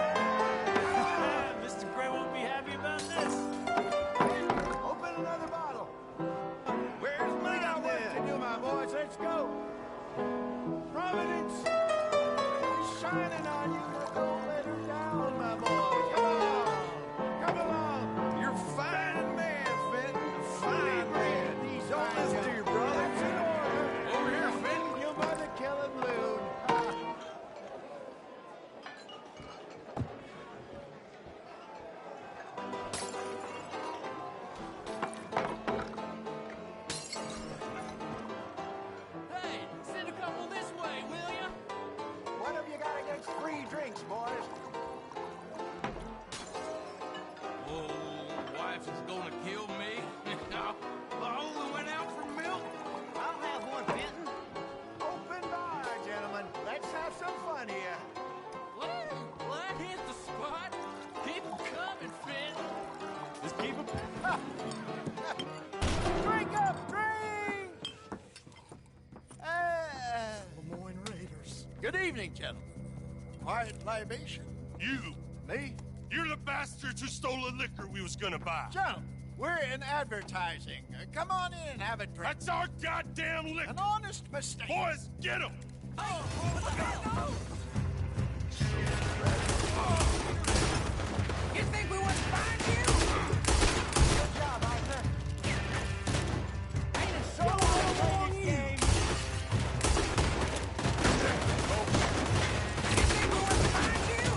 Come on. Mr. Gray won't be happy about this. Open another bottle. Where's We mine got work then? to do, my boys. Let's go. Providence is shining on you, but don't let her down, my boy. Come on. Come along. You're a fine man, Fenton. A fine man. Don't listen to your brother. That's an order. Over here, Fenton. You mother killing loon. Hey, send a couple this way, will ya? What have you got against free drinks, boys? Oh, wife is gonna kill me. I only went out for milk. I'll have one, Benton. Open bar, gentlemen. Let's have some fun here. Well, that hit the spot. Keep 'em coming, Fenton. Just keep 'em... Drink up, drink! Lemoyne Raiders. Good evening, gentlemen. Quiet libation. You. Me? You're the bastards who stole the liquor we was gonna buy. Gentlemen, we're in advertising. Come on in and have a drink. That's our goddamn liquor. An honest mistake. Boys, get him! You think we wouldn't find you? Good job, Arthur. Ain't it so long, game? You think we wouldn't find you?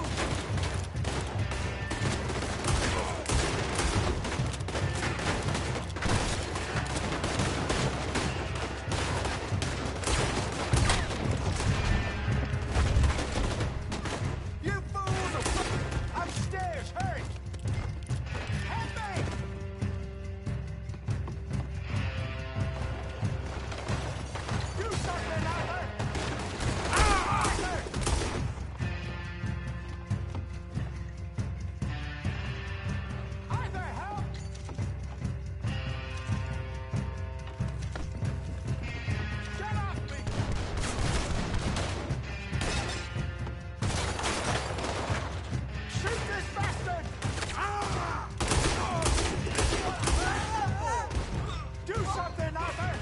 You fools! Upstairs, hurry! Help me! Do something, Arthur! Arthur! Arthur, help! Get off me! Shoot this bastard! Do something, Arthur!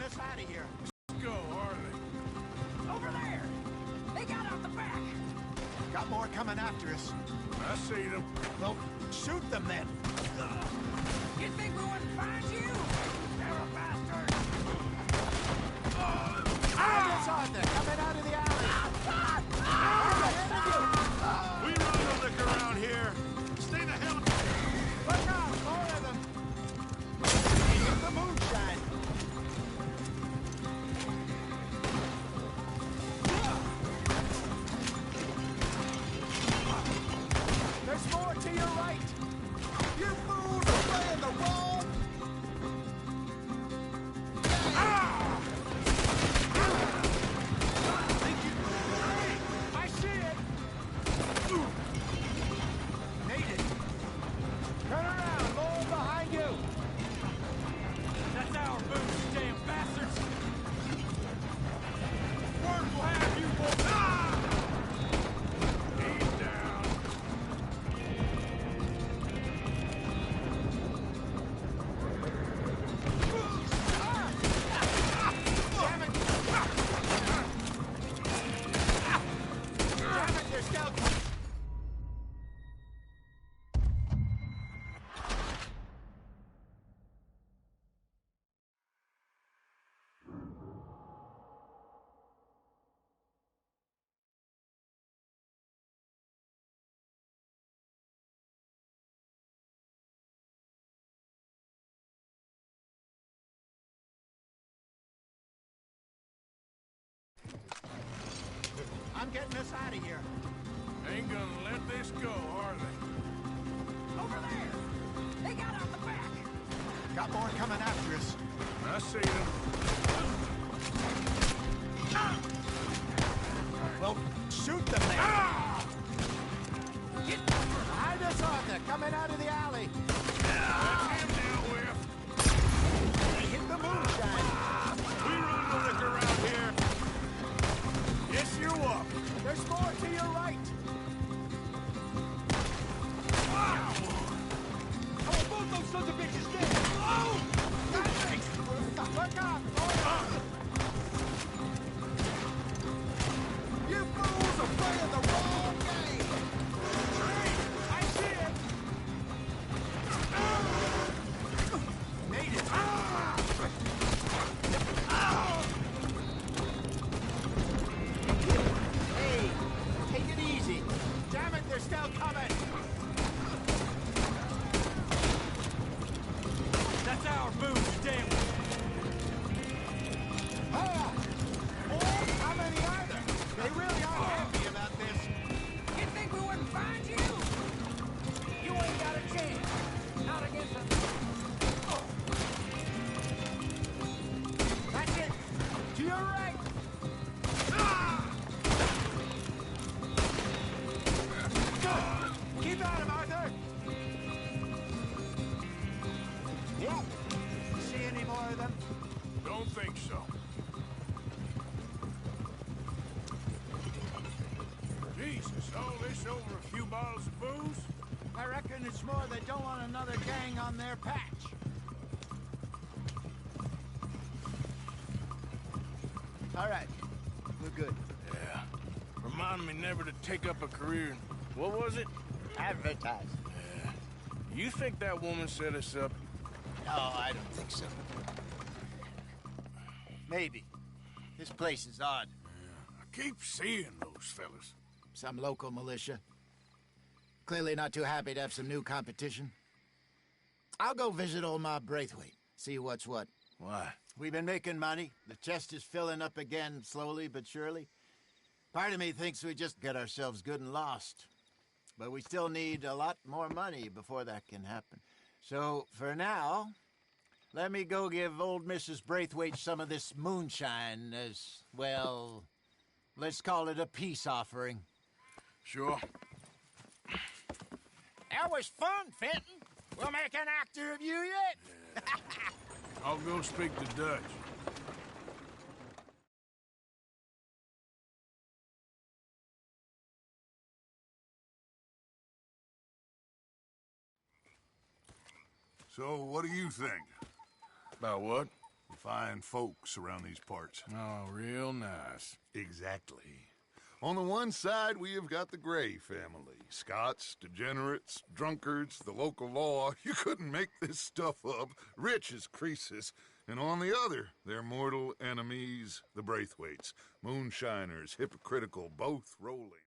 us out of here. Let's go, Harley. Over there! They got out the back! Got more coming after us. I see them. Well, shoot them then. You think we wouldn't find you? You're a bastard! It's Arthur, coming out of the alley. We run no liquor around here. Stay the hell. Look out, more of them. They hit the moonshine. There's more to your right. You fools are playing the wrong. I see it. Made it. Turn around, more behind you. That's our boots, you damn bastards! Word will have you, boys! He's down. Damn it! Damn it, they're still... I'm getting us out of here. Ain't gonna let this go, are they? Over there! They got out the back! Got more coming after us. I see them. Well, shoot them then. Behind us, Arthur, coming out of the alley. That's him now, Whiff. They hit the moonshine. We run no liquor around here. Yes, you up. There's more to your right. Oh, both those sons of bitches dead! Oh! Look out! You fools are playing the wrong game! I see it! Made it! Hey, take it easy. Damn it, they're still coming! That's our boots, you damn... Oh! How many are there? They really are happy about this. You think we wouldn't find you? You ain't got a chance. Not against us. That's it. To your right. Good. Keep at him, Arthur. Yeah. See any more of them? Don't think so. Jesus, all this over a few bottles of booze? I reckon it's more they don't want another gang on their patch. All right. We're good. Yeah. Remind me never to take up a career in... What was it? Advertise. Yeah. You think that woman set us up? No, I don't think so. Maybe. This place is odd. Yeah. I keep seeing those fellas. Some local militia. Clearly not too happy to have some new competition. I'll go visit old Ma Braithwaite, see what's what. Why? We've been making money. The chest is filling up again, slowly but surely. Part of me thinks we just get ourselves good and lost. But we still need a lot more money before that can happen. So, for now, let me go give old Mrs. Braithwaite some of this moonshine as, well, let's call it a peace offering. Sure. That was fun, Fenton. We'll make an actor of you yet. I'll go speak to Dutch. So, what do you think? About what? Fine folks around these parts. Oh, real nice. Exactly. On the one side, we have got the Gray family. Scots, degenerates, drunkards, the local law. You couldn't make this stuff up. Rich as Croesus. And on the other, their mortal enemies, the Braithwaites. Moonshiners, hypocritical, both rolling.